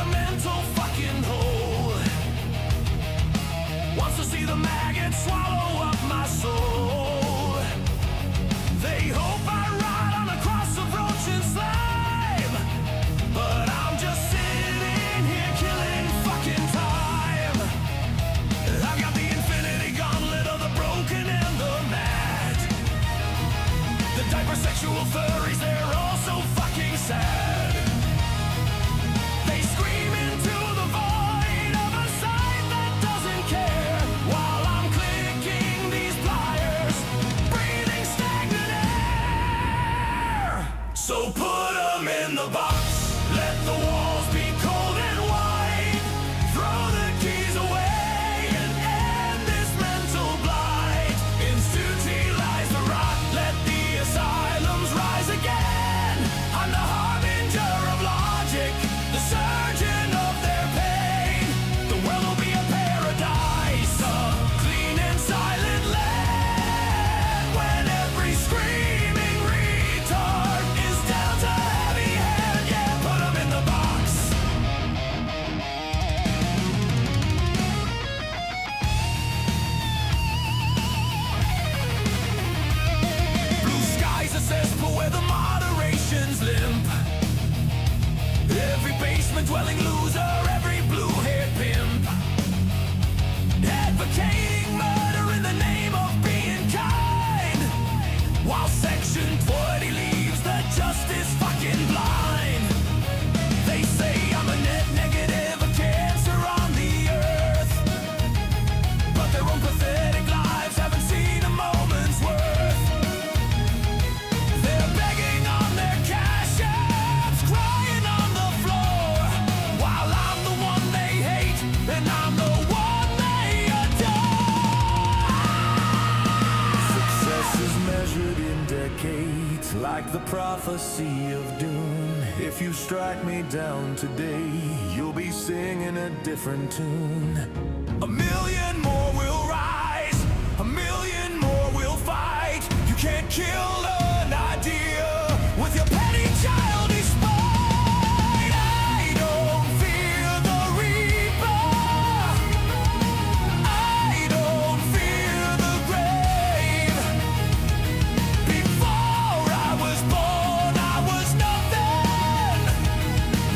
a mental fucking hole. Wants to see the maggots swallow up my soul. They hope I ride on a cross of roach and slime, but I'm just sitting here killing fucking time. I've got the infinity gauntlet of the broken and the mad. The diaper sexual furries, they're all so fucking sad. They scream into the void of a sight that doesn't care, while I'm clicking these pliers, breathing stagnant air. So put them in the box, let the walls be cold and white, throw the keys away and end this mental blight. Institutionalize the rot, let the asylums rise again. I'm the harbinger of logic, the surgeon of their pain. The world will be a paradise, a clean and silent land, when every screaming retard is dealt a heavy hand. Yeah, put 'em in the box. Blue skies a cesspool where the moderation's limp. Every basement-dwelling loser, every blue-haired pimp, advocating murder in the name of being kind, while Section 20 leaves the justice fucking blind. They say I'm a net negative, a cancer on the earth, but their own pathetic lives haven't seen a moment's worth. They're begging on their cash apps, crying on the floor, while I'm the one they hate, and I'm the one they adore. Success is measured in decades, like the prophecy of doom. If you strike me down today, you'll be singing a different tune. A million more will rise, a million more will fight. You can't kill an idea with your petty childish spite. I don't fear the reaper, I don't fear the grave. Before I was born, I was nothing.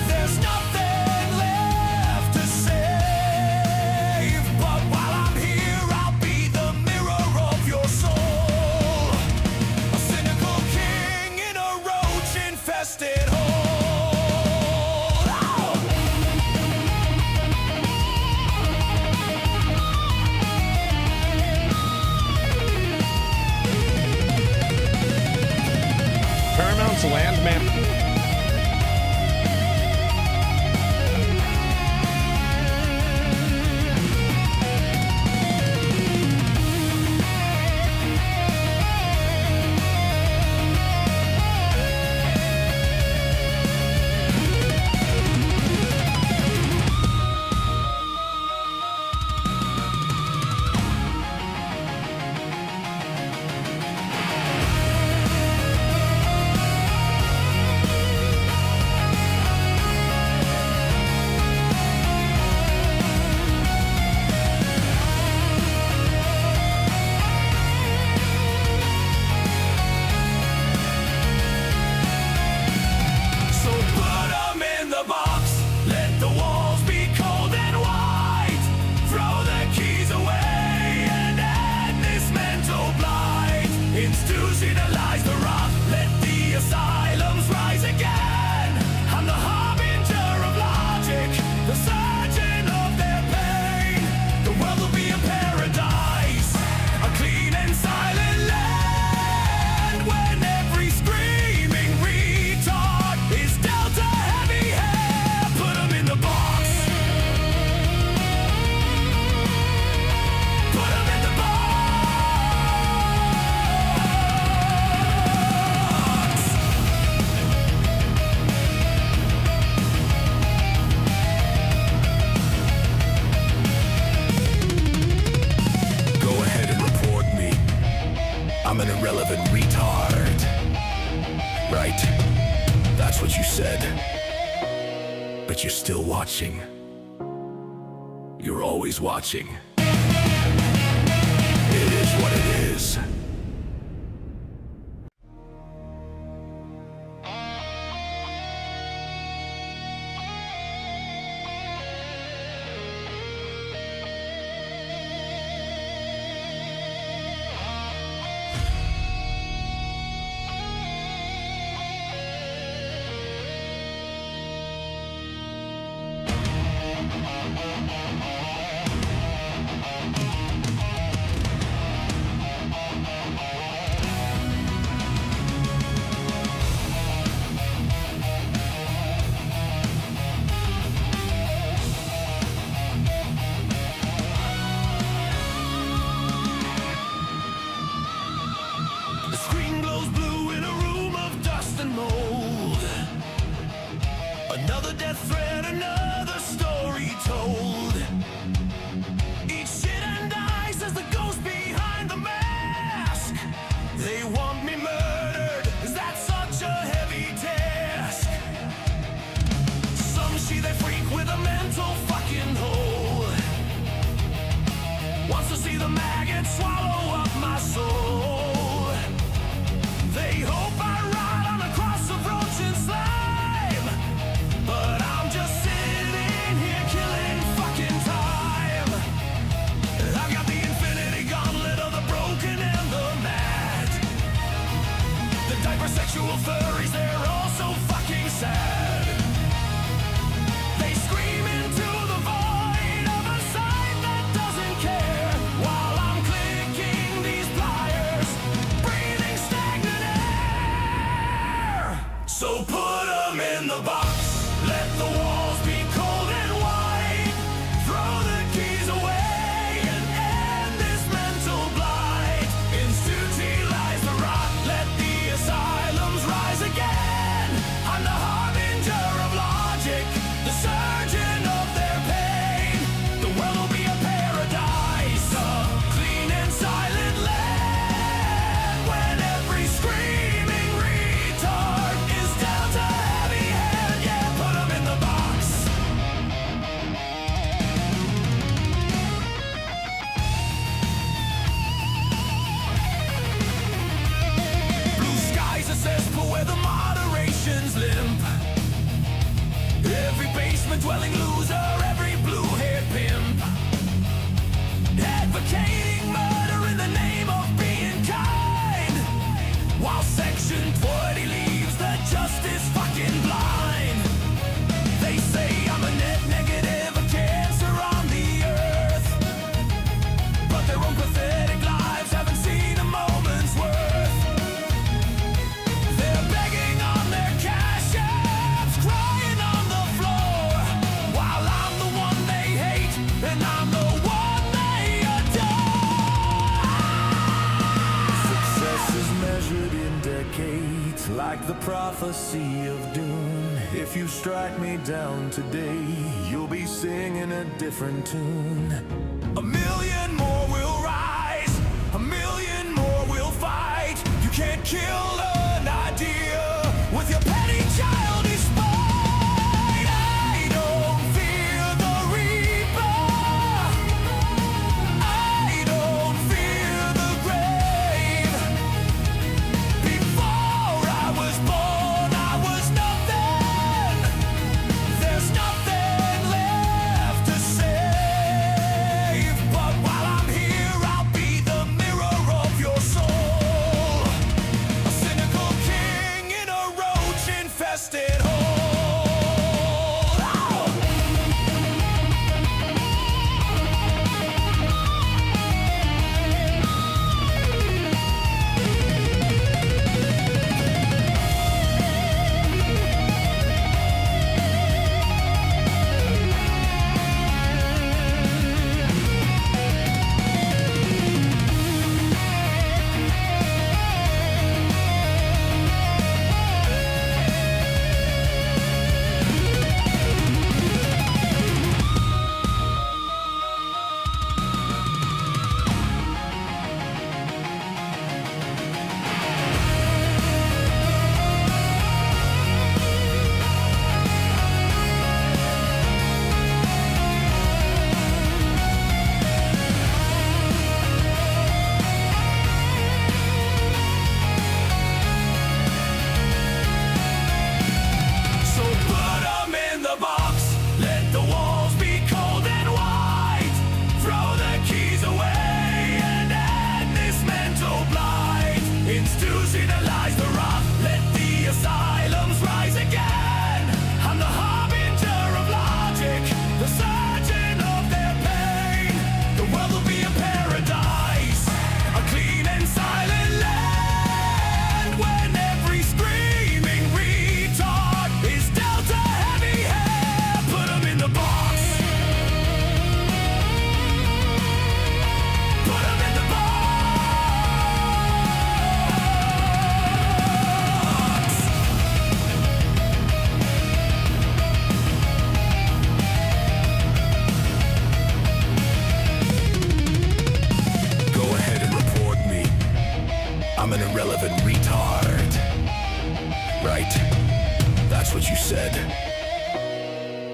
There's nothing left to save. But while I'm here, I'll be the mirror of your soul, a cynical king in a roach-infested hole. Paramount's Landman. So put 'em in the box, let the walls be cold and white, throw the keys away and end this mental blight. Institutionalize the rot, let the asylums rise again. I'm the harbinger of logic, the surgeon of their pain. The world will be a paradise, a clean and silent land, when every screaming retard is dealt a heavy hand. Put 'em in the box. Put 'em in the box. Go ahead and report me. I'm an irrelevant retard. Right. That's what you said. but you're still watching. You're always watching. It is what it is. The screen glows blue in a room of dust and mold. Another death threat, another story told. Eat shit and die, says the ghost behind the mask. They want me murdered, is that such a heavy task? Some she-they freak with a mental fucking hole. Wants to see the maggot swallow up my soul. They hope I ride on a cross of roach and slime, but I'm just sitting here killing fucking time. I've got the infinity gauntlet of the broken and the mad. The diaper-sexual furries, they're all so fucking sad. They scream into the void of a sight that doesn't care, while I'm clicking these pliers, breathing stagnant air. So put 'em in the box. Let the walls be cold and white. Throw the keys away and end this mental blight. Institutilize the rot. Let the asylums rise again. I'm the harbinger of logic, the surgeon of their pain. The world will be a paradise, a clean and silent land, when every screaming retard is dealt a heavy hand. Yeah, put 'em in the box. Blue skies a cesspool where the moderation's limp. Every basement dwelling loser, every blue-haired pimp, advocating murder in the name of being kind, while Section 20 leaves the justice fucking blind. They say I'm a net negative, a cancer on the earth, but their own pathetic lives haven't seen a moment's worth. They're begging on their cash apps, crying on the floor, while I'm the one they hate and I'm the one they adore. Success is measured in decades, like the prophecy of doom. If you strike me down today, you'll be singing a different tune. A million more will rise, a million more will fight. You can't kill an idea with your petty childish spite. I don't fear the reaper, I don't fear the grave. Before I was born, I was nothing. There's nothing left to save. But while I'm here, I'll be the mirror of your soul. A cynical right. That's what you said.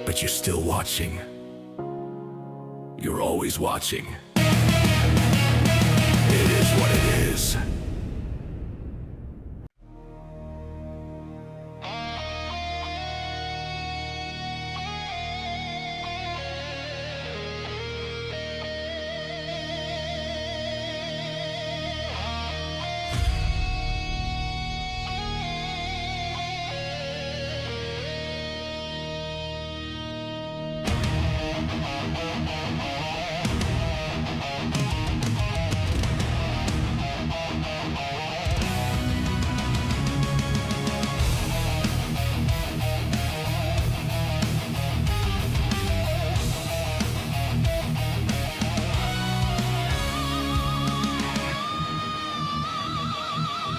But you're still watching. You're always watching. It is what it is.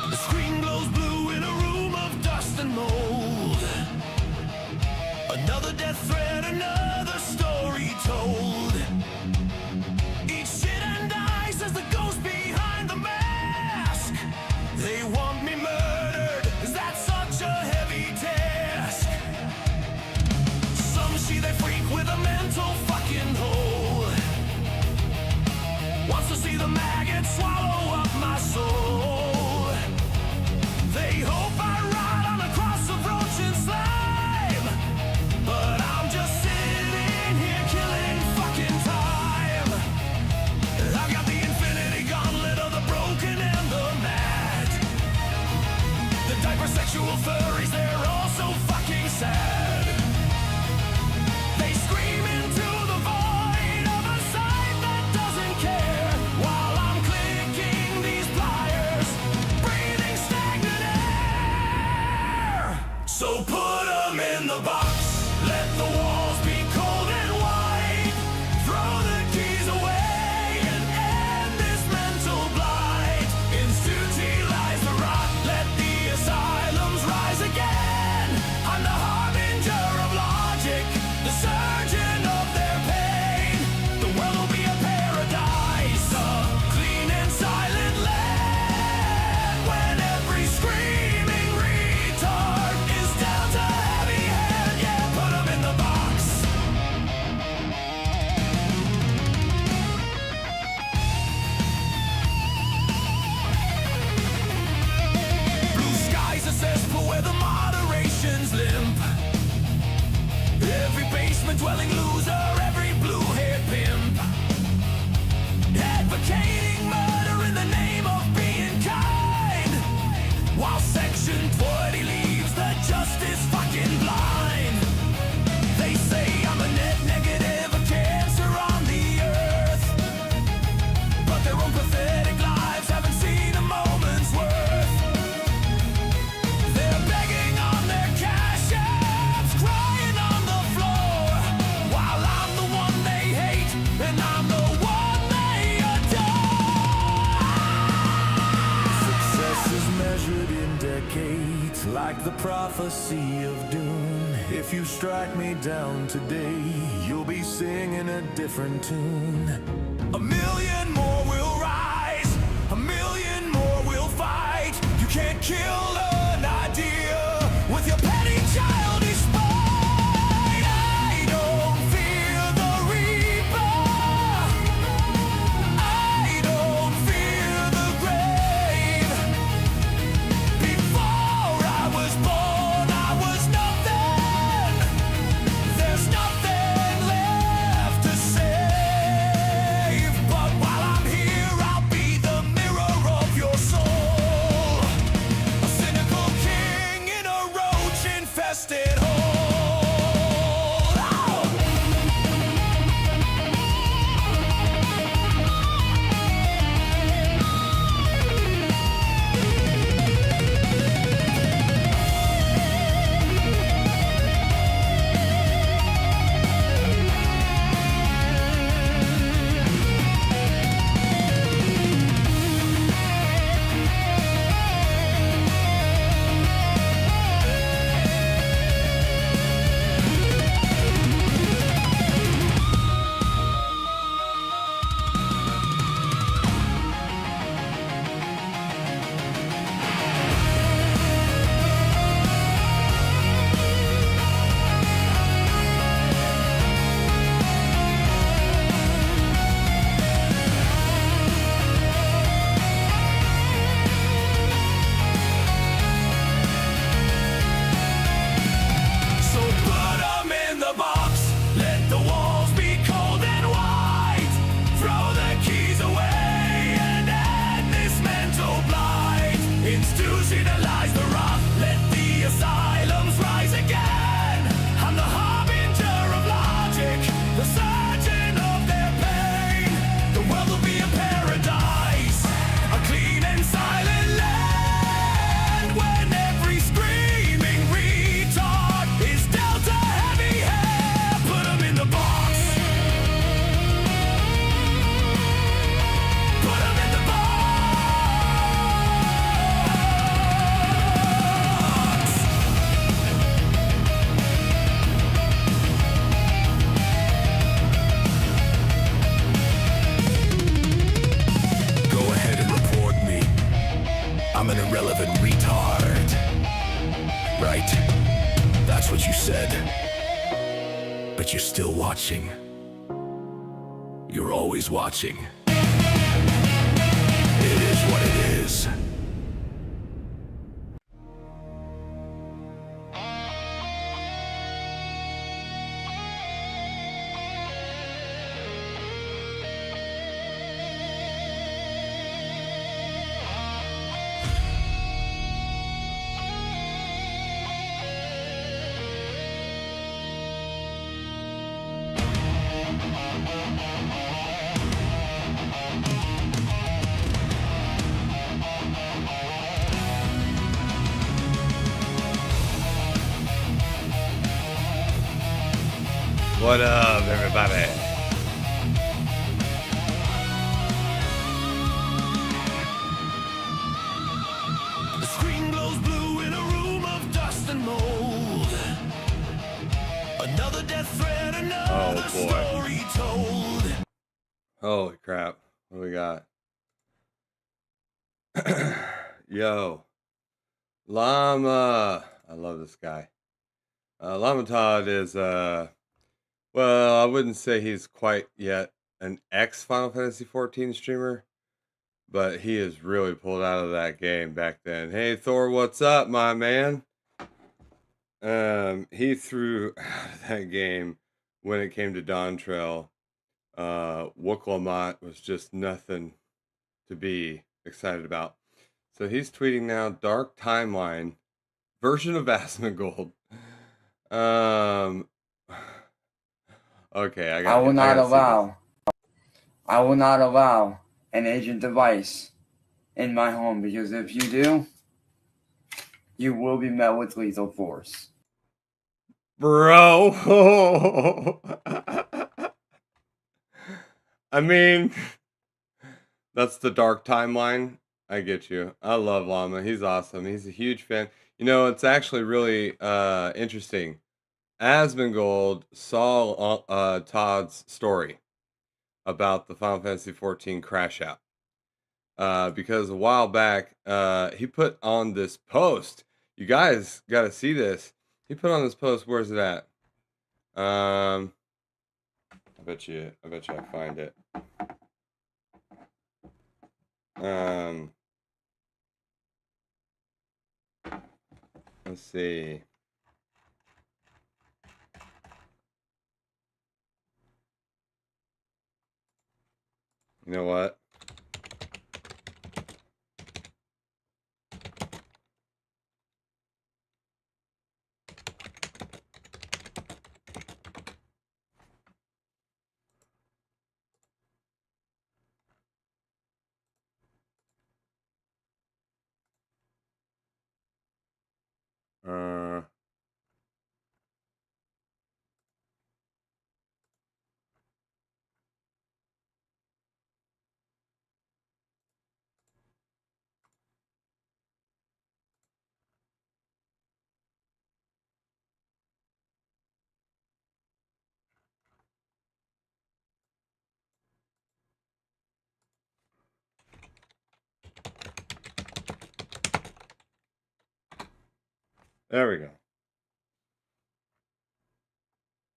The screen glows blue in a room of dust and mold. Another death threat, another story told. Each shit and dies as the ghost behind the mask. They want me murdered, is that such a heavy task? Some see they freak with a mental fucking hole. Wants to see the maggot swallow up my soul. They hope I ride on a cross of roach and slime, but I'm just sitting here killing fucking time. I've got the infinity gauntlet of the broken and the mad. The diaper sexual furries, they're all so fucking sad. They scream into the void of a sight that doesn't care, while I'm clicking these pliers, breathing stagnant air. So put them in the box. Let the walls be cold and white. Throw the keys away and end this mental blight. Institutionalize the rot. Let the asylums rise again. I'm the harbinger of logic, the surgeon of their pain. The world will be a paradise, a clean and silent land, when every screaming retard is dealt a heavy hand. Yeah, put 'em in the box. Blue skies a cesspool where the moderation's limp. Every basement dwelling loser, every blue-haired pimp, advocating murder in the name of being kind, while Section 20 leaves the justice fucking blind. They say I'm a net negative, a cancer on the earth, but their own pathetic lives haven't seen a moment's worth. They're begging on their cash apps, crying on the floor, while I'm the one they hate and I'm the one they adore. Success is measured in decades, like the prophecy of doom. If you strike me down today, you'll be singing a different tune. A million more will rise, a million more will fight. You can't kill an idea with your petty childish spite. I don't fear the reaper, I don't fear the grave. Before I was born, I was nothing. There's nothing left to save. But while I'm here, I'll be the mirror of your soul. A cynical king in a roach-infested hole. right. That's what you said. But you're still watching. You're always watching. It is what it is. What up, everybody? The screen glows blue in a room of dust and mold. Another death threat, another story told. Holy crap. What do we got? Yo. Llama. I love this guy. Llama Todd is, well, I wouldn't say he's quite yet an ex Final Fantasy 14 streamer, but he is really pulled out of that game back then. Hey, Thor, what's up, my man? He threw out of that game when it came to Dawn Trail. Wooklamot was just nothing to be excited about. So he's tweeting now, Dark Timeline, version of Asmongold. Okay, I will not allow an agent device in my home, because if you do, you will be met with lethal force. Bro. I mean, that's the Dark Timeline. I get you. I love Llama. He's awesome. He's a huge fan. You know, it's actually really interesting. Asmongold saw Todd's story about the Final Fantasy 14 crash out. Because a while back, he put on this post. You guys got to see this. He put on this post. Where's it at? I bet you I find it. Let's see. You know what? There we go.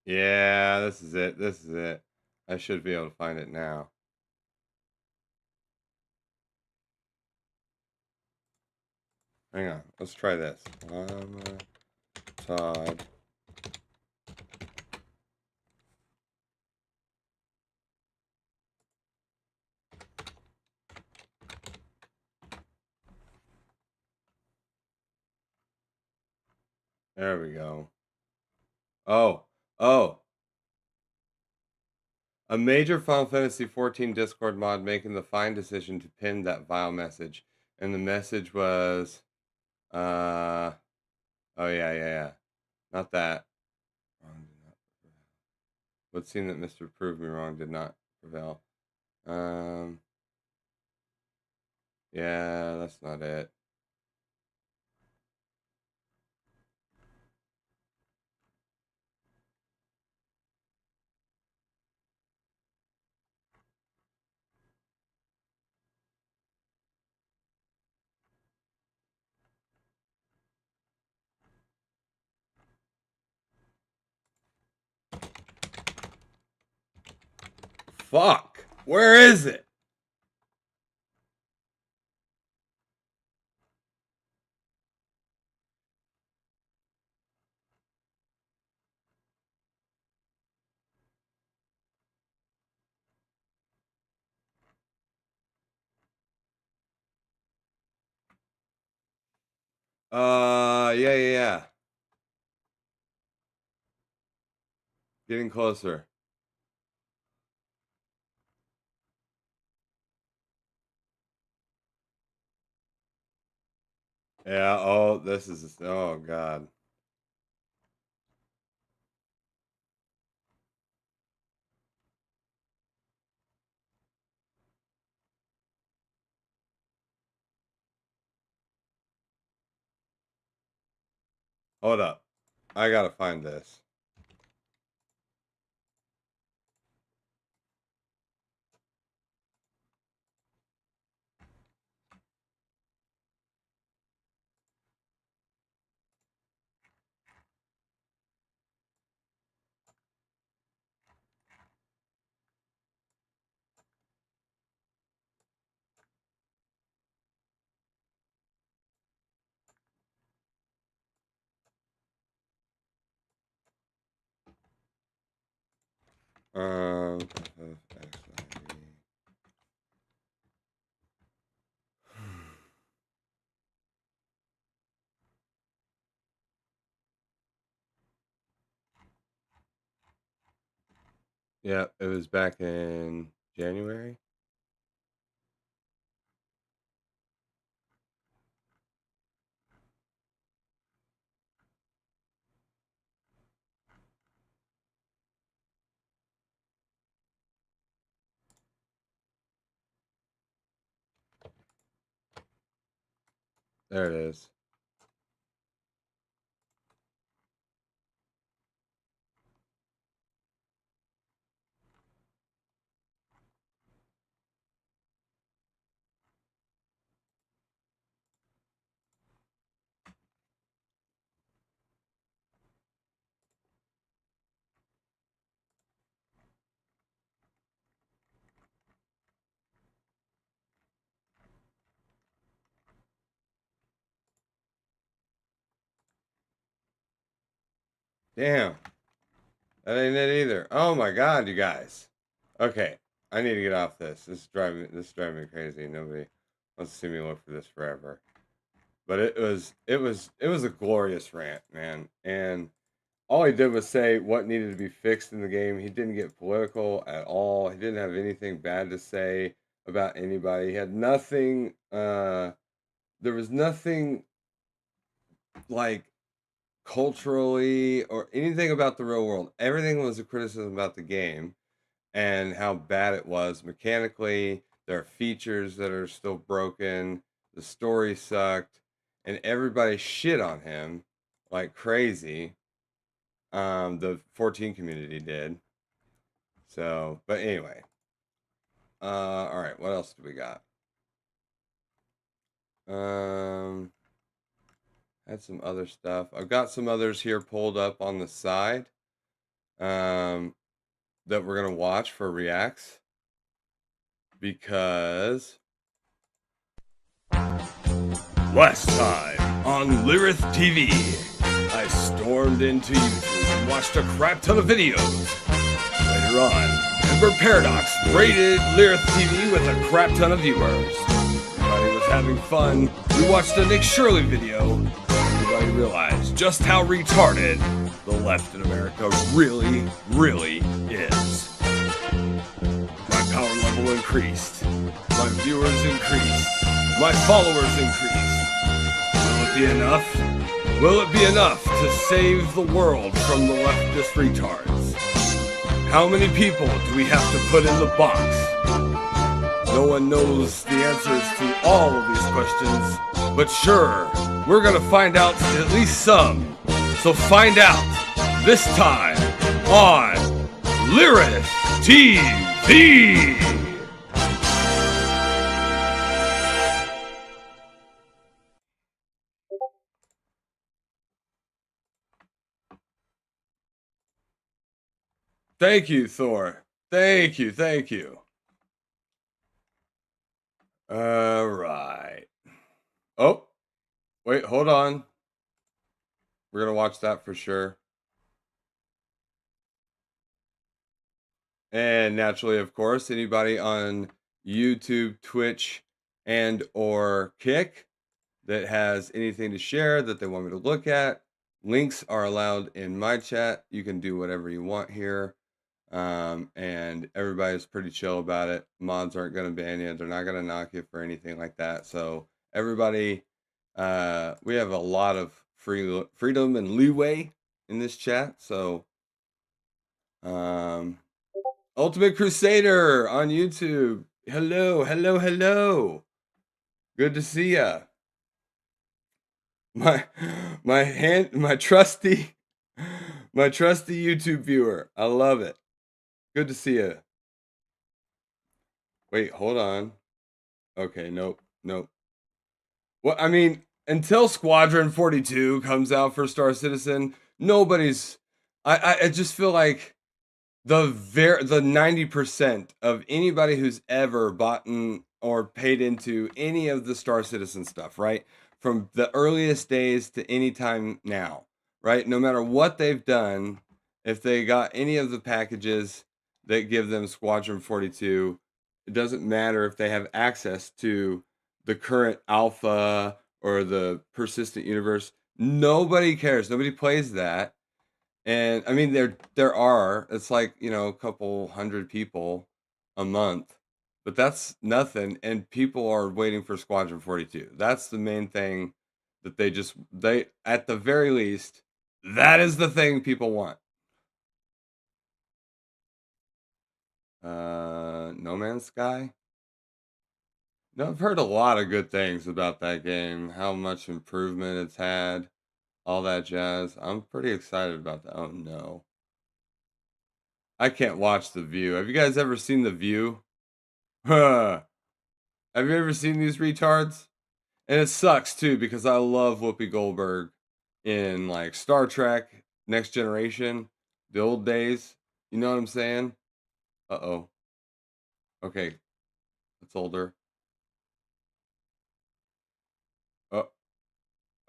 Yeah, this is it. This is it. I should be able to find it now. Hang on. Let's try this. Todd. There we go. Oh. A major Final Fantasy 14 Discord mod making the fine decision to pin that vile message. And the message was, oh yeah. Not that. Would seem that Mr. Prove Me Wrong did not prevail. Yeah, that's not it. fuck? Where is it? Yeah. Getting closer. Yeah, oh, this is, oh, God. Hold up. I gotta find this. Um, yeah, it was back in January. There it is. Damn. That ain't it either. Oh my God, you guys. Okay, I need to get off this. This is driving me crazy. Nobody wants to see me look for this forever. But it was a glorious rant, man. And all he did was say what needed to be fixed in the game. He didn't get political at all. He didn't have anything bad to say about anybody. He had nothing there was nothing like culturally or anything about the real world. Everything was a criticism about the game and how bad it was mechanically. There are features that are still broken. The story sucked, and everybody shit on him like crazy. The 14 community did. So, but anyway. All right. What else do we got? Um, had some other stuff. I've got some others here pulled up on the side. That we're gonna watch for reacts because last time on Lyrith TV, I stormed into YouTube and watched a crap ton of videos. Later on, Ember Paradox raided Lyrith TV with a crap ton of viewers. Everybody was having fun. We watched a Nick Shirley video. Everybody realized just how retarded the left in America really, really is. My power level increased. My viewers increased. My followers increased. Will it be enough? Will it be enough to save the world from the leftist retards? How many people do we have to put in the box? No one knows the answers to all of these questions, but sure, we're gonna find out at least some. So find out this time on Lyrith TV. Thank you, Thor. Thank you. Thank you. All right. Oh, wait, hold on. We're going to watch that for sure. And naturally, of course, anybody on YouTube, Twitch, and or Kick that has anything to share that they want me to look at, links are allowed in my chat. You can do whatever you want here. And everybody's pretty chill about it. Mods aren't going to ban you. They're not going to knock you for anything like that. So everybody, we have a lot of freedom and leeway in this chat. So, Ultimate Crusader on YouTube. Hello, hello, hello. Good to see ya. My trusty YouTube viewer. I love it. Good to see you. Wait, hold on. Okay, nope. Well, I mean, until Squadron 42 comes out for Star Citizen, nobody's. I just feel like the 90% of anybody who's ever bought or paid into any of the Star Citizen stuff, right? From the earliest days to any time now, right? No matter what they've done, if they got any of the packages that give them Squadron 42, it doesn't matter if they have access to the current alpha or the persistent universe. Nobody cares. Nobody plays that. And I mean, there are, it's like, a couple hundred people a month, but that's nothing. And people are waiting for Squadron 42. That's the main thing that they, at the very least, that is the thing people want. No Man's Sky. No, I've heard a lot of good things about that game, how much improvement it's had, all that jazz. I'm pretty excited about that. Oh no. I can't watch The View. Have you guys ever seen The View? Have you ever seen these retards? And it sucks too because I love Whoopi Goldberg in like Star Trek, Next Generation, the old days. You know what I'm saying? Uh-oh. Okay. It's older.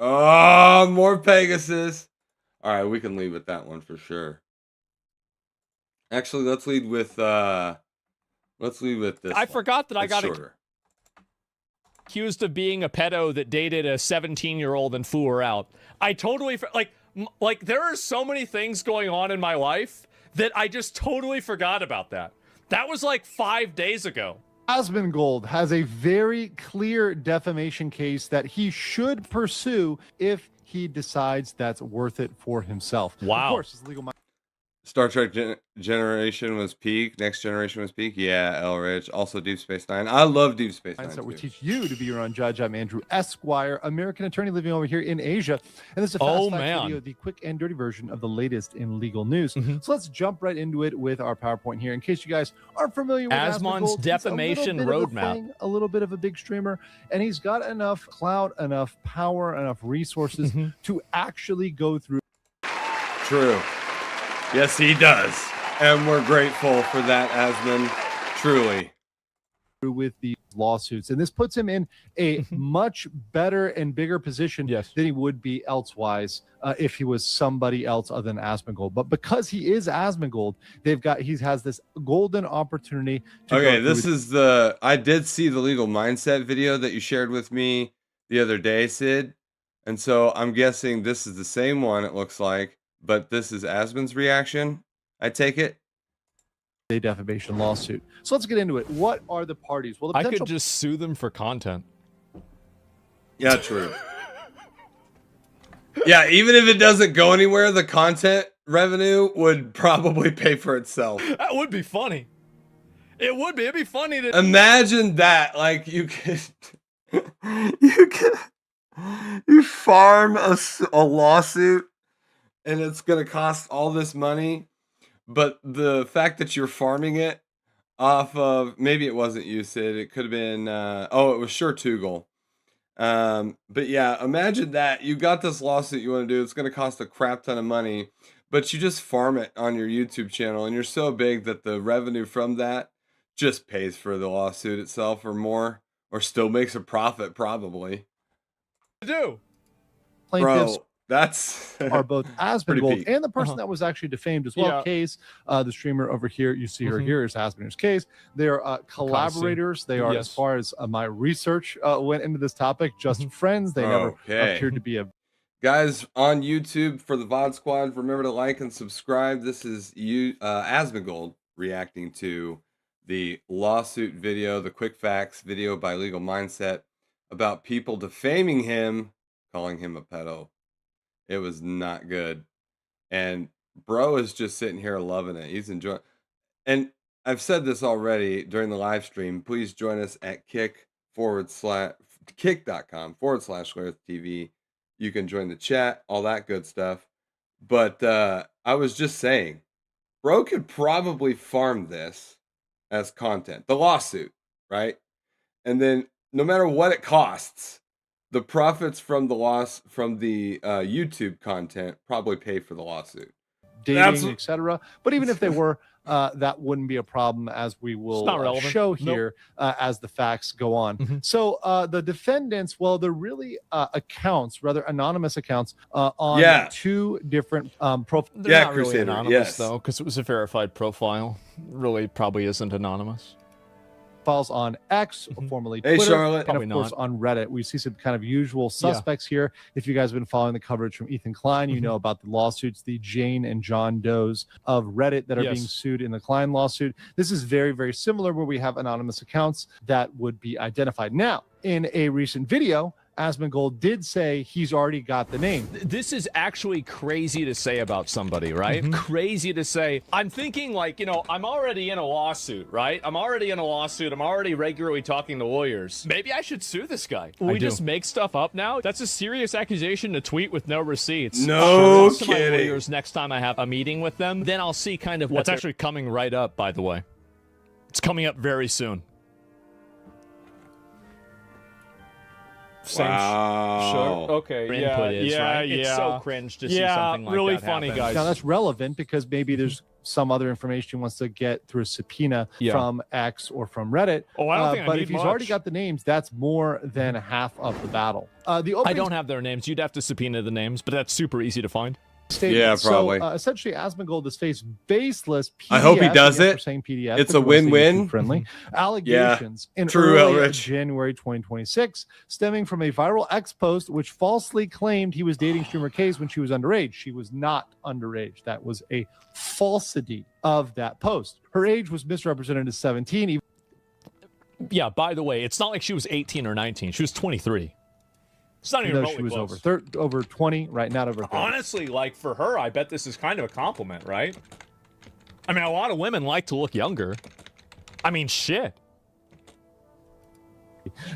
Oh, more Pegasus. All right, we can leave with that one for sure. Actually, let's lead with this. I forgot that I It's got shorter. accused of being a pedo that dated a 17-year-old and flew her out. I totally like there are so many things going on in my life that I just totally forgot about that. That was like 5 days ago. Asmongold has a very clear defamation case that he should pursue if he decides that's worth it for himself. Wow. Of course, his legal mind. Star Trek Generation was peak. Next Generation was peak. Yeah, Elrich. Also Deep Space Nine. I love Deep Space Nine. So we too. teach you to be your own judge. I'm Andrew Esquire, American attorney living over here in Asia. And this is a fast fact video, the quick and dirty version of the latest in legal news. So let's jump right into it with our PowerPoint here. In case you guys aren't familiar with Asmon's defamation roadmap. A little bit of a big streamer, and he's got enough clout, enough power, enough resources to actually go through. True. Yes, he does. And we're grateful for that, Asmon. Truly. With the lawsuits. And this puts him in a much better and bigger position than he would be elsewise if he was somebody else other than Asmongold. But because he is Asmongold, he has this golden opportunity to I did see the legal mindset video that you shared with me the other day, Sid. And so I'm guessing this is the same one, it looks like. But this is Asmon's reaction, I take it. A defamation lawsuit. So let's get into it. What are the parties? Well, I could just sue them for content. Yeah, true. Yeah, even if it doesn't go anywhere, the content revenue would probably pay for itself. That would be funny. It would be. It'd be funny to imagine that. Like you farm a lawsuit. And it's going to cost all this money. But the fact that you're farming it off of, maybe it wasn't you, Sid. It could have been, it was Shirtugal. But yeah, imagine that. You got this lawsuit you want to do. It's going to cost a crap ton of money. but you just farm it on your YouTube channel, and you're so big that the revenue from that just pays for the lawsuit itself or more, or still makes a profit probably. Do. Plaintiffs Bro, that's are both pretty Asmongold peak. and the person that was actually defamed as well. Yeah. Case, the streamer over here, you see her here is Asmongold's Case. They are collaborators. They are, as far as my research went into this topic, just friends. They never appeared to be a. Guys on YouTube, for the VOD Squad, remember to like and subscribe. This is Asmongold reacting to the lawsuit video, the quick facts video by Legal Mindset about people defaming him, calling him a pedo. It was not good. And bro is just sitting here loving it. He's enjoying. And I've said this already during the live stream. Please join us at kick.com/TV. You can join the chat, all that good stuff. But I was just saying, bro could probably farm this as content, the lawsuit, right? And then no matter what it costs, the profits from the loss from the YouTube content probably pay for the lawsuit. Dating, etc. But even if they were, that wouldn't be a problem, as we will show here as the facts go on. So the defendants, well, they're really accounts, rather anonymous accounts on two different profiles. They're not really anonymous, though, because it was a verified profile. Really probably isn't anonymous. Files on X, formerly Twitter, Charlotte. and of course on Reddit. We see some kind of usual suspects here. If you guys have been following the coverage from Ethan Klein, you know about the lawsuits, the Jane and John Does of Reddit that are being sued in the Klein lawsuit. This is very, very similar, where we have anonymous accounts that would be identified. Now, in a recent video, Asmongold did say he's already got the name. This is actually crazy to say about somebody, right? Crazy to say. I'm thinking, like, you know, I'm already in a lawsuit, right? I'm already in a lawsuit. I'm already regularly talking to lawyers. Maybe I should sue this guy. We just make stuff up now? That's a serious accusation to tweet with no receipts. No kidding. To my lawyers next time I have a meeting with them, then I'll see kind of what's actually coming right up, by the way. It's coming up very soon. Wow. Okay. It's so cringe to see something like really that funny, happen. guys. Now that's relevant because maybe there's some other information he wants to get through a subpoena from X or from Reddit. Oh, I don't think but I need if he's much. already got the names, that's more than half of the battle. I don't have their names. You'd have to subpoena the names, but that's super easy to find. Yeah, probably. So essentially, Asmongold has faced baseless PDF. I hope he does it. Saying PDF, it's a win-win. Friendly allegations in True, early Elrich. January 2026, stemming from a viral X post which falsely claimed he was dating streamer Case when she was underage. She was not underage. That was a falsity of that post. Her age was misrepresented as 17. Yeah. By the way, it's not like she was 18 or 19. She was 23. It's not even she was close. over 20, right? Not over 30. Honestly, like, for her, I bet this is kind of a compliment, right? I mean, a lot of women like to look younger. I mean, shit.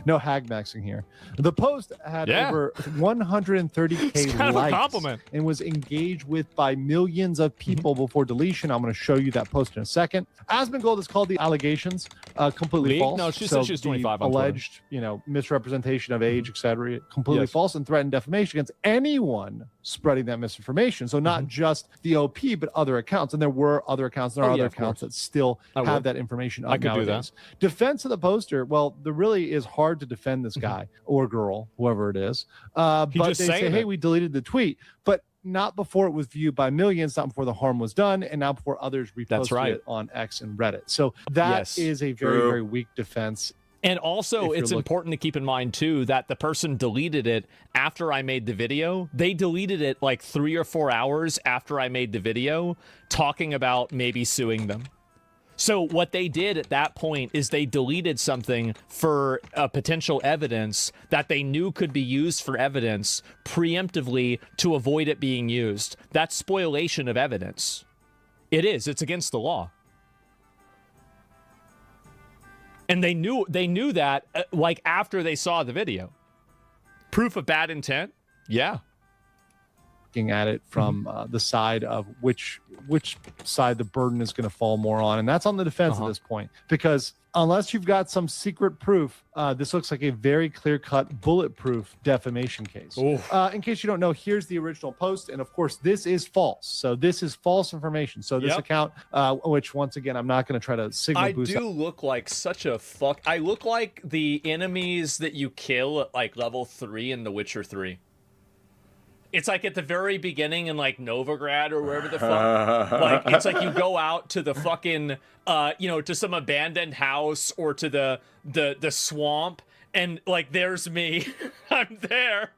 No hag maxing here. The post had over 130K it's kind likes of a compliment. and was engaged with by millions of people before deletion. I'm going to show you that post in a second. Asmongold has called the allegations completely false. No, she said she was 25 on alleged, misrepresentation of age, etc., completely false, and threatened defamation against anyone spreading that misinformation. So not just the OP, but other accounts. And there were other accounts. There are other accounts that still have that information up I could nowadays. do that. Defense of the poster. Well, there really is hard to defend this guy or girl, whoever it is. But they say, hey, we deleted the tweet, but not before it was viewed by millions, not before the harm was done, and not before others reposted it on X and Reddit. So that is a very, very weak defense. And also, it's important to keep in mind, too, that the person deleted it after I made the video. They deleted it like 3 or 4 hours after I made the video, talking about maybe suing them. So what they did at that point is they deleted something for potential evidence that they knew could be used for evidence preemptively to avoid it being used. That's spoliation of evidence. It is. It's against the law. And they knew that like after they saw the video. Proof of bad intent? Yeah. looking at it from the side of which side the burden is going to fall more on, and that's on the defense at this point, because unless you've got some secret proof, this looks like a very clear-cut, bulletproof defamation case. In case you don't know, here's the original post, and of course, this is false. So this is false information. So this account, which once again, I'm not going to try to signal boost. I do look like such a fuck. I look like the enemies that you kill at like level 3 in The Witcher 3. It's like at the very beginning in like Novigrad or wherever the fuck. Like it's like you go out to the fucking you know, to some abandoned house or to the swamp, and like there's me. I'm there.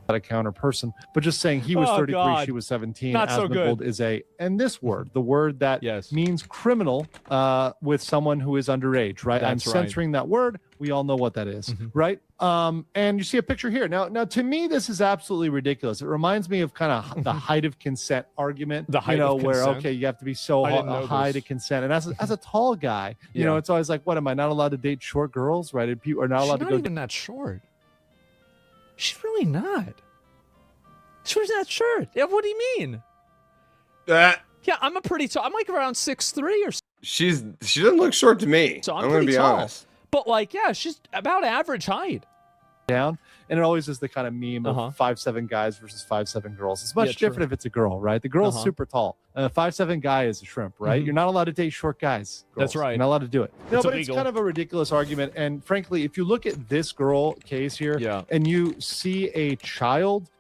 A counter person, but just saying he was 33, she was 17. Not so Asmongold good. is and this word, the word that means criminal with someone who is underage, right? I'm censoring that word. We all know what that is, right? And you see a picture here. Now to me, this is absolutely ridiculous. It reminds me of kind of the height of consent argument, the height of where, consent? okay, you have to be so high to consent. And as a tall guy, you know, it's always like, what, am I not allowed to date short girls, right? And people are not allowed to go. She's not even that short. She's really not. She was that short. Yeah, what do you mean? Yeah, I'm a pretty tall. I'm like around 6'3" or so. She doesn't look short to me. So I'm gonna be honest. But like, yeah, she's about average height. Down, and it always is the kind of meme of 5'7" guys versus 5'7" girls. It's much different if it's a girl, right? The girl's super tall. 5'7" guy is a shrimp, right? You're not allowed to date short guys. That's right. You're not allowed to do it. No, but illegal. it's kind of a ridiculous argument. And frankly, if you look at this girl case here, and you see a child,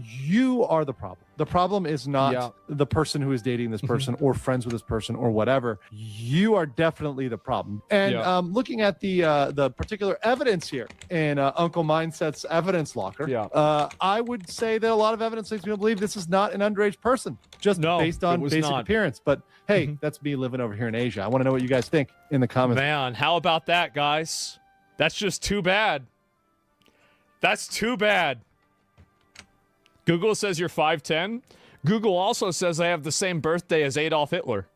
you are the problem. The problem is not the person who is dating this person or friends with this person or whatever. You are definitely the problem. And looking at the particular evidence here in Uncle Mindset's evidence locker, I would say that a lot of evidence makes me believe this is not an underage person, just based on basic appearance. But hey, that's me living over here in Asia. I want to know what you guys think in the comments. Man, how about that, guys? That's just too bad. That's too bad. Google says you're 5'10". Google also says I have the same birthday as Adolf Hitler.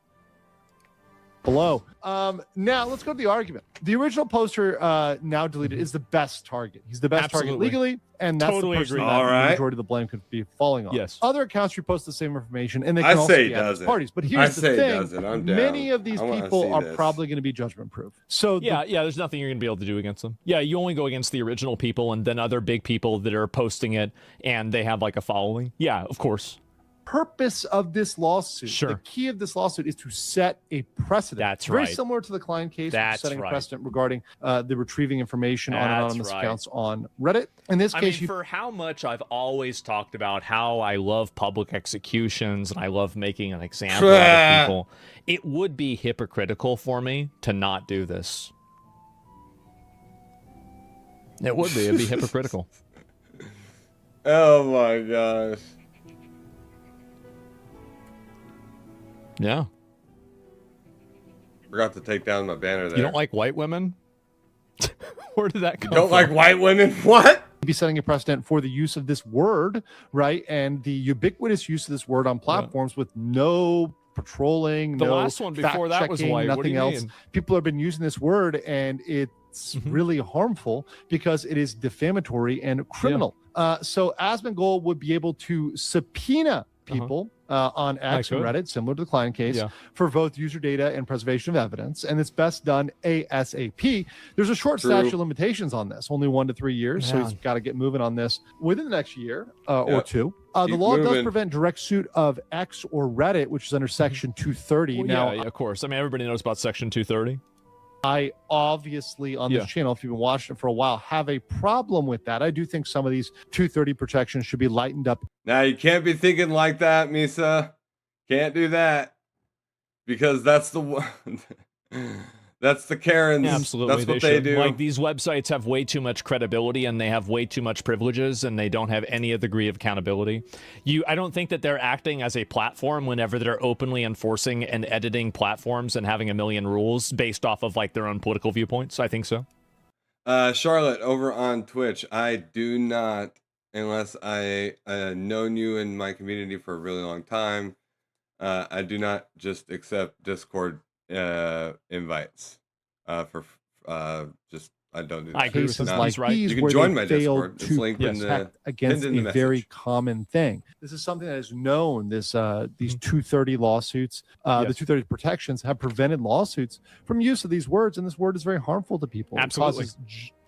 Below. Now let's go to the argument. The original poster, now deleted, is the best target. He's the best target legally, and that's the person that the majority of the blame could be falling on. Other accounts repost the same information, and they can also be at parties. But here's the thing: many of these people are probably going to be judgment-proof. So yeah, there's nothing you're going to be able to do against them. Yeah, you only go against the original people, and then other big people that are posting it, and they have like a following. Yeah, of course. Purpose of this lawsuit, the key of this lawsuit is to set a precedent. That's very similar to the Klein case, setting a precedent regarding the retrieving information on anonymous accounts on Reddit. In this case, for how much I've always talked about how I love public executions and I love making an example out of people, it would be hypocritical for me to not do this. It would be. It'd be hypocritical. Oh my gosh. Yeah. Forgot to take down my banner there. You don't like white women? Where did that come from? Don't like white women? What? Be setting a precedent for the use of this word, right? And the ubiquitous use of this word on platforms with no patrolling, the last one before that was white. Nothing else. People have been using this word, and it's really harmful because it is defamatory and criminal. So Asmongold would be able to subpoena people on X and Reddit, similar to the Klein case, for both user data and preservation of evidence, and it's best done ASAP. There's a short statute of limitations on this, only 1 to 3 years, so he's got to get moving on this within the next year or two. The law does prevent direct suit of X or Reddit, which is under Section 230. Well, of course. I mean, everybody knows about Section 230. I obviously, on this channel, if you've been watching it for a while, have a problem with that. I do think some of these 230 protections should be lightened up. Now, you can't be thinking like that, Misa. Can't do that. Because that's the that's the Karens. Absolutely. That's what they do. Like, these websites have way too much credibility, and they have way too much privileges, and they don't have any degree of accountability. I don't think that they're acting as a platform whenever they're openly enforcing and editing platforms and having a million rules based off of like their own political viewpoints. I think so. Charlotte, over on Twitch, I do not, unless I known you in my community for a really long time, I do not just accept Discord invites for just I don't do that. I agree with cases him. like He's right. these You can where join they my failed Discord. It's to linked in the protect against pinned in a the very message. common thing. This is something that is known. These 230 lawsuits, Yes. the 230 protections have prevented lawsuits from use of these words, and this word is very harmful to people. Absolutely. It causes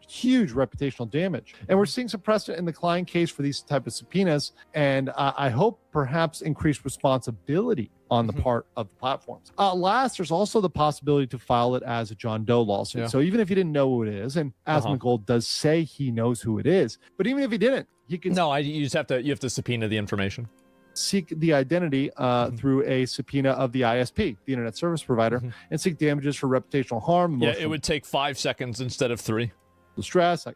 huge reputational damage, and we're seeing some precedent in the Klein case for these type of subpoenas, and I hope perhaps increased responsibility on the part of the platforms. Last, there's also the possibility to file it as a John Doe lawsuit. Yeah. So even if you didn't know who it is, and Asmongold does say he knows who it is, but even if he didn't, he can No, you have to subpoena the information. seek the identity through a subpoena of the ISP, the internet service provider, and seek damages for reputational harm, Yeah, it would take 5 seconds instead of 3. stress,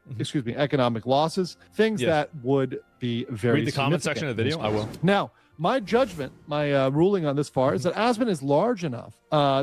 economic losses, things Yes. that would be very Read the comment section of the video. I will. Now, my judgment, my ruling on this far is that Asmon is large enough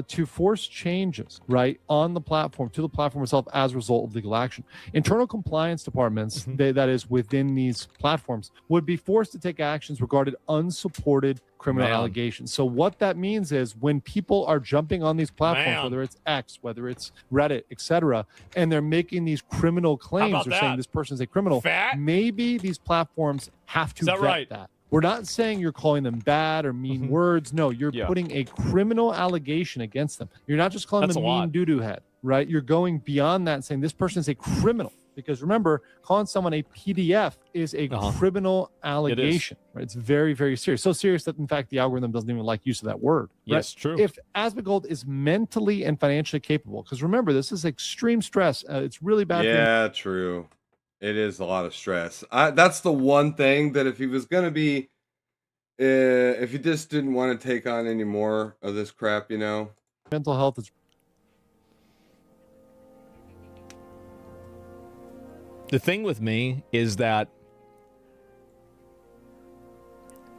to force changes, right, on the platform, to the platform itself as a result of legal action. Internal compliance departments, that is within these platforms, would be forced to take actions regarding unsupported criminal Man. allegations. So what that means is when people are jumping on these platforms, Man. whether it's X, whether it's Reddit, etc., and they're making these criminal claims, about they're saying that? this person's a criminal, Fat? maybe these platforms have to Is that vet right? that. We're not saying you're calling them bad or mean words. No, you're Yeah. putting a criminal allegation against them. You're not just calling That's them a mean lot. doo-doo head, right? You're going beyond that and saying this person is a criminal. Because remember, calling someone a PDF is a criminal allegation. Right? It's very, very serious. So serious that, in fact, the algorithm doesn't even like use of that word. Right? Yes, true. If Asmongold is mentally and financially capable, because remember, this is extreme stress. It's really bad for him. Yeah, true. It is a lot of stress. That's the one thing that if he was gonna be, if he just didn't want to take on any more of this crap, Mental health is The thing with me is that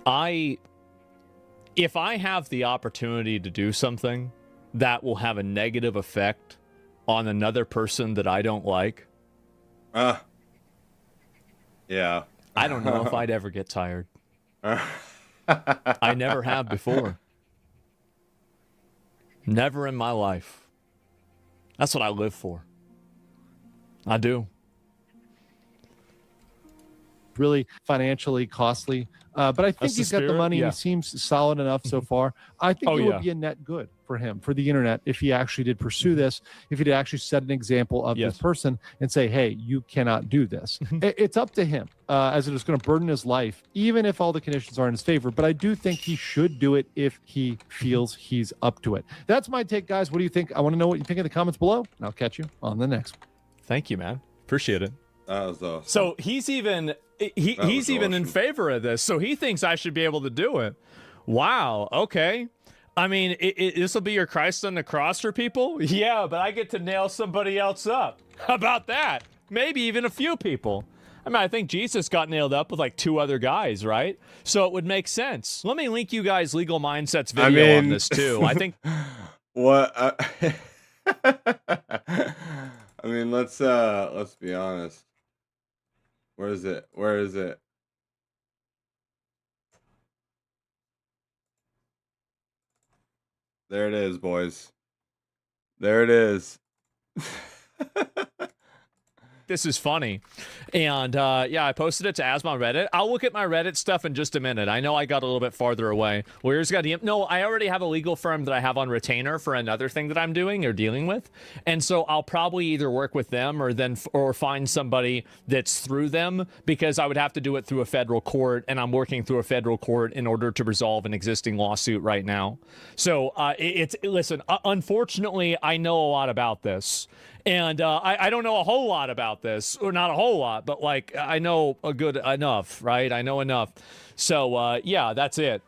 if I have the opportunity to do something that will have a negative effect on another person that I don't like, yeah. I don't know if I'd ever get tired. I never have before. Never in my life. That's what I live for. I do. really financially costly. But I think That's the he's got the spirit, money. yeah. He seems solid enough so far. I think Oh, it yeah. would be a net good for him, for the internet, if he actually did pursue this, if he did actually set an example of Yes. this person and say, hey, you cannot do this. It's up to him, as it is going to burden his life, even if all the conditions are in his favor. But I do think he should do it if he feels he's up to it. That's my take, guys. What do you think? I want to know what you think in the comments below, and I'll catch you on the next one. Thank you, man. Appreciate it. That was awesome. So he's even he's was even in awesome. favor of this. So he thinks I should be able to do it. Wow. Okay. I mean, this will be your Christ on the cross for people. Yeah, but I get to nail somebody else up. How about that? Maybe even a few people. I mean, I think Jesus got nailed up with like 2 other guys, right? So it would make sense. Let me link you guys Legal Mindsets video on mean- this too. I think What? I mean, let's be honest. Where is it? Where is it? There it is, boys. There it is. this is funny. And yeah, I posted it to Asma on Reddit. I'll look at my Reddit stuff in just a minute. I know I got a little bit farther away. Where's got DM? No, I already have a legal firm that I have on retainer for another thing that I'm doing or dealing with. And so I'll probably either work with them or find somebody that's through them, because I would have to do it through a federal court, and I'm working through a federal court in order to resolve an existing lawsuit right now. So listen, unfortunately, I know a lot about this. And I don't know a whole lot about this, or not a whole lot, but like I know a good enough, right? I know enough. So yeah, that's it.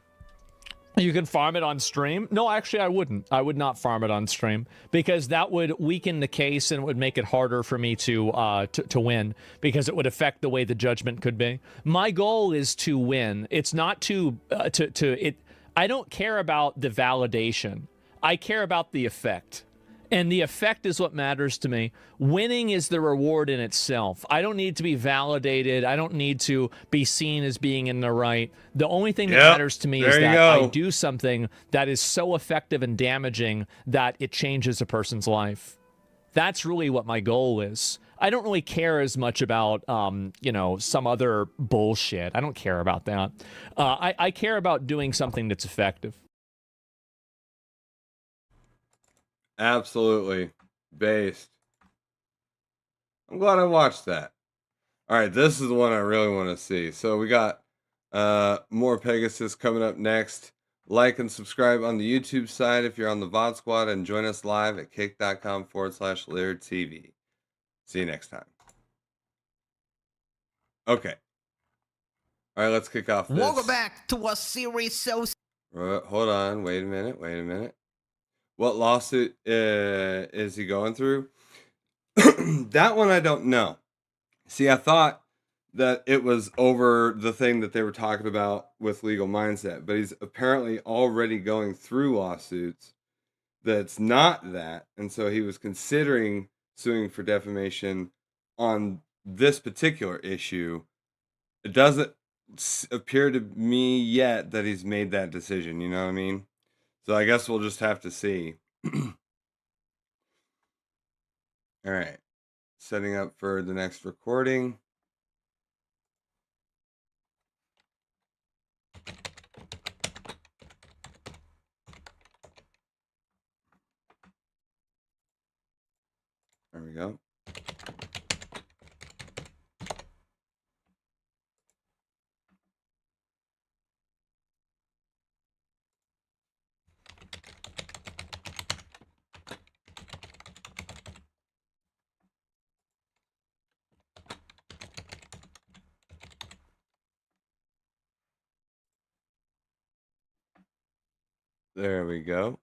You can farm it on stream. No, actually, I wouldn't. I would not farm it on stream, because that would weaken the case and it would make it harder for me to win, because it would affect the way the judgment could be. My goal is to win. It's not to it. I don't care about the validation. I care about the effect. And the effect is what matters to me. Winning is the reward in itself. I don't need to be validated. I don't need to be seen as being in the right. The only thing that matters to me is that I do something that is so effective and damaging that it changes a person's life. That's really what my goal is. I don't really care as much about, you know, some other bullshit. I don't care about that. I care about doing something that's effective. Absolutely. Based. I'm glad I watched that. All right, this is the one I really want to see. So we got more Pegasus coming up next. Like and subscribe on the YouTube side if you're on the VOD squad, and join us live at kick.com/LairdTV. See you next time. Okay. All right, let's kick off this. Welcome back to a series so... Hold on. Wait a minute. What lawsuit is he going through? That one I don't know. See, I thought that it was over the thing that they were talking about with legal mindset, but he's apparently already going through lawsuits that's not that. And so he was considering suing for defamation on this particular issue. It doesn't appear to me yet that he's made that decision. You know what I mean? So I guess we'll just have to see. All right. Setting up for the next recording. There we go. There we go.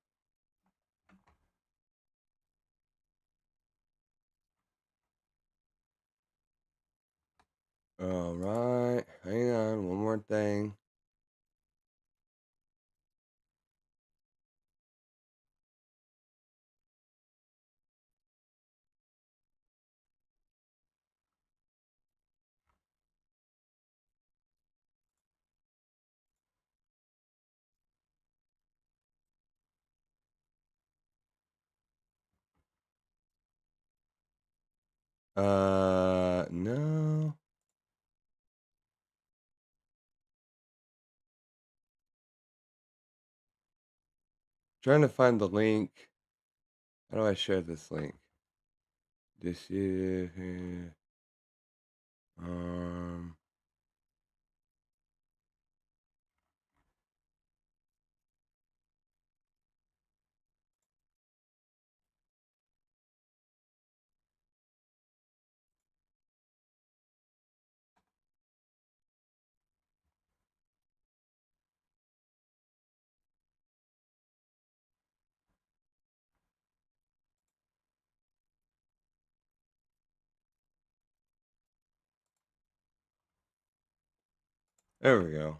All right. Hang on. One more thing. No. Trying to find the link. How do I share this link? This is there we go.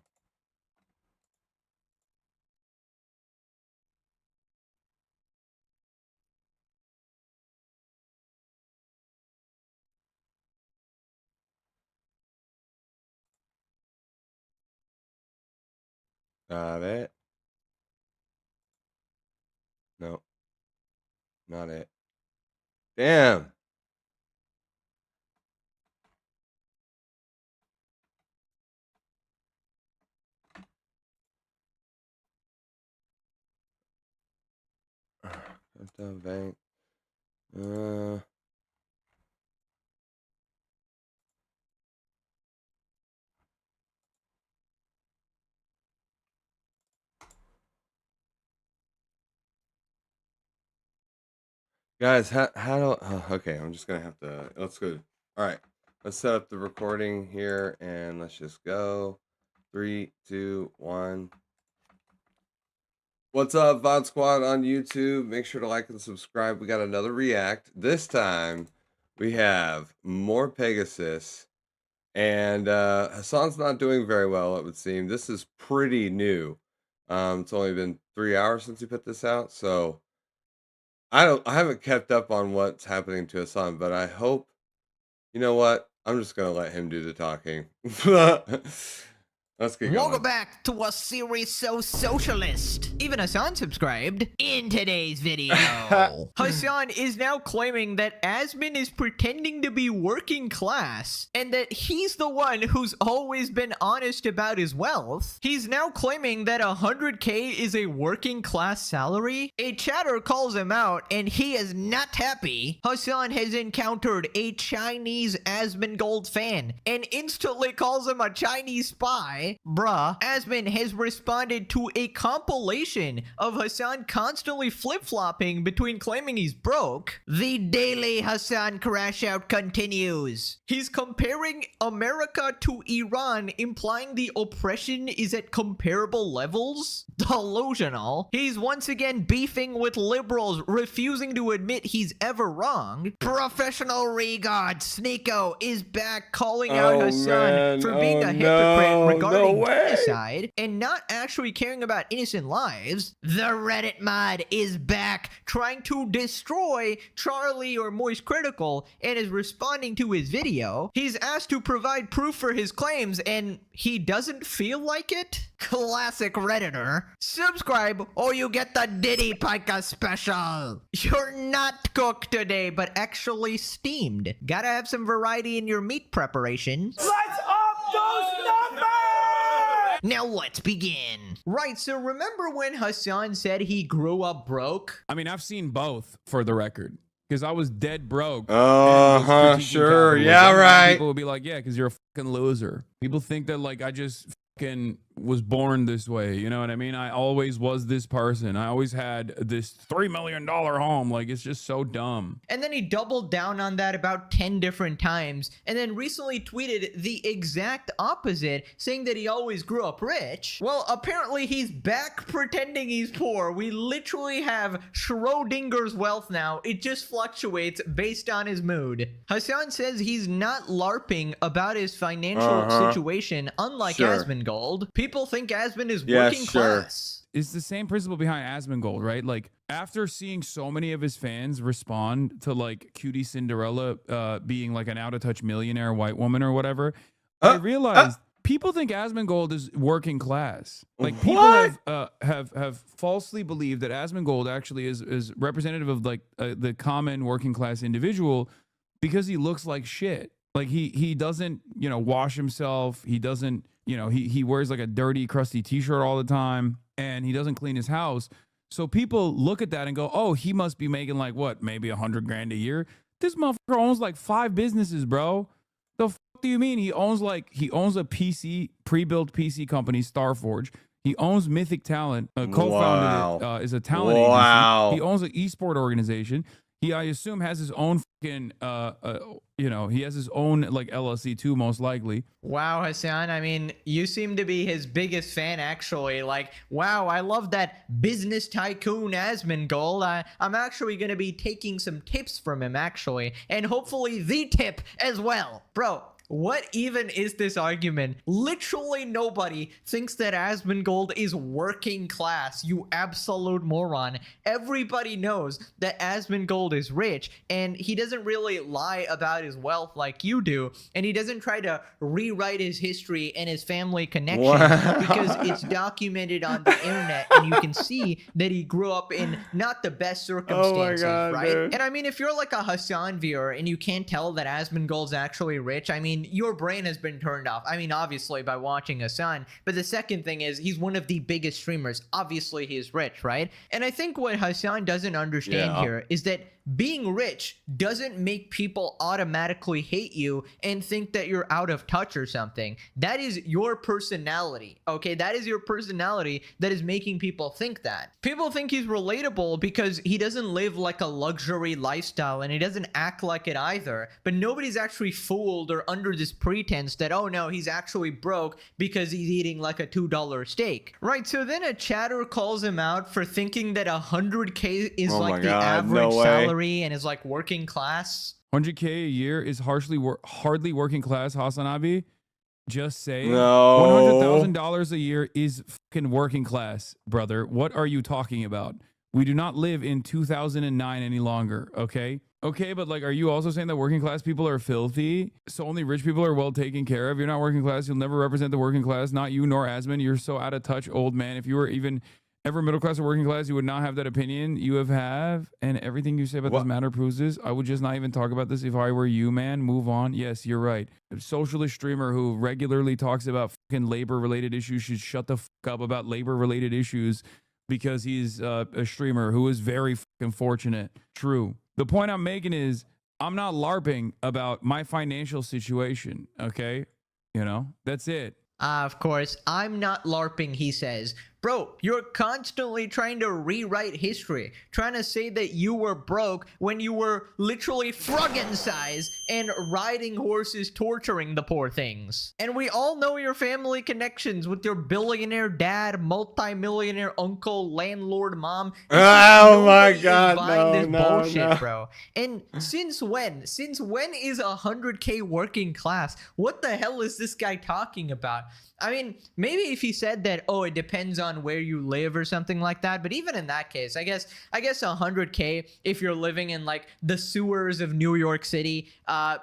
Got it. No, not it. Damn. Crypto bank. Guys, how do okay, I'm just gonna have to let's go. All right, let's set up the recording here and let's just go. 3, 2, 1. What's up, VOD Squad on YouTube? Make sure to like and subscribe. We got another react. This time we have more Pegasus, and Hassan's not doing very well, it would seem. This is pretty new. It's only been 3 hours since he put this out, so I haven't kept up on what's happening to Hassan, but I hope, you know what? I'm just gonna let him do the talking. Let's get Welcome going. back to a series so socialist. Even Hassan subscribed. In today's video, Hassan is now claiming that Asmon is pretending to be working class and that he's the one who's always been honest about his wealth. He's now claiming that 100K is a working class salary. A chatter calls him out and he is not happy. Hassan has encountered a Chinese Asmongold fan and instantly calls him a Chinese spy. Bruh, Asmon has responded to a compilation of Hassan constantly flip-flopping between claiming he's broke. The daily Hassan crash out continues. He's comparing America to Iran, implying the oppression is at comparable levels. Delusional. He's once again beefing with liberals, refusing to admit he's ever wrong. Professional regard Sneeko is back calling out Hassan for being a hypocrite regarding genocide and not actually caring about innocent lives. The Reddit mod is back trying to destroy Charlie or Moist Critical and is responding to his video. He's asked to provide proof for his claims and he doesn't feel like it? Classic Redditor. Subscribe or you get the Diddy Pica special. You're not cooked today but actually steamed. Gotta have some variety in your meat preparation. Let's up those numbers! Now let's begin. Right, so remember when Hassan said he grew up broke? I mean, I've seen both for the record. Because I was dead broke. Uh-huh, sure. Yeah, right. People would be like, yeah, because you're a fucking loser. People think that, like, I just fucking was born this way. You know what I mean? I always was this person. I always had this $3 million home. Like, it's just so dumb. And then he doubled down on that about 10 different times. And then recently tweeted the exact opposite, saying that he always grew up rich. Well, apparently he's back pretending he's poor. We literally have Schrodinger's wealth now. It just fluctuates based on his mood. Hassan says he's not LARPing about his financial situation, unlike Asmongold. People think Asmon is working class. It's the same principle behind Asmongold, right? Like, after seeing so many of his fans respond to, like, Cutie Cinderella being, like, an out-of-touch millionaire white woman or whatever, I realized people think Asmongold is working class. Like, people have falsely believed that Asmongold actually is representative of, like, the common working class individual because he looks like shit. Like, he doesn't, you know, wash himself. He doesn't, you know, he wears like a dirty, crusty t-shirt all the time, and he doesn't clean his house. So people look at that and go, oh, he must be making like what, maybe $100,000 a year. This motherfucker owns like 5 businesses, bro. The fuck do you mean? He owns a PC, pre-built PC company, Starforge. He owns Mythic Talent, co-founded it, is a talent agency. He owns an esport organization. He, I assume, has his own fucking, you know, he has his own, like, LLC, too, most likely. Wow, Hassan, I mean, you seem to be his biggest fan, actually. Like, wow, I love that business tycoon Asmongold. I'm actually going to be taking some tips from him, actually. And hopefully the tip as well. Bro, what even is this argument? Literally nobody thinks that Asmongold is working class, you absolute moron. Everybody knows that Asmongold is rich, and he doesn't really lie about his wealth like you do, and he doesn't try to rewrite his history and his family connection because it's documented on the internet, and you can see that he grew up in not the best circumstances, right? Dude. And I mean, if you're like a Hassan viewer and you can't tell that Asmongold's actually rich, I mean, your brain has been turned off. I mean, obviously by watching Hassan, but the second thing is he's one of the biggest streamers. Obviously he is rich, right? And I think what Hassan doesn't understand here is that being rich doesn't make people automatically hate you and think that you're out of touch or something. That is your personality, okay? That is your personality that is making people think that. People think he's relatable because he doesn't live like a luxury lifestyle and he doesn't act like it either. But nobody's actually fooled or under this pretense that, oh no, he's actually broke because he's eating like a $2 steak. Right, so then a chatter calls him out for thinking that 100K is like the average salary and is like working class. 100K a year is hardly working class, Hassan Abi. Just say $100,000 a year is fucking working class, brother. What are you talking about? We do not live in 2009 any longer, okay? Okay, but like, are you also saying that working class people are filthy? So only rich people are well taken care of? You're not working class. You'll never represent the working class. Not you nor Asmon. You're so out of touch, old man. If you were even ever middle class or working class, you would not have that opinion you have. And everything you say about this matter proves this. I would just not even talk about this if I were you, man. Move on. Yes, you're right. A socialist streamer who regularly talks about fucking labor-related issues should shut the fuck up about labor-related issues because he's a streamer who is very fucking fortunate. True. The point I'm making is I'm not LARPing about my financial situation, okay? You know, that's it. Of course, I'm not LARPing, he says. Bro, you're constantly trying to rewrite history, trying to say that you were broke when you were literally Froggen size and riding horses torturing the poor things. And we all know your family connections with your billionaire dad, multi-millionaire uncle, landlord mom. Oh my God, Buying this bullshit, no. bro. And since when? Since when is 100K working class? What the hell is this guy talking about? I mean, maybe if he said that, oh, it depends on where you live or something like that. But even in that case, I guess 100K, if you're living in like the sewers of New York City,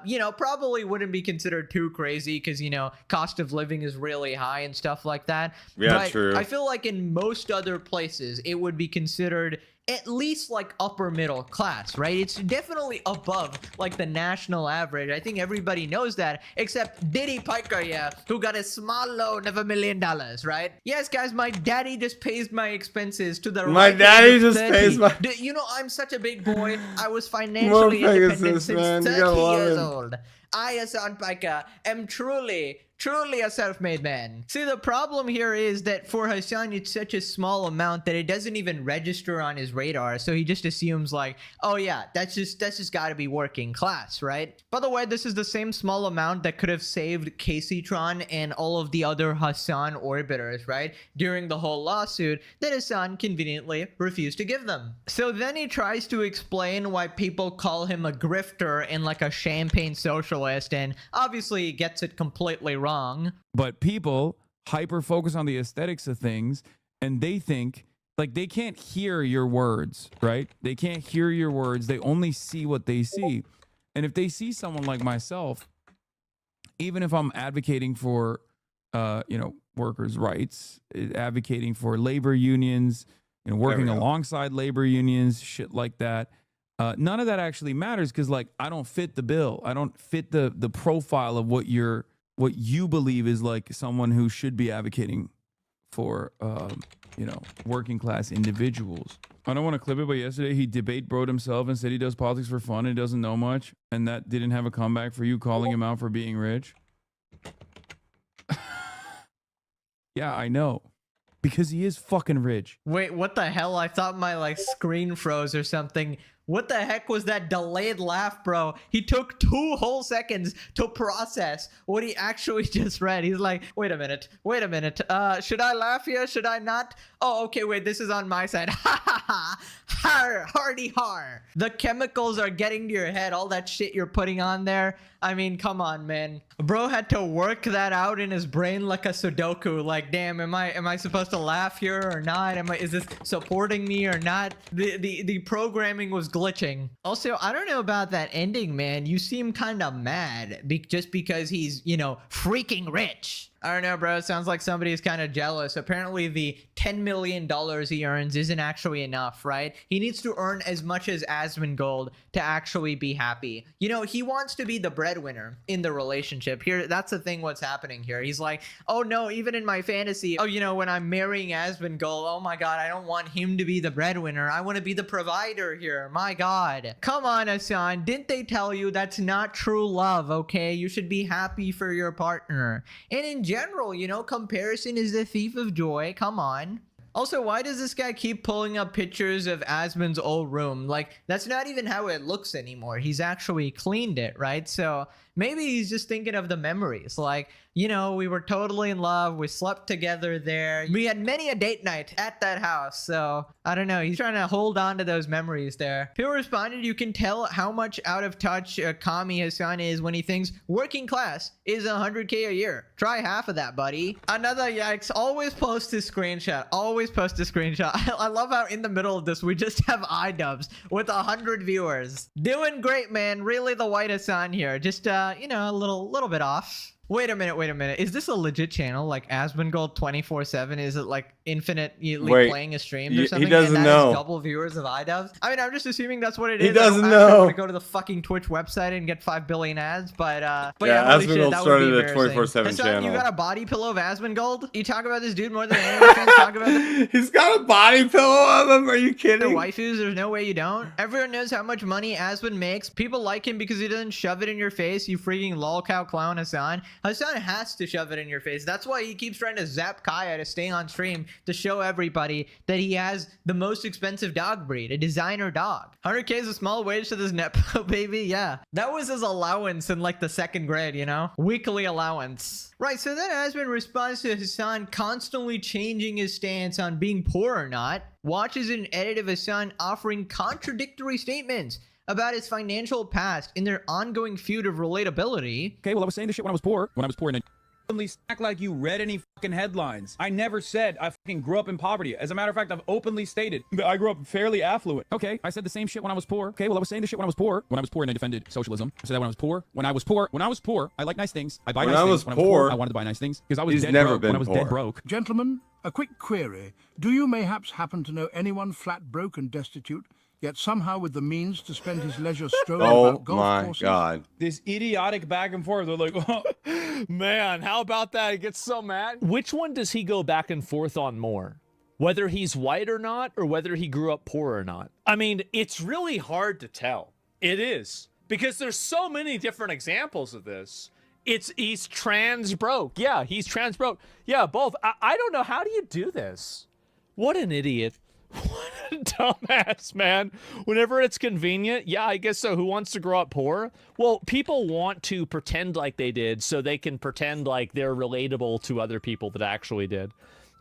you know, probably wouldn't be considered too crazy because, you know, cost of living is really high and stuff like that. Yeah, but true. I feel like in most other places, it would be considered at least like upper middle class, right? It's definitely above like the national average. I think everybody knows that, except Diddy Piker, yeah, who got a small loan of $1 million, right? Yes, guys, my daddy just pays my expenses to the My right daddy age of just 30. pays my- You know, I'm such a big boy. I was financially independent since 30 years old. I, Hassan Piker, am truly a self-made man. See, the problem here is that for Hassan, it's such a small amount that it doesn't even register on his radar. So he just assumes like, oh yeah, that's just got to be working class, right? By the way, this is the same small amount that could have saved Caseytron and all of the other Hassan orbiters, right? During the whole lawsuit that Hassan conveniently refused to give them. So then he tries to explain why people call him a grifter and like a champagne socialist, and obviously he gets it completely wrong. But people hyper focus on the aesthetics of things, and they think like they can't hear your words, right? They can't hear your words. They only see what they see. And if they see someone like myself, even if I'm advocating for, you know, workers' rights, advocating for labor unions, you know, working alongside labor unions, shit like that, none of that actually matters because like I don't fit the bill. I don't fit the profile of what you believe is like someone who should be advocating for, you know, working class individuals. I don't want to clip it, but yesterday he debate broed himself and said he does politics for fun and he doesn't know much. And that didn't have a comeback for you calling him out for being rich. Yeah, I know. Because he is fucking rich. Wait, what the hell? I thought my like screen froze or something. What the heck was that delayed laugh, bro? He took 2 whole seconds to process what he actually just read. He's like, wait a minute. Should I laugh here? Should I not? Oh, okay, wait, this is on my side. Ha ha ha. Har, hardy har. The chemicals are getting to your head. All that shit you're putting on there. I mean, come on, man. Bro had to work that out in his brain like a Sudoku. Like, damn, am I supposed to laugh here or not? Is this supporting me or not? The programming was glitching. Also, I don't know about that ending, man. You seem kind of mad just because he's, you know, freaking rich. I don't know, bro. It sounds like somebody's kind of jealous. Apparently, the $10 million he earns isn't actually enough, right? He needs to earn as much as Asmongold to actually be happy. You know, he wants to be the breadwinner in the relationship. Here, that's the thing what's happening here. He's like, oh no, even in my fantasy, oh, you know, when I'm marrying Asmongold, oh my god, I don't want him to be the breadwinner. I want to be the provider here. My god. Come on, Hassan. Didn't they tell you that's not true love, okay? You should be happy for your partner. And in general, you know, comparison is the thief of joy. Come on. Also, why does this guy keep pulling up pictures of Asmon's old room? Like, that's not even how it looks anymore. He's actually cleaned it, right? So maybe he's just thinking of the memories. Like, you know, we were totally in love. We slept together there. We had many a date night at that house. So I don't know. He's trying to hold on to those memories there. People responded, you can tell how much out of touch Kami Hassan is when he thinks working class is 100K a year. Try half of that, buddy. Another yikes. Always post his screenshot. Always always post a screenshot. I love how in the middle of this, we just have iDubbbz with 100 viewers. Doing great, man. Really the white Hassan here. Just, you know, a little bit off. Wait a minute. Is this a legit channel like Asmongold 24/7? Is it like infinitely playing a stream or something? He doesn't and that know. Is double viewers of iDubbbz? I mean, I'm just assuming that's what it is. He doesn't I know. want to go to the fucking Twitch website and get 5 billion ads, but Yeah, holy shit, Asmongold that started would be a embarrassing. 24/7 Hassan, channel. you got a body pillow of Asmongold? You talk about this dude more than anime fans talk about this. He's got a body pillow of him. Are you The kidding? waifus, there's no way you don't. Everyone knows how much money Asmon makes. People like him because he doesn't shove it in your face, you freaking lolcow clown Hassan. Hassan has to shove it in your face. That's why he keeps trying to zap Kaya to stay on stream to show everybody that he has the most expensive dog breed, a designer dog. 100K is a small wage to this Nepo baby. Yeah, that was his allowance in like the 2nd grade, you know? Weekly allowance. Right, so then Asmon responds to Hassan constantly changing his stance on being poor or not, watches an edit of Hassan offering contradictory statements about his financial past in their ongoing feud of relatability. Okay, well, I was saying this shit when I was poor. When I was poor, and openly act like you read any fucking headlines. I never said I fucking grew up in poverty. As a matter of fact, I've openly stated that I grew up fairly affluent. Okay, I said the same shit when I was poor. Okay, well, I was saying this shit when I was poor. When I was poor and I defended socialism. I said that when I was poor. When I was poor, I like nice things. I buy nice things. When I was poor, I wanted to buy nice things because I was He's dead never broke. been When I was poor. dead broke. Gentlemen, a quick query. Do you mayhaps happen to know anyone flat broke and destitute, yet somehow with the means to spend his leisure strolling Oh about golf my courses? god. This idiotic back and forth. They're like, oh, Man, how about that? He gets so mad. Which one does he go back and forth on more? Whether he's white or not, or whether he grew up poor or not? I mean, it's really hard to tell. It is. Because there's so many different examples of this. He's trans broke. Yeah, he's trans broke. Yeah, both. I don't know. How do you do this? What an idiot. What a dumbass, man. Whenever it's convenient, yeah, I guess so. Who wants to grow up poor? Well, people want to pretend like they did so they can pretend like they're relatable to other people that actually did.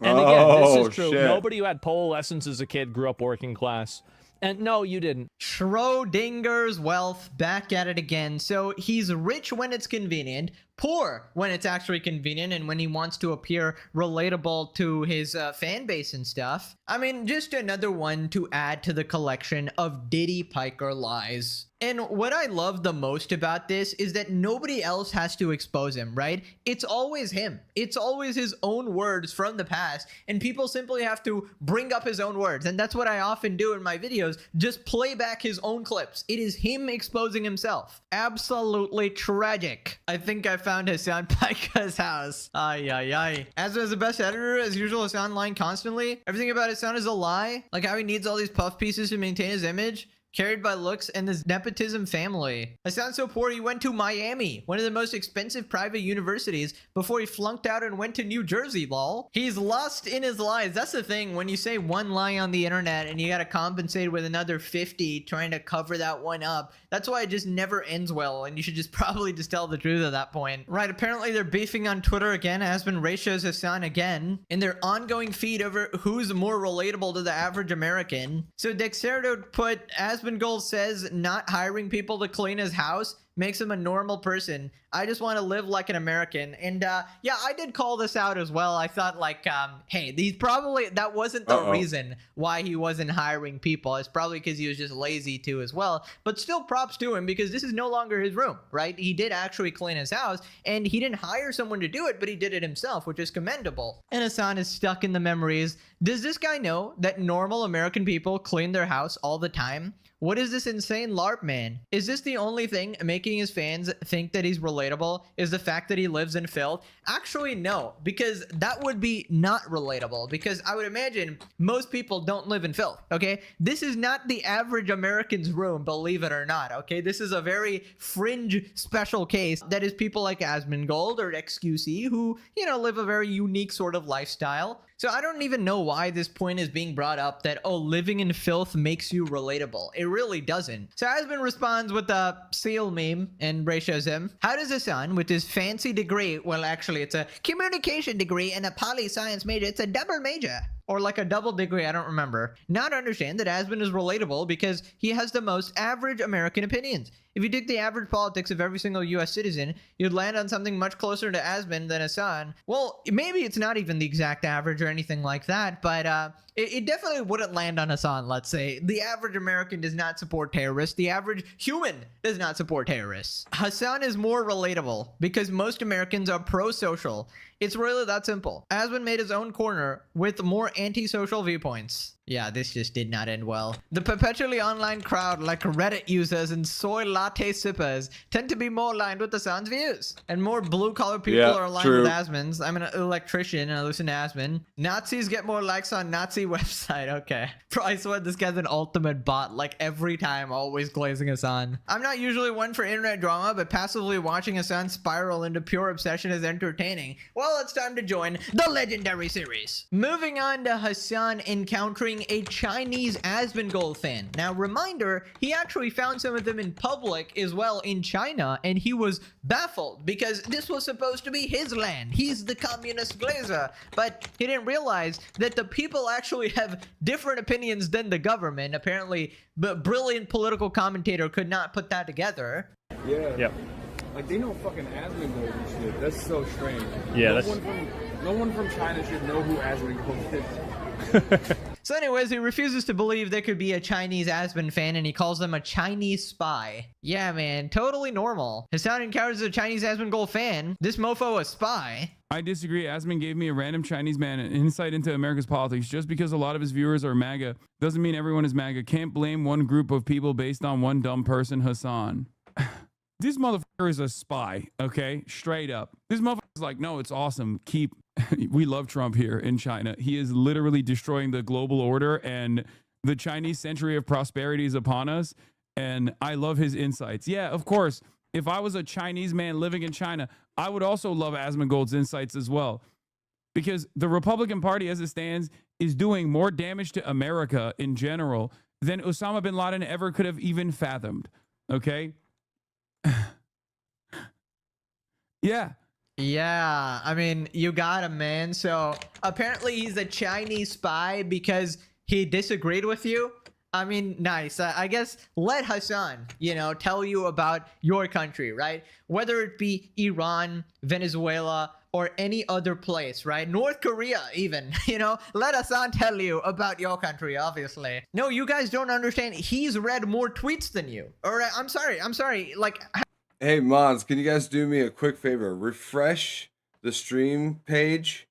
And again, this is true. Shit. Nobody who had pole lessons as a kid grew up working class. And no, you didn't. Schrodinger's wealth, back at it again. So he's rich when it's convenient, poor when it's actually convenient, and when he wants to appear relatable to his fan base and stuff. I mean, just another one to add to the collection of Diddy Piker lies. And what I love the most about this is that nobody else has to expose him, right? It's always him. It's always his own words from the past, and people simply have to bring up his own words. And that's what I often do in my videos, just play back his own clips. It is him exposing himself. Absolutely tragic. I think I found Hassan Paika's house. Ay, ay, ay. As was the best editor, as usual, Hassan lying constantly. Everything about Hassan is a lie. Like how he needs all these puff pieces to maintain his image. Carried by looks and this nepotism family. Hassan so poor he went to Miami, one of the most expensive private universities, before he flunked out and went to New Jersey, lol. He's lost in his lies. That's the thing, when you say one lie on the internet and you gotta compensate with another 50 trying to cover that one up, that's why it just never ends well, and you should just probably just tell the truth at that point. Right, apparently they're beefing on Twitter again. Asmon ratios Hassan again in their ongoing feud over who's more relatable to the average American. So Dexerto put Asmongold says not hiring people to clean his house makes him a normal person. I just want to live like an American. And yeah, I did call this out as well. I thought like, hey, that wasn't the reason why he wasn't hiring people. It's probably because he was just lazy too as well. But still props to him, because this is no longer his room, right? He did actually clean his house, and he didn't hire someone to do it, but he did it himself, which is commendable. And Hassan is stuck in the memories. Does this guy know that normal American people clean their house all the time? What is this insane LARP, man? Is this the only thing making his fans think that he's relatable? Is the fact that he lives in filth? Actually, no, because that would be not relatable, because I would imagine most people don't live in filth, okay? This is not the average American's room, believe it or not, okay? This is a very fringe special case that is people like Asmongold or XQC who, you know, live a very unique sort of lifestyle. So I don't even know why this point is being brought up that, oh, living in filth makes you relatable. It really doesn't. So Asmon responds with a seal meme and ratios him. How does Hassan, with his fancy degree, well, actually, it's a communication degree and a poli-science major, it's a double major, or like a double degree, I don't remember, not understand that Asmon is relatable because he has the most average American opinions? If you took the average politics of every single US citizen, you'd land on something much closer to Asmon than Hassan. Well, maybe it's not even the exact average or anything like that, but it definitely wouldn't land on Hassan, let's say. The average American does not support terrorists. The average human does not support terrorists. Hassan is more relatable because most Americans are pro-social. It's really that simple. Asmon made his own corner with more anti-social viewpoints. Yeah, this just did not end well. The perpetually online crowd, like Reddit users and soy latte sippers, tend to be more aligned with Hassan's views. And more blue-collar people are aligned with Asmon's. I'm an electrician and I listen to Asmon. Nazis get more likes on Nazi website. Okay. Bro, I swear this guy's an ultimate bot. Like every time, always glazing Hassan. I'm not usually one for internet drama, but passively watching Hassan spiral into pure obsession is entertaining. Well, it's time to join the legendary series. Moving on to Hassan encountering a Chinese Asmongold fan. Now, reminder, he actually found some of them in public as well in China, and he was baffled because this was supposed to be his land. He's the communist glazer, but he didn't realize that the people actually have different opinions than the government. Apparently, the brilliant political commentator could not put that together. Yeah. Yep. Like, they know fucking Asmongold and shit. That's so strange. Yeah, no one from China should know who Asmongold is. So anyways, he refuses to believe there could be a Chinese Asmon fan, and he calls them a Chinese spy. Yeah, man, totally normal. Hassan encounters a Chinese Asmongold fan. This mofo a spy. I disagree. Asmon gave me a random Chinese man an insight into America's politics. Just because a lot of his viewers are MAGA doesn't mean everyone is MAGA. Can't blame one group of people based on one dumb person, Hassan. This motherfucker is a spy, okay? Straight up. This motherfucker's like, no, it's awesome. We love Trump here in China. He is literally destroying the global order, and the Chinese century of prosperity is upon us, and I love his insights. Yeah, of course, if I was a Chinese man living in China, I would also love Asmongold's insights as well, because the Republican Party as it stands is doing more damage to America in general than Osama bin Laden ever could have even fathomed, okay? Yeah. Yeah, I mean, you got him, man. So apparently he's a Chinese spy because he disagreed with you. I mean, nice. I guess let Hassan, tell you about your country, right? Whether it be Iran, Venezuela, or any other place, right? North Korea, even, let Hassan tell you about your country, obviously. No, you guys don't understand. He's read more tweets than you. Or I'm sorry. Like, Hey, mods, can you guys do me a quick favor? Refresh the stream page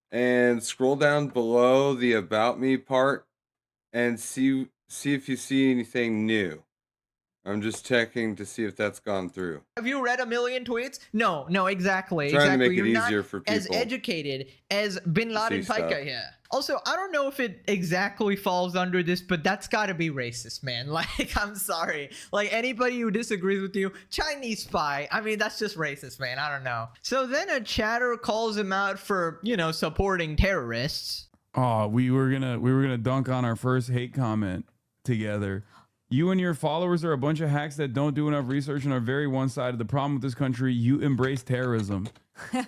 and scroll down below the About Me part and see if you see anything new. I'm just checking to see if that's gone through. Have you read a million tweets? No, exactly. Trying to make it You're easier not for people as educated as Bin Laden see Pica stuff. here. Also, I don't know if it exactly falls under this, but that's gotta be racist, man. Like, I'm sorry. Like, anybody who disagrees with you, Chinese spy, I mean, that's just racist, man. I don't know. So then a chatter calls him out for, supporting terrorists. Oh, we were gonna dunk on our first hate comment together. You and your followers are a bunch of hacks that don't do enough research and are very one-sided. The problem with this country, you embrace terrorism.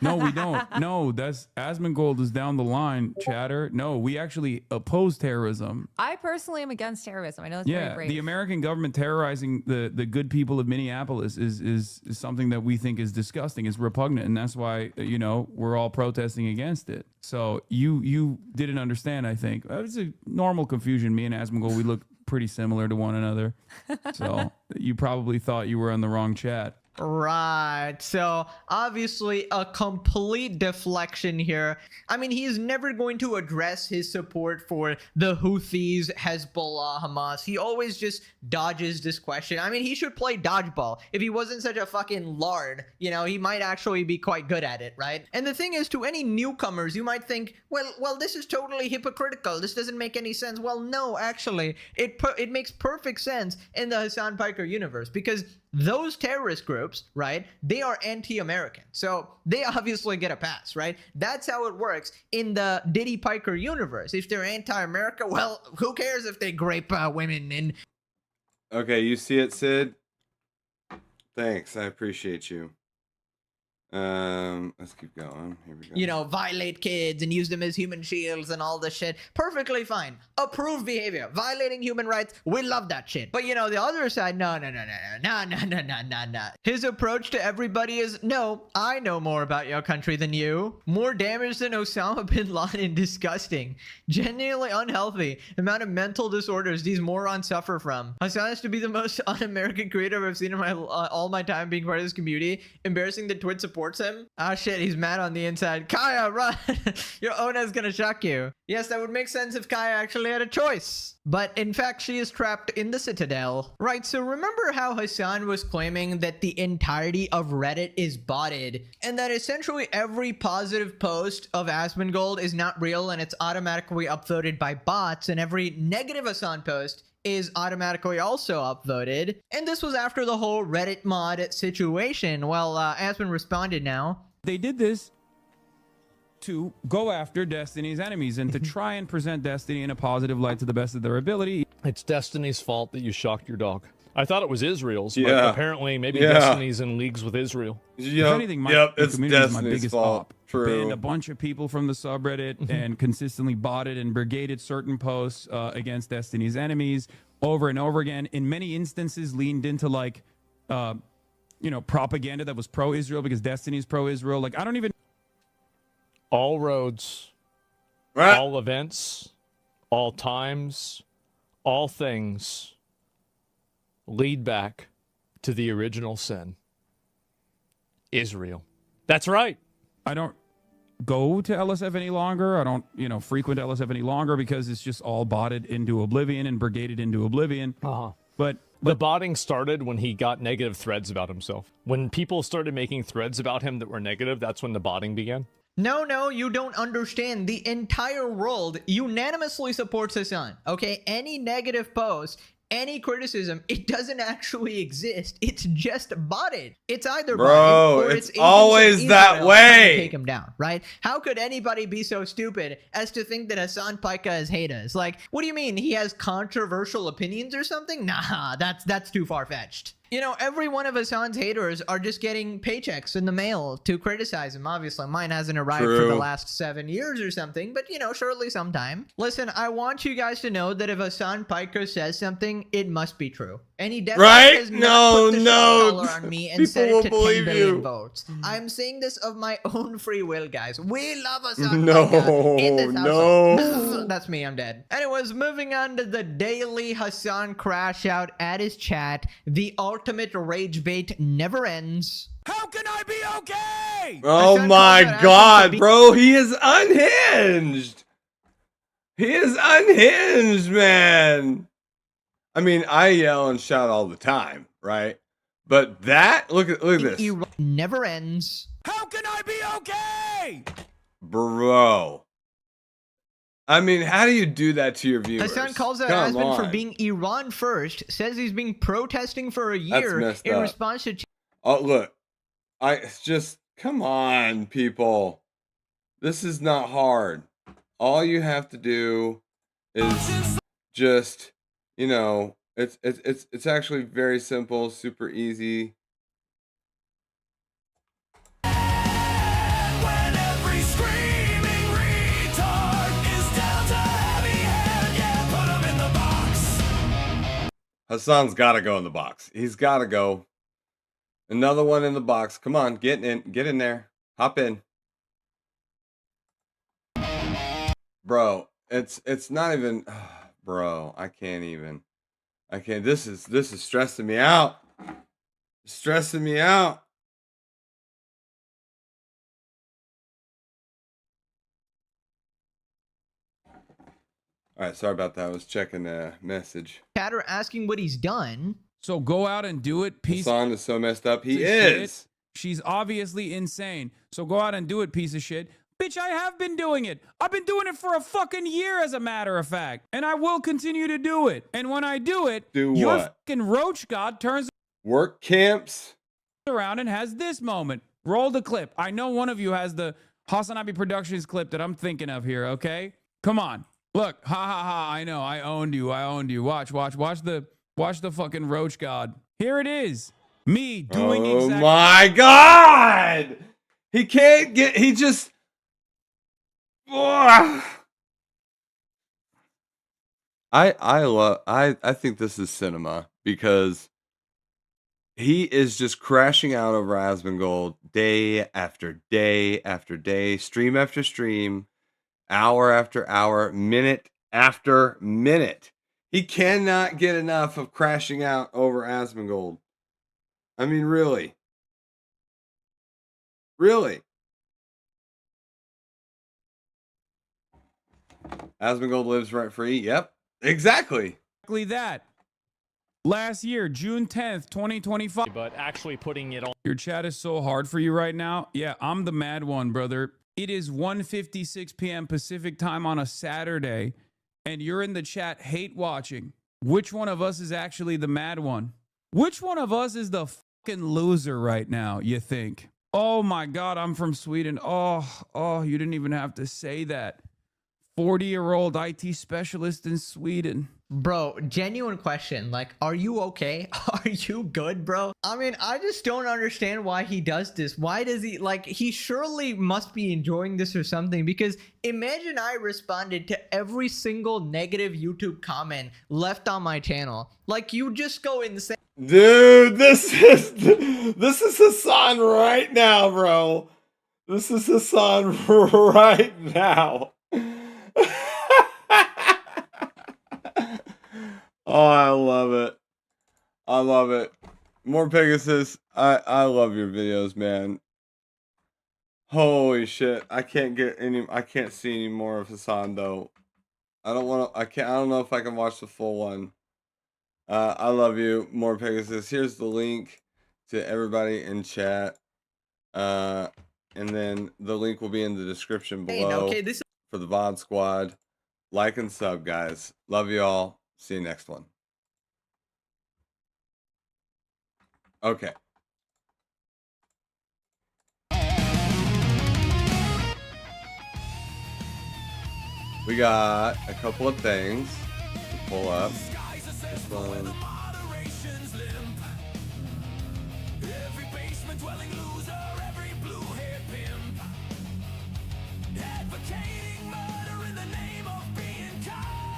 No, we don't. No, that's Asmongold is down the line, chatter. No, we actually oppose terrorism. I personally am against terrorism. I know it's very brave. The American government terrorizing the good people of Minneapolis is something that we think is disgusting. It's repugnant, and that's why we're all protesting against it. So you didn't understand. I think it's a normal confusion. Me and Asmongold, we look pretty similar to one another. So you probably thought you were on the wrong chat. Right. So obviously a complete deflection here. I mean, he is never going to address his support for the Houthis, Hezbollah, Hamas. He always just dodges this question. I mean, he should play dodgeball. If he wasn't such a fucking lard, he might actually be quite good at it, right? And the thing is, to any newcomers, you might think, well, this is totally hypocritical. This doesn't make any sense. Well, no, actually, it makes perfect sense in the Hassan Piker universe, because those terrorist groups, right, they are anti-American. So they obviously get a pass, right? That's how it works in the Diddy Piker universe. If they're anti-America, well, who cares if they grape women and... Okay, you see it, Sid? Thanks, I appreciate you. Let's keep going. Here we go. You know, violate kids and use them as human shields and all this shit. Perfectly fine. Approved behavior. Violating human rights. We love that shit. But you know, the other side, no. His approach to everybody is, no, I know more about your country than you. More damage than Osama bin Laden. Disgusting. Genuinely unhealthy. Amount of mental disorders these morons suffer from. Hassan has to be the most un-American creator I've seen in my all my time being part of this community. Embarrassing that Twitch supports him. Ah shit, he's mad on the inside. Kaya, run! Your owner's gonna shock you. Yes, that would make sense if Kaya actually had a choice. But in fact, she is trapped in the Citadel. Right, so remember how Hassan was claiming that the entirety of Reddit is botted, and that essentially every positive post of Asmongold is not real and it's automatically upvoted by bots, and every negative Hassan post is automatically also upvoted. And this was after the whole Reddit mod situation. Well, Aspen responded now. They did this to go after Destiny's enemies and to try and present Destiny in a positive light to the best of their ability. It's Destiny's fault that you shocked your dog. I thought it was Israel's, but Yeah. apparently maybe Destiny's in leagues with Israel. If anything, my it's community is my Destiny's biggest fault. op. True. Banned a bunch of people from the subreddit and consistently botted and brigaded certain posts against Destiny's enemies over and over again. In many instances, leaned into like, you know, propaganda that was pro-Israel because Destiny's pro-Israel. Like, I don't even. All roads, Right. all events, all times, all things lead back to the original sin. Israel. That's right. I don't go to LSF any longer. I don't, you know, frequent LSF any longer because it's just all botted into oblivion and brigaded into oblivion. But the botting started when he got negative threads about himself. When people started making threads about him that were negative, that's when the botting began. No, you don't understand. The entire world unanimously supports Hassan. Okay, any negative post, any criticism, it doesn't actually exist. It's just botted. It's either Bro, or it's agents always of that Israel way. trying to take him down, right? How could anybody be so stupid as to think that Hassan Paika is haters? Like, what do you mean? He has controversial opinions or something? Nah, that's too far-fetched. You know, every one of Hassan's haters are just getting paychecks in the mail to criticize him. Obviously, mine hasn't arrived for the last 7 years or something, but you know, surely sometime. Listen, I want you guys to know that if Hassan Piker says something, it must be true. And he definitely has not put the shot collar on me and set it to 10 billion votes. I'm saying this of my own free will, guys. We love Hassan Piker in this household. That's me, I'm dead. Anyways, moving on to the daily Hassan crash out at his chat. The ultimate rage bait never ends. how can I be okay? Oh my God, bro. He is unhinged. He is unhinged, man. I mean, I yell and shout all the time, right? But that, look at this. Never ends. How can I be okay? Bro. I mean, how do you do that to your viewers? Hassan calls out Aspen for being Iran first, says he's been protesting for a year in response to... Oh, look. Come on, people. This is not hard. All you have to do is just, you know, it's actually very simple, super easy. When every screaming retard is down to heavy hand, yeah, put him in the box. Hassan's got to go in the box. He's got to go. Another one in the box. Come on, get in there. Hop in. Bro, it's not even, bro, I can't. This is stressing me out. Stressing me out. All right, sorry about that. I was checking the message. Chatter asking what he's done. So go out and do it. Hassan is so messed up. He is. She's obviously insane. So go out and do it, piece of shit. Bitch, I have been doing it. I've been doing it for a fucking year, as a matter of fact. And I will continue to do it. And when I do it, your fucking roach god turns work camps around and has this moment. Roll the clip. I know one of you has the Hasanabi Productions clip that I'm thinking of here, okay? Come on. Look, ha ha ha, I know, I owned you. Watch the fucking roach god. Here it is. Me doing exactly. Oh my God! He can't get. He just. Ugh. I think this is cinema because he is just crashing out over Asmongold day after day after day, stream after stream, hour after hour, minute after minute. He cannot get enough of crashing out over Asmongold. I mean, really. Really. Asmongold lives rent free. Yep. Exactly. Exactly that. Last year, June 10th, 2025. But actually putting it on. Your chat is so hard for you right now. Yeah, I'm the mad one, brother. It is 1:56 p.m. Pacific time on a Saturday, and you're in the chat hate watching. Which one of us is actually the mad one? Which one of us is the fucking loser right now, you think? Oh my God, I'm from Sweden. Oh, you didn't even have to say that. 40-year-old IT specialist in Sweden. Bro, genuine question. Like, are you okay? Are you good, bro? I mean, I just don't understand why he does this. Why does he, like, he surely must be enjoying this or something, because imagine I responded to every single negative YouTube comment left on my channel. Like, you just go insane. Dude, this is Hassan right now, bro. This is Hassan right now. Oh, I love it. I love it. More Pegasus. I love your videos, man. Holy shit. I can't see any more of Hassan though. I don't know if I can watch the full one. I love you, More Pegasus. Here's the link to everybody in chat. And then the link will be in the description below for the VOD squad. Like and sub, guys. Love you all. See you next one. Okay. We got a couple of things to pull up. This one.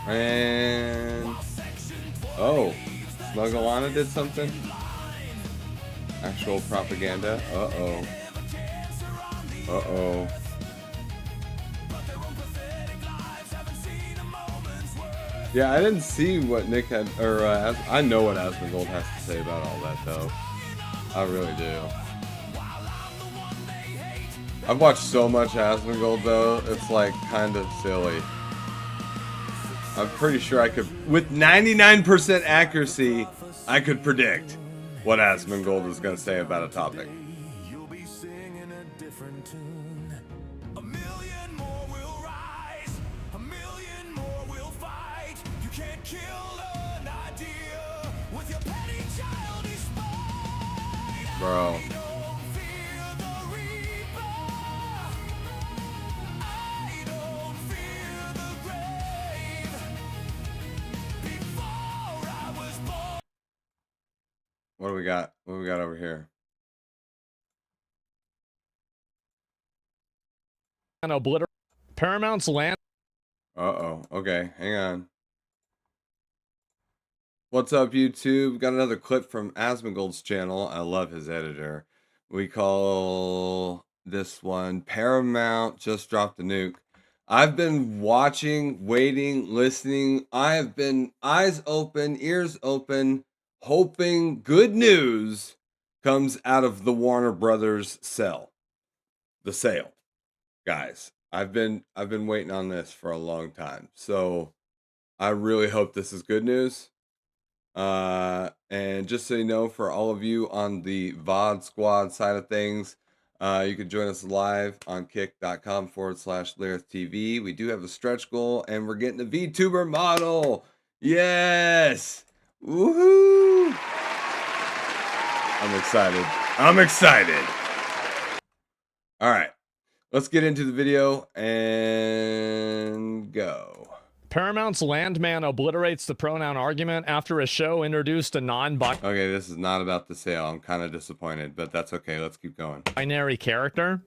And oh, Smugglana did something. Actual propaganda. Uh-oh. Uh-oh. Yeah, I didn't see what Nick had, or I know what Asmongold has to say about all that, though. I really do. I've watched so much Asmongold, though, it's like kind of silly. I'm pretty sure I could, with 99% accuracy, I could predict what Asmongold is going to say about a topic. You'll be singing a different tune. A million more will rise. A million more will fight. You can't kill an idea with your petty childish spite. Bro. What do we got? What do we got over here? Paramount's land. Uh-oh. Okay, hang on. What's up, YouTube? Got another clip from Asmongold's channel. I love his editor. We call this one Paramount Just Dropped a Nuke. I've been watching, waiting, listening. I have been eyes open, ears open, hoping good news comes out of the Warner Brothers sale. The sale. Guys, I've been waiting on this for a long time. So I really hope this is good news. And just so you know, for all of you on the VOD squad side of things, you can join us live on kick.com/LarethTV. We do have a stretch goal and we're getting a VTuber model. Yes. Woohoo! I'm excited. I'm excited. All right. Let's get into the video and go. Paramount's Landman obliterates the pronoun argument after a show introduced a non-binary Okay, this is not about the sale. I'm kind of disappointed, but that's okay. Let's keep going. character.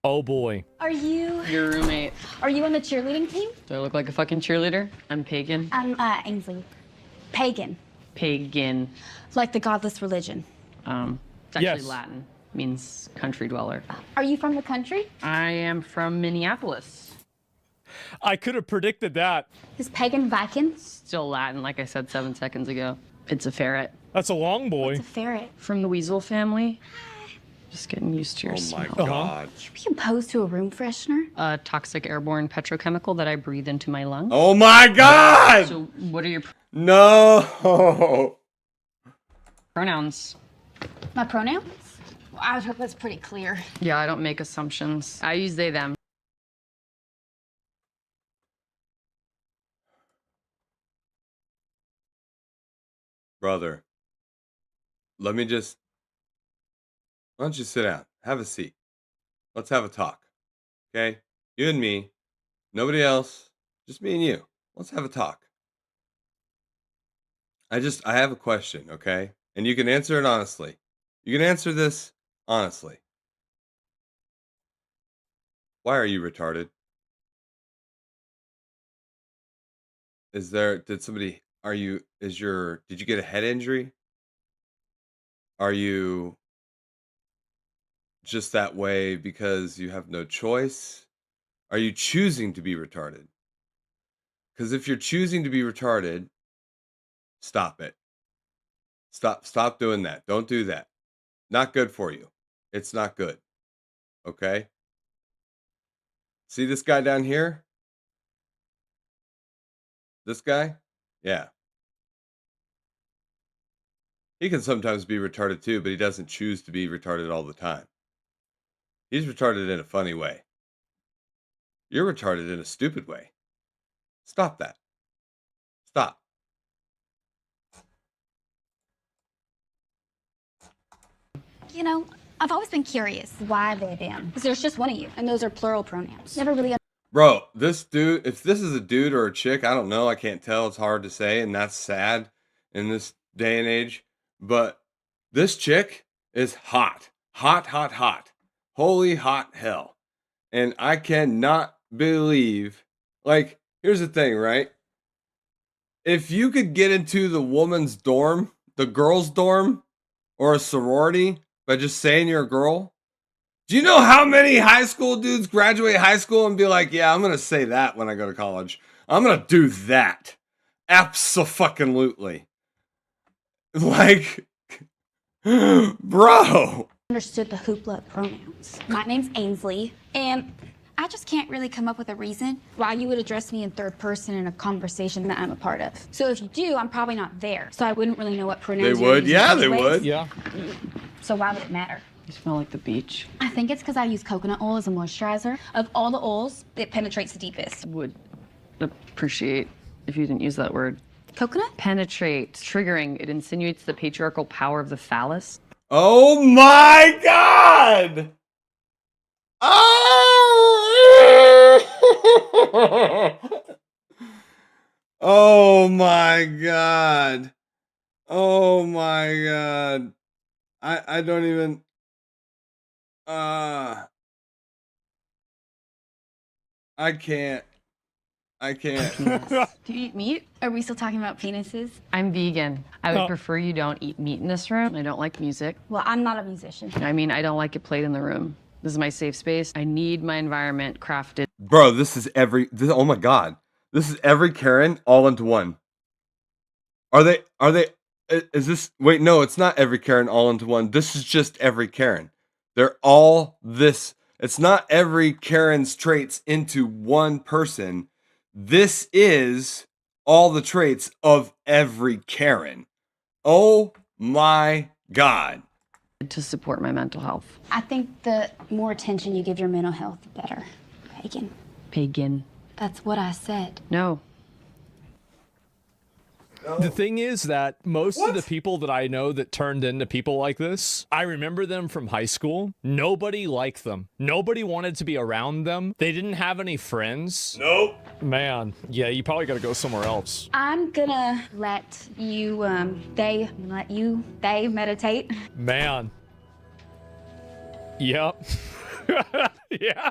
Oh boy. Are you Your roommate. Are you on the cheerleading team? Do I look like a fucking cheerleader? I'm pagan. I'm Ainsley. Pagan. Pagan. Like the godless religion. It's actually Latin. Means country dweller. Are you from the country? I am from Minneapolis. I could have predicted that. Is pagan Viking? Still Latin, like I said 7 seconds ago. It's a ferret. That's a long boy. It's a ferret. From the weasel family. Just getting used to your smell. Oh my God. Should we opposed to a room freshener? A toxic airborne petrochemical that I breathe into my lungs. Oh my God! So what are your No! pronouns? My pronouns? Well, I would hope that's pretty clear. Yeah, I don't make assumptions. I use they, them. Brother, why don't you sit down? Have a seat. Let's have a talk. Okay? You and me. Nobody else. Just me and you. Let's have a talk. I have a question, okay? And you can answer it honestly. You can answer this honestly. Why are you retarded? Did you get a head injury? Are you just that way because you have no choice? Are you choosing to be retarded? Because if you're choosing to be retarded, stop it. Stop doing that. Don't do that. Not good for you. It's not good. Okay? See this guy down here? This guy? Yeah. He can sometimes be retarded too, but he doesn't choose to be retarded all the time. He's retarded in a funny way. You're retarded in a stupid way. Stop that. Stop. You know, I've always been curious why they them. Because there's just one of you, and those are plural pronouns. Never really. Bro, this dude, if this is a dude or a chick, I don't know. I can't tell. It's hard to say, and that's sad in this day and age. But this chick is hot. Hot, hot, hot. Holy hot hell. And I cannot believe, like, here's the thing, right? If you could get into the woman's dorm, the girl's dorm, or a sorority by just saying you're a girl, do you know how many high school dudes graduate high school and be like, yeah, I'm going to say that when I go to college. I'm going to do that. Abso-fucking-lutely. Like, bro. Understood the hoopla of pronouns. My name's Ainsley, and I just can't really come up with a reason why you would address me in third person in a conversation that I'm a part of. So if you do, I'm probably not there. So I wouldn't really know what pronouns they would. Yeah, they would. Yeah. So why would it matter? You smell like the beach. I think it's because I use coconut oil as a moisturizer. Of all the oils, it penetrates the deepest. Would appreciate if you didn't use that word. Coconut? Penetrate. Triggering. It insinuates the patriarchal power of the phallus. Oh my God! Oh! Oh my God! Oh my God! I don't even. I can't. Do you eat meat? Are we still talking about penises? I'm vegan. I would prefer you don't eat meat in this room. I don't like music. Well, I'm not a musician. I mean, I don't like it played in the room. This is my safe space. I need my environment crafted. Bro, oh my God. This is every Karen all into one. Wait, no, it's not every Karen all into one. This is just every Karen. They're all this. It's not every Karen's traits into one person. This is all the traits of every Karen. Oh my God. To support my mental health. I think the more attention you give your mental health, the better. Pagan. Pagan. That's what I said. No. The thing is that most of the people that I know that turned into people like this, I remember them from high school. Nobody liked them. Nobody wanted to be around them. They didn't have any friends. Nope. Man, yeah, you probably got to go somewhere else. I'm gonna let you, they meditate. Man. Yep. Yeah.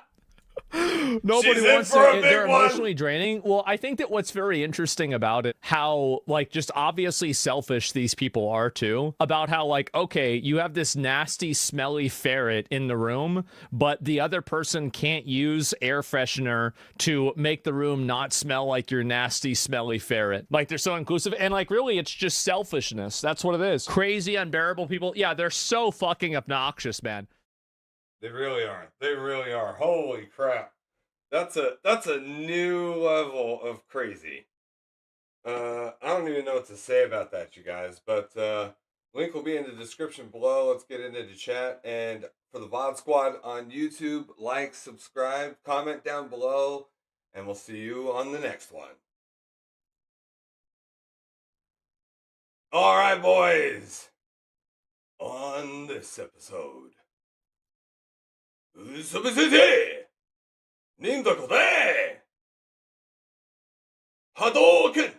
Nobody She's in wants for a to. big They're one. emotionally draining. Well, I think that what's very interesting about it, how like just obviously selfish these people are too. About how like, okay, you have this nasty, smelly ferret in the room, but the other person can't use air freshener to make the room not smell like your nasty, smelly ferret. Like they're so inclusive, and like really, it's just selfishness. That's what it is. Crazy, unbearable people. Yeah, they're so fucking obnoxious, man. They really are. They really are. Holy crap. That's a new level of crazy. I don't even know what to say about that, you guys, but link will be in the description below. Let's get into the chat. And for the VOD Squad on YouTube, like, subscribe, comment down below, and we'll see you on the next one. All right, boys. On this episode, Hadouken!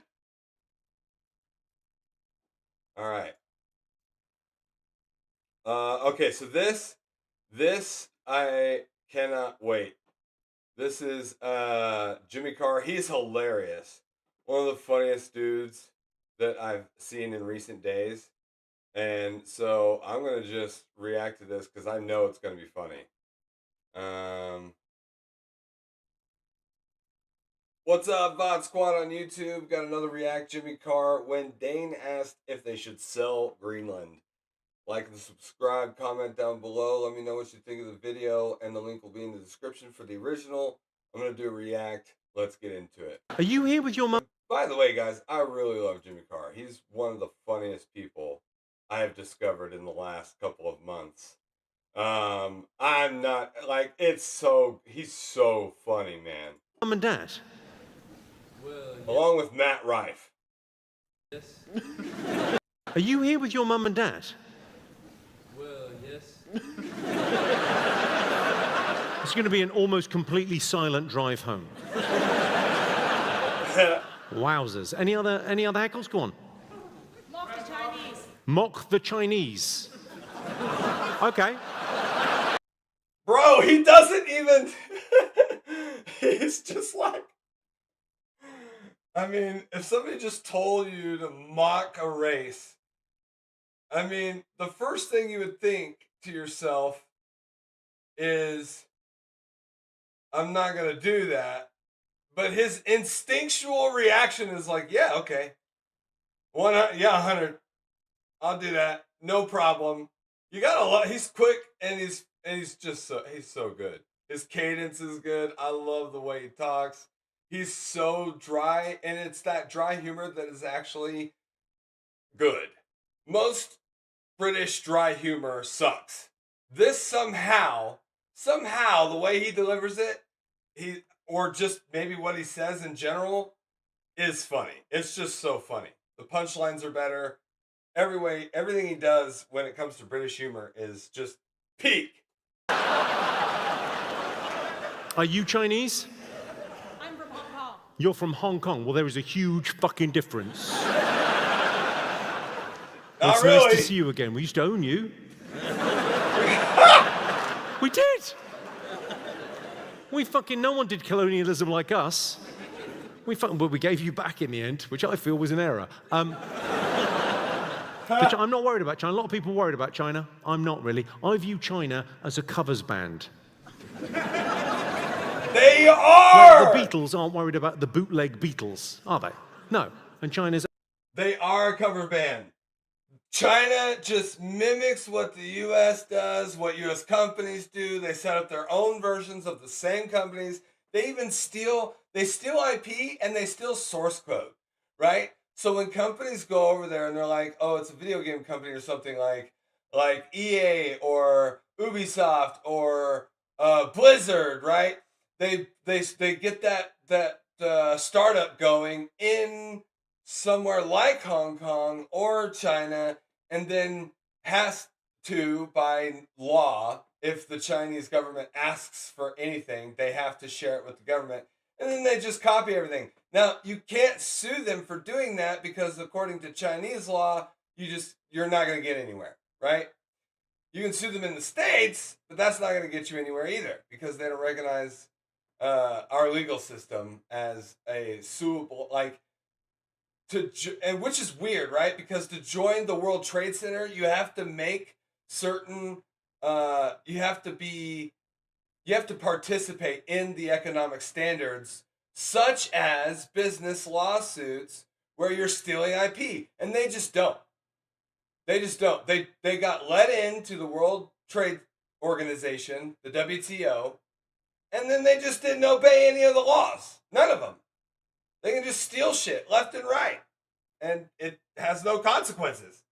All right. Okay, so this I cannot wait. This is Jimmy Carr. He's hilarious. One of the funniest dudes that I've seen in recent days. And so I'm going to just react to this because I know it's going to be funny. What's up, VOD Squad on YouTube? Got another react. Jimmy Carr, when Dane asked if they should sell Greenland. Like and subscribe, comment down below. Let me know what you think of the video, and the link will be in the description for the original. I'm going to do a react. Let's get into it. Are you here with your mum? By the way, guys, I really love Jimmy Carr. He's one of the funniest people I have discovered in the last couple of months. I'm not, like, he's so funny, man. Mum and Dad? Along with Matt Rife. Yes. Are you here with your mum and dad? Well, yes. It's going to be an almost completely silent drive home. Wowzers. Any other heckles? Go on. Mock the Chinese. Mock the Chinese. Okay. Bro, he doesn't even... He's just like... I mean, if somebody just told you to mock a race, I mean, the first thing you would think to yourself is, I'm not going to do that. But his instinctual reaction is like, yeah, okay. 100. I'll do that. No problem. You got a lot. He's quick and he's just he's so good. His cadence is good. I love the way he talks. He's so dry, and it's that dry humor that is actually good. Most British dry humor sucks. This somehow, the way he delivers it, or just maybe what he says in general, is funny. It's just so funny. The punchlines are better. Everything he does when it comes to British humor is just peak. Are you Chinese? I'm from Hong Kong. You're from Hong Kong. Well, there is a huge fucking difference. Not It's really. nice to see you again. We used to own you. We did. No one did colonialism like us. But we gave you back in the end, which I feel was an error. I'm not worried about China. A lot of people are worried about China. I'm not really. I view China as a covers band. They are! Like the Beatles aren't worried about the bootleg Beatles, are they? No. And China's... They are a cover band. China just mimics what the U.S. does, what U.S. companies do. They set up their own versions of the same companies. They even steal IP and they steal source code, right? So when companies go over there and they're like, oh, it's a video game company or something like EA or Ubisoft or Blizzard, right? They get that startup going in somewhere like Hong Kong or China, and then has to, by law, if the Chinese government asks for anything, they have to share it with the government, and then they just copy everything. Now, you can't sue them for doing that because according to Chinese law, you're not going to get anywhere, right? You can sue them in the States, but that's not going to get you anywhere either because they don't recognize our legal system as a suable, like, and which is weird, right? Because to join the World Trade Center, you have to make certain, you have to participate in the economic standards, such as business lawsuits where you're stealing IP, and they just don't. They just don't. They got let into the World Trade Organization, the WTO, and then they just didn't obey any of the laws. None of them. They can just steal shit left and right, and it has no consequences.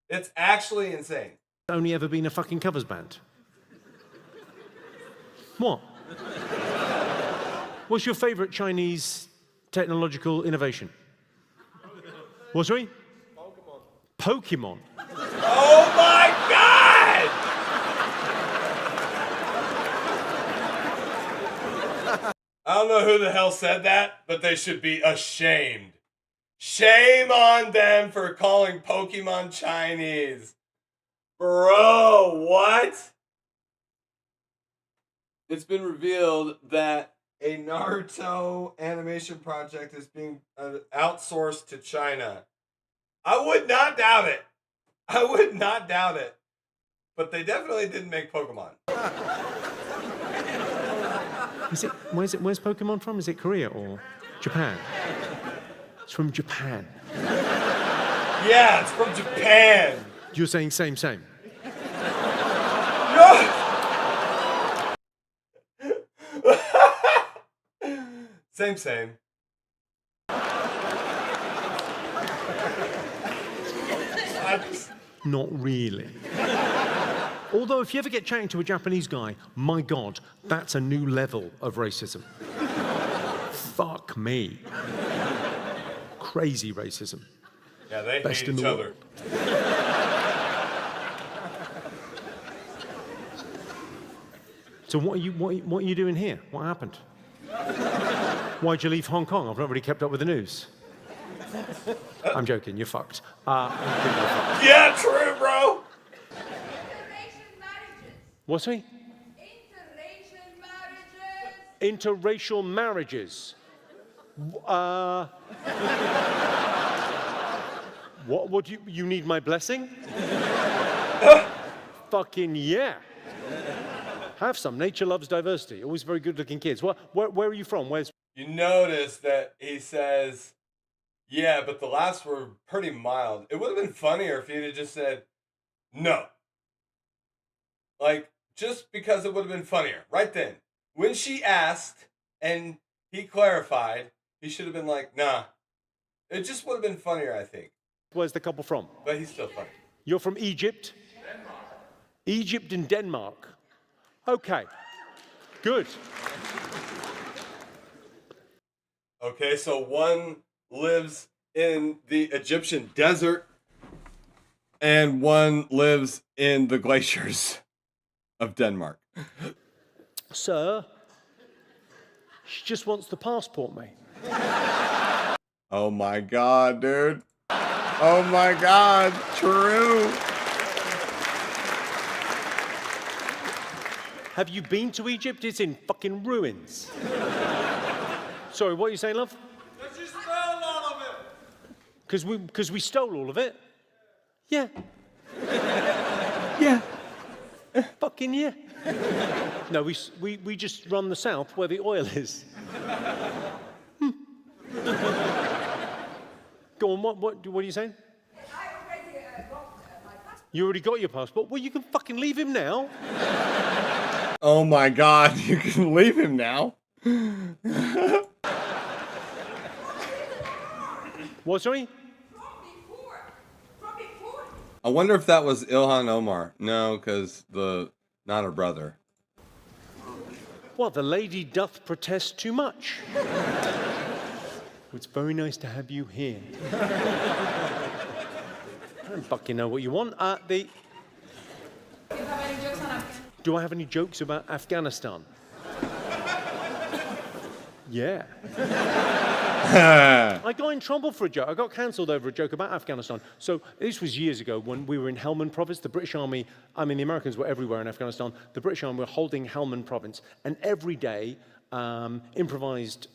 It's actually insane. Only ever been a fucking covers band. What? What's your favorite Chinese technological innovation? What's sorry? Pokemon. Oh my God! I don't know who the hell said that, but they should be ashamed. Shame on them for calling Pokemon Chinese. Bro, what? It's been revealed that a Naruto animation project is being outsourced to China. I would not doubt it. I would not doubt it. But they definitely didn't make Pokemon. Where's Pokemon from? Is it Korea or Japan? It's from Japan. Yeah, it's from Japan. You're saying same. No! Same. Not really. Although, if you ever get chatting to a Japanese guy, my God, that's a new level of racism. Fuck me. Crazy racism. Yeah, they Best hate in each the other. So what are you doing here? What happened? Why'd you leave Hong Kong? I've not really kept up with the news. I'm joking, you're fucked. Yeah, true, bro. What's he? Interracial marriages. What do you need my blessing? Fucking yeah. Have some. Nature loves diversity. Always very good-looking kids. Where are you from? You notice that he says, yeah, but the last were pretty mild. It would have been funnier if he'd have just said, no. Like, just because it would have been funnier. Right then. When she asked and he clarified, he should have been like, nah. It just would have been funnier, I think. Where's the couple from? But he's still funny. You're from Egypt? Denmark. Egypt and Denmark. Okay. Good. Okay, so one lives in the Egyptian desert and one lives in the glaciers of Denmark. Sir, she just wants the passport, mate. Oh my God, dude. Oh my God, true. Have you been to Egypt? It's in fucking ruins. Sorry, what are you saying, love? Because you stole all of it. Because we stole all of it? Yeah. Yeah. Fucking yeah. No, we just run the south where the oil is. Go on, what are you saying? I already got my passport. You already got your passport? Well, you can fucking leave him now. Oh my God, you can leave him now. What, sorry? I wonder if that was Ilhan Omar. No, because not her brother. What, the lady doth protest too much? It's very nice to have you here. I don't fucking know what you want. Do you have any jokes on Afghanistan? Do I have any jokes about Afghanistan? Yeah. I got in trouble for a joke. I got cancelled over a joke about Afghanistan. So this was years ago when we were in Helmand Province. The British Army, I mean, the Americans were everywhere in Afghanistan. The British Army were holding Helmand Province. And every day, improvised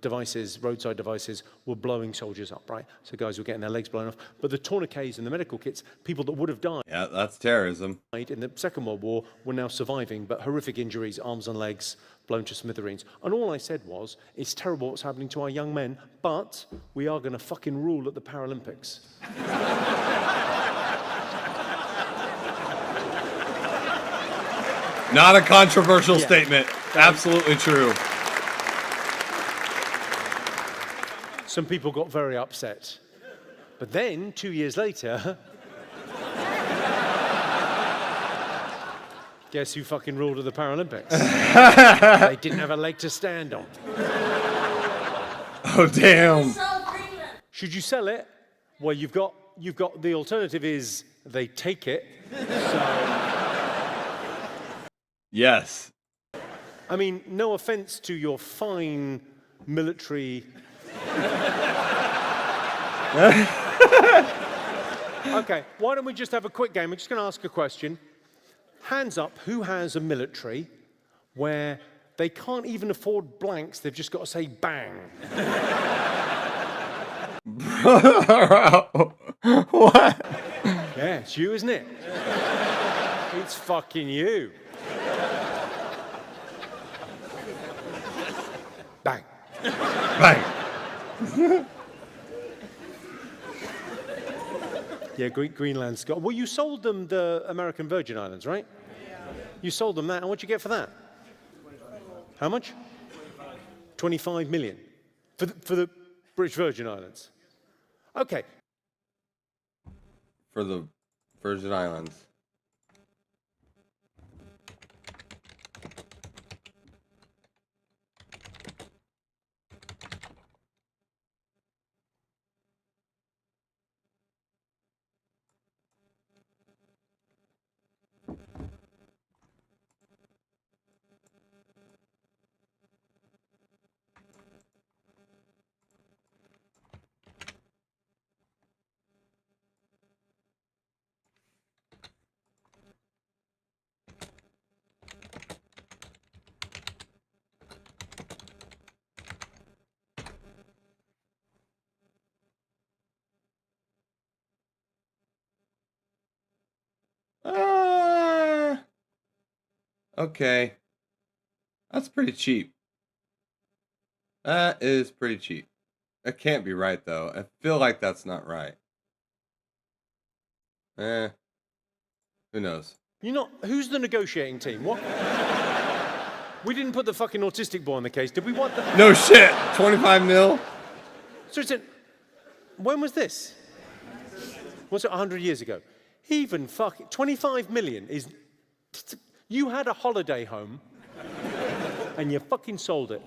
devices, roadside devices, were blowing soldiers up, right? So guys were getting their legs blown off. But the tourniquets and the medical kits, people that would have died. Yeah, that's terrorism. In the Second World War were now surviving, but horrific injuries, arms and legs blown to smithereens. And all I said was, it's terrible what's happening to our young men, but we are going to fucking rule at the Paralympics. Not a controversial statement. Absolutely true. Some people got very upset. But then, 2 years later, guess who fucking ruled at the Paralympics? They didn't have a leg to stand on. Oh, damn. Should you sell it? Well, you've got the alternative is they take it. So, yes. I mean, no offense to your fine military. Okay, why don't we just have a quick game? We're just going to ask a question. Hands up, who has a military where they can't even afford blanks, they've just got to say bang? What? Yeah, it's you, isn't it? It's fucking you. Bang. Bang. Yeah, Greenland's got. Well, you sold them the American Virgin Islands, right? Yeah. You sold them that, and what'd you get for that? How much? 25 million. For the British Virgin Islands. Okay. For the Virgin Islands. Okay. That's pretty cheap. That is pretty cheap. That can't be right, though. I feel like that's not right. Who knows? You're not. Who's the negotiating team? What? We didn't put the fucking autistic boy on the case, did we? What the? No shit. 25 mil? So it's when was this? Was it 100 years ago? Even fucking 25 million is. You had a holiday home, and you fucking sold it.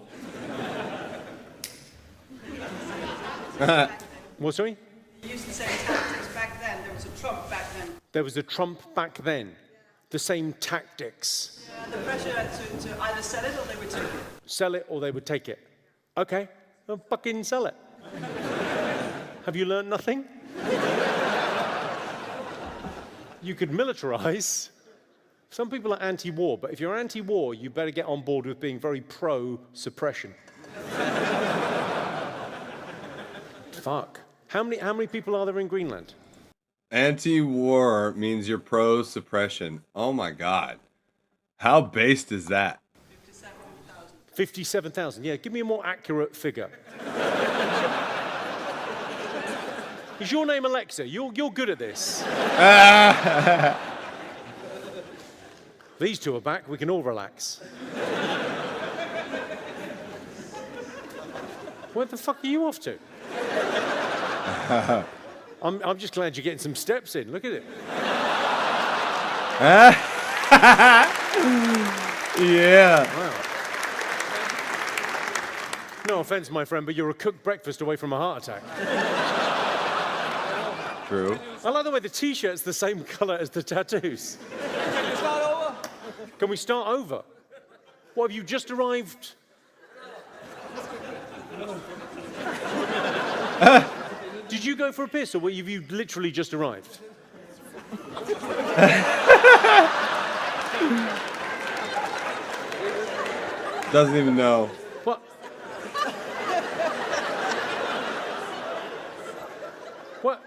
What, sorry? You used the same tactics back then. There was a Trump back then. There was a Trump back then. The same tactics. Yeah, the pressure to either sell it or they would take it. Sell it or they would take it. Okay, well, fucking sell it. Have you learned nothing? You could militarize. Some people are anti-war, but if you're anti-war, you better get on board with being very pro-suppression. Fuck. How many people are there in Greenland? Anti-war means you're pro-suppression. Oh my god. How based is that? 57,000. Yeah, give me a more accurate figure. Is your name Alexa? You're good at this. These two are back. We can all relax. Where the fuck are you off to? I'm just glad you're getting some steps in. Look at it. Yeah. Wow. No offense, my friend, but you're a cooked breakfast away from a heart attack. True. I like the way the t-shirt's the same color as the tattoos. Can we start over? Can we start over? What, have you just arrived? Did you go for a piss, or have you literally just arrived? Doesn't even know. What? What?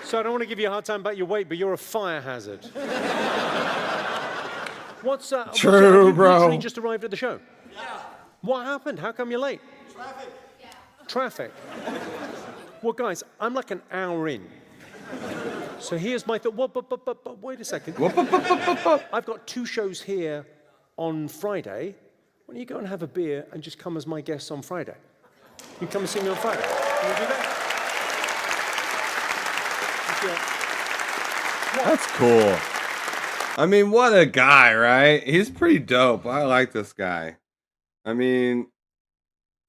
So I don't want to give you a hard time about your weight, but you're a fire hazard. What's True, have you bro. literally just arrived at the show? Yeah. What happened? How come you're late? Traffic. Yeah. Traffic. Well, guys, I'm like an hour in. So here's my thought. But wait a second. I've got 2 shows here on Friday. Why don't you go and have a beer and just come as my guest on Friday? You can come and see me on Friday. Can you do that? That's cool. I mean, what a guy, right? He's pretty dope. I like this guy. I mean,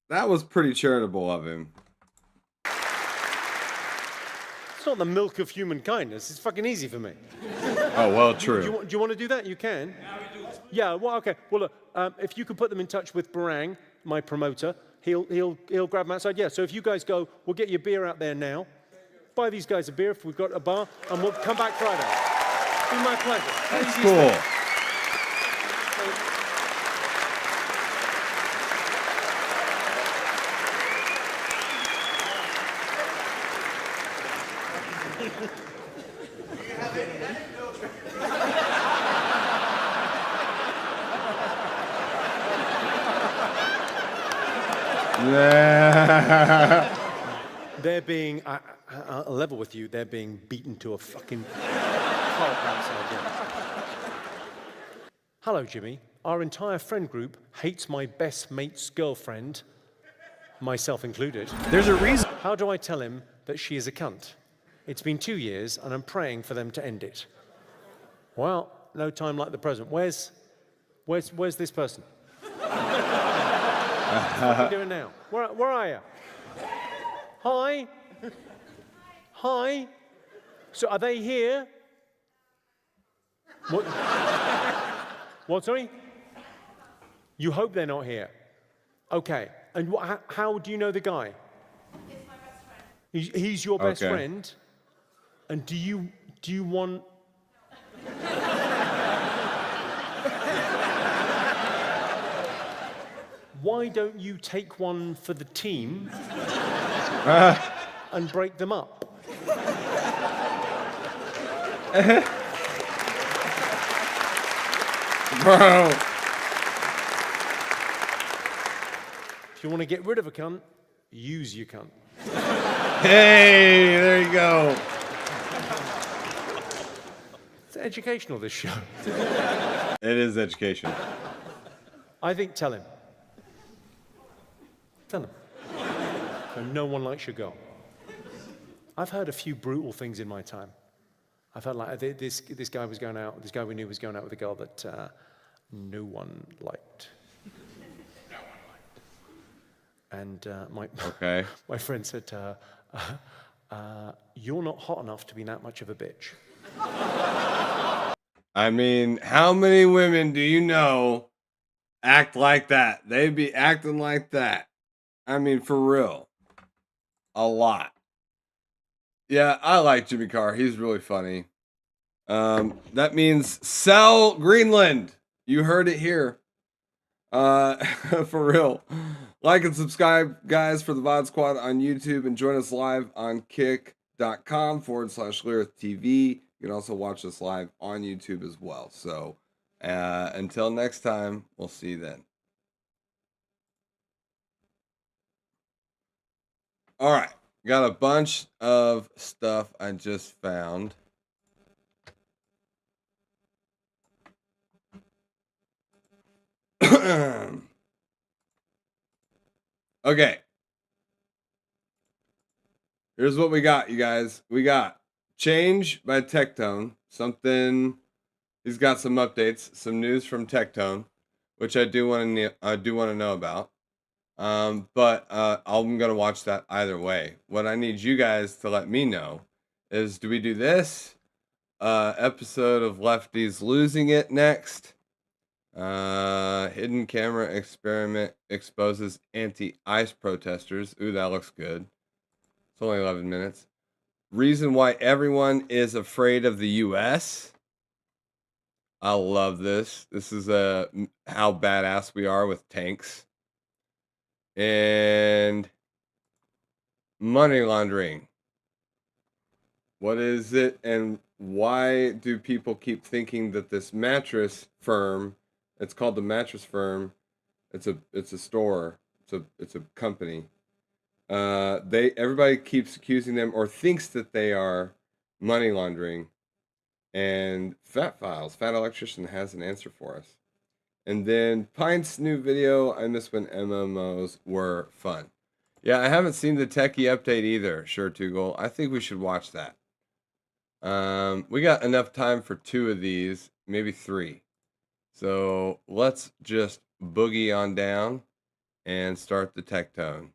that was pretty charitable of him. It's not the milk of human kindness. It's fucking easy for me. Oh, well, true. Do you want to do that? You can. Yeah, well, okay. Well, look, if you could put them in touch with Barang, my promoter, he'll grab them outside. Yeah, so if you guys go, we'll get your beer out there now. Buy these guys a beer if we've got a bar, and we'll come back Friday. Be my pleasure. That's cool. They're being, I'll level with you, they're being beaten to a fucking pulp outside. Yeah. Hello, Jimmy. Our entire friend group hates my best mate's girlfriend, myself included. There's a reason. How do I tell him that she is a cunt? It's been 2 years, and I'm praying for them to end it. Well, no time like the present. Where's this person? What are you doing now? Where are you? Hi? Hi? So are they here? What? What, sorry? You hope they're not here. Okay. And how do you know the guy? He's my best friend. He's your best Okay. friend? And do you want... Why don't you take one for the team and break them up? Bro. If you want to get rid of a cunt, use your cunt. Hey, there you go. It's educational, this show. It is education. I think tell him. Tell him. So no one likes your girl. I've heard a few brutal things in my time. I've heard like this guy was going out, this guy we knew was going out with a girl that no one liked. And my friend said to her, you're not hot enough to be that much of a bitch. I mean, how many women do you know act like that? They be acting like that. I mean, for real. A lot. Yeah, I like Jimmy Carr. He's really funny. That means sell Greenland. You heard it here. For real. Like and subscribe, guys, for the VOD Squad on YouTube, and join us live on kick.com/LyrithTV. You can also watch us live on YouTube as well. So until next time, we'll see you then. All right. Got a bunch of stuff I just found. Okay. Here's what we got, you guys. We got Change by Tectone. Something. He's got some updates, some news from Tectone, which I do want to know about. But I'm gonna watch that either way. What I need you guys to let me know is, do we do this episode of Lefties Losing It next. Hidden camera experiment exposes anti-ICE protesters. Ooh, that looks good. It's only 11 minutes. Reason why everyone is afraid of the U.S. I love this. This is how badass we are with tanks. And money laundering. What is it, and why do people keep thinking that this mattress firm, it's called the Mattress Firm, it's a store, it's a company. Everybody keeps accusing them or thinks that they are money laundering. And Fat Electrician has an answer for us. And then Pine's new video, I miss when MMOs were fun. Yeah, I haven't seen the techie update either, Sure Tugel. I think we should watch that. We got enough time for 2 of these, maybe 3. So let's just boogie on down and start the tech tone.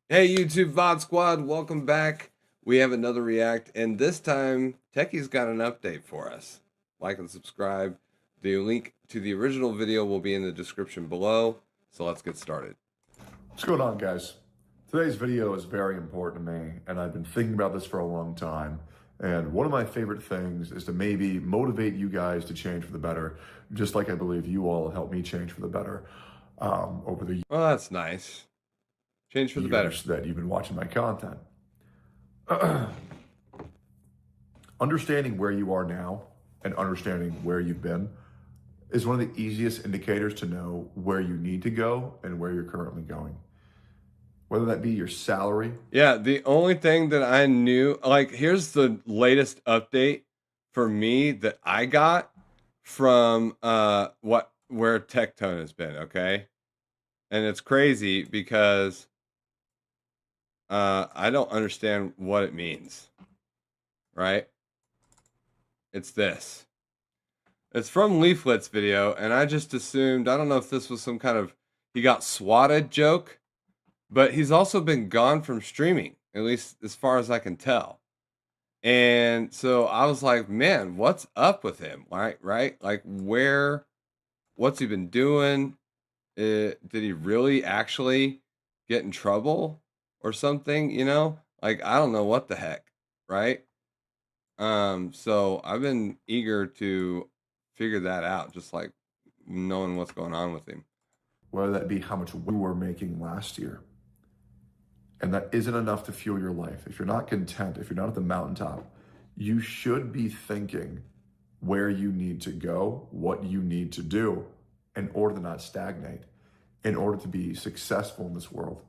Hey YouTube VOD Squad, welcome back. We have another react, and this time Techie's got an update for us. Like and subscribe. The link to the original video will be in the description below. So let's get started. What's going on, guys? Today's video is very important to me, and I've been thinking about this for a long time. And one of my favorite things is to maybe motivate you guys to change for the better, just like I believe you all helped me change for the better over the years. Well, that's nice. Change for the better. That you've been watching my content. Understanding where you are now and understanding where you've been is one of the easiest indicators to know where you need to go and where you're currently going. Whether that be your salary. Yeah, the only thing that I knew, like, here's the latest update for me that I got from where Tech Tone has been, okay? And it's crazy because I don't understand what it means, right? It's this. It's from Leaflet's video, and I just assumed, I don't know if this was some kind of he got swatted joke, but he's also been gone from streaming, at least as far as I can tell. And so I was like, man, what's up with him? Right? Like, what's he been doing? Did he really actually get in trouble or something? You know, like, I don't know what the heck, right? So I've been eager to figure that out, just like knowing what's going on with him. Whether that be how much we were making last year. And that isn't enough to fuel your life. If you're not content, if you're not at the mountaintop, you should be thinking where you need to go, what you need to do in order to not stagnate, in order to be successful in this world.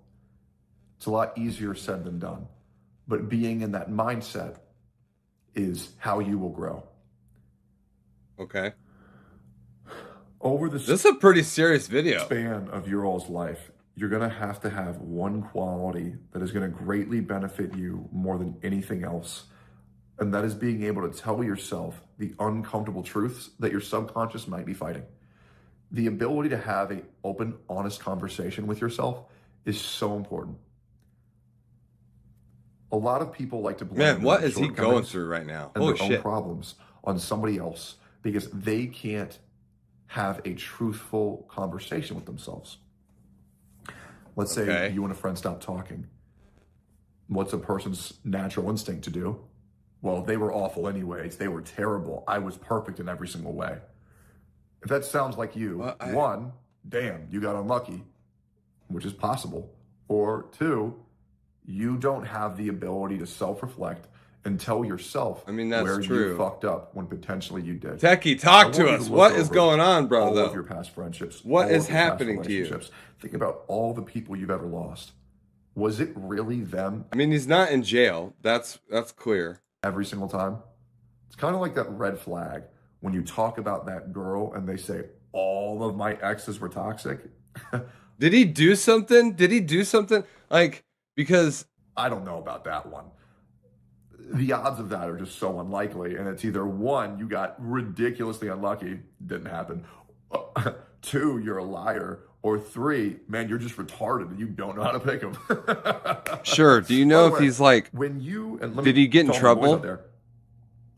It's a lot easier said than done. But being in that mindset is how you will grow. Okay. Over this is a pretty serious video. Span of your all's life, you're going to have one quality that is going to greatly benefit you more than anything else. And that is being able to tell yourself the uncomfortable truths that your subconscious might be fighting. The ability to have an open, honest conversation with yourself is so important. A lot of people like to blame Man, what is he going through right now? And their own problems on somebody else because they can't have a truthful conversation with themselves. Let's say you and a friend stop talking. What's a person's natural instinct to do? Well, they were awful anyways. They were terrible. I was perfect in every single way. If that sounds like you, one, damn, you got unlucky, which is possible. Or 2, you don't have the ability to self-reflect and tell yourself where you fucked up when potentially you did. Techie, talk to us. What is going on, bro? All of your past friendships. What is happening to you? Think about all the people you've ever lost. Was it really them? I mean, he's not in jail. That's clear. Every single time. It's kind of like that red flag when you talk about that girl and they say, all of my exes were toxic. Did he do something? Like, because I don't know about that one. The odds of that are just so unlikely. And it's either 1, you got ridiculously unlucky, didn't happen. 2, you're a liar, or 3, man, you're just retarded and you don't know how to pick them. Sure. Do you know if he's like, when you and let did me he get in tell the boys out trouble? there,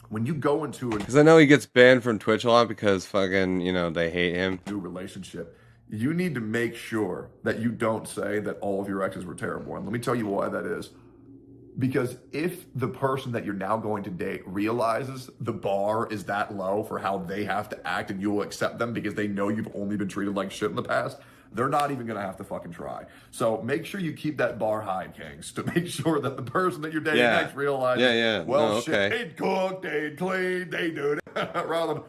when you go into a Because I know he gets banned from Twitch a lot because fucking, you know, they hate him. new relationship, you need to make sure that you don't say that all of your exes were terrible. And let me tell you why that is. Because if the person that you're now going to date realizes the bar is that low for how they have to act and you will accept them because they know you've only been treated like shit in the past, they're not even going to have to fucking try. So make sure you keep that bar high, Kings, to make sure that the person that you're dating next realizes, well, shit, they cook, they clean, they do it. Rather than,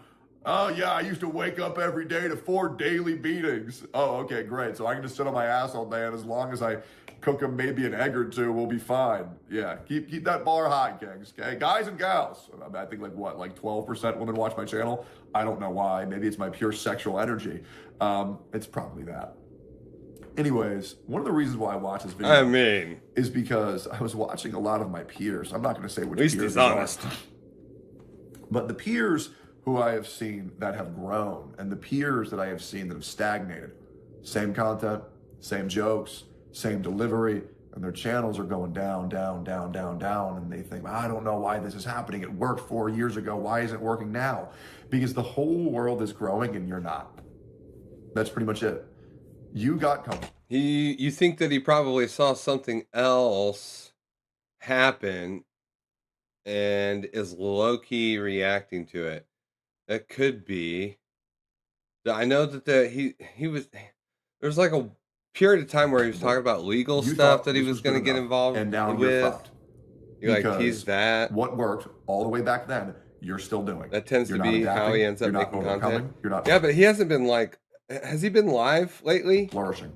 oh, yeah, I used to wake up every day to 4 daily beatings. Oh, okay, great. So I can just sit on my ass all day, and as long as I cook them maybe an egg or 2, we'll be fine. Yeah, keep that bar high, Kings, okay? Guys and gals. I think, like 12% women watch my channel? I don't know why. Maybe it's my pure sexual energy. It's probably that. Anyways, one of the reasons why I watch this video is because I was watching a lot of my peers. I'm not going to say which peers. At least he's honest. But the peers who I have seen that have grown and the peers that I have seen that have stagnated, same content, same jokes, same delivery, and their channels are going down, down, down, down, down, and they think, I don't know why this is happening. It worked 4 years ago. Why isn't it working now? Because the whole world is growing and you're not. That's pretty much it. You got comfortable. You think that he probably saw something else happen and is low-key reacting to it. That could be. I know that he was, there's like a period of time where he was talking about legal stuff that he was going to get involved and now with. You're fucked. You're like, he's that. What worked all the way back then, you're still doing. That tends to be how he ends up making content. You're not. Yeah, but he hasn't been like, has he been live lately? Flourishing.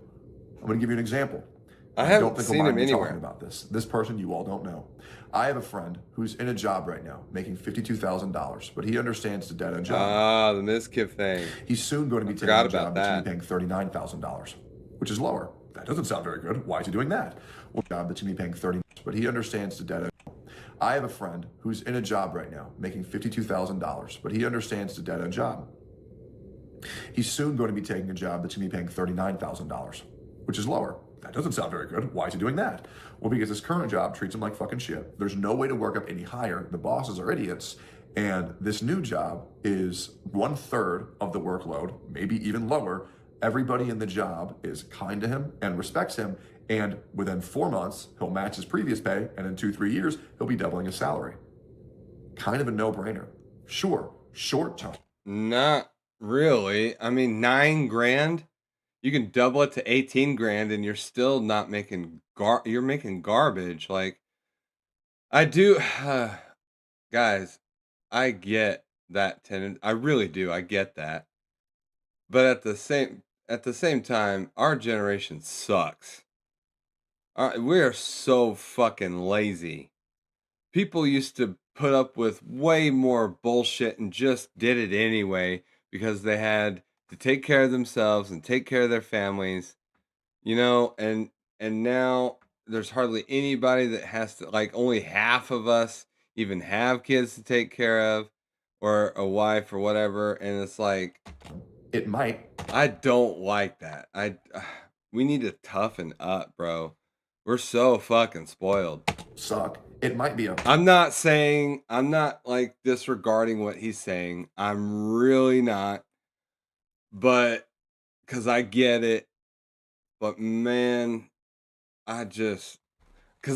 I'm going to give you an example. I haven't seen him anywhere. Talking about this person you all don't know. I have a friend who's in a job right now making $52,000, but he understands the dead end job. Ah, the Miskiff thing. He's soon going to be taking a job that's going to be paying $39,000, which is lower. That doesn't sound very good. Why is he doing that? Well, job that's going to be paying $30,000, but he understands the dead end. I have a friend who's in a job right now making $52,000, but he understands the dead end job. He's soon going to be taking a job that's going to be paying $39,000, which is lower. That doesn't sound very good. Why is he doing that? Well, because his current job treats him like fucking shit. There's no way to work up any higher. The bosses are idiots. And this new job is 1/3 of the workload, maybe even lower. Everybody in the job is kind to him and respects him. And within 4 months, he'll match his previous pay. And in 2-3 years, he'll be doubling his salary. Kind of a no-brainer. Sure, short term. Not really. I mean, $9 grand. You can double it to 18 grand and you're still not making you're making garbage. Like, I do, guys, I get that tendency. I really do. I get that. But at the same time, our generation sucks. We are so fucking lazy. People used to put up with way more bullshit and just did it anyway because they had to take care of themselves and take care of their families, you know, and now there's hardly anybody that has to, like, only half of us even have kids to take care of or a wife or whatever, and it's like, it might. I don't like that. We need to toughen up, bro. We're so fucking spoiled. Suck. It might be I'm not like disregarding what he's saying. I'm really not. But, because I get it, but man, because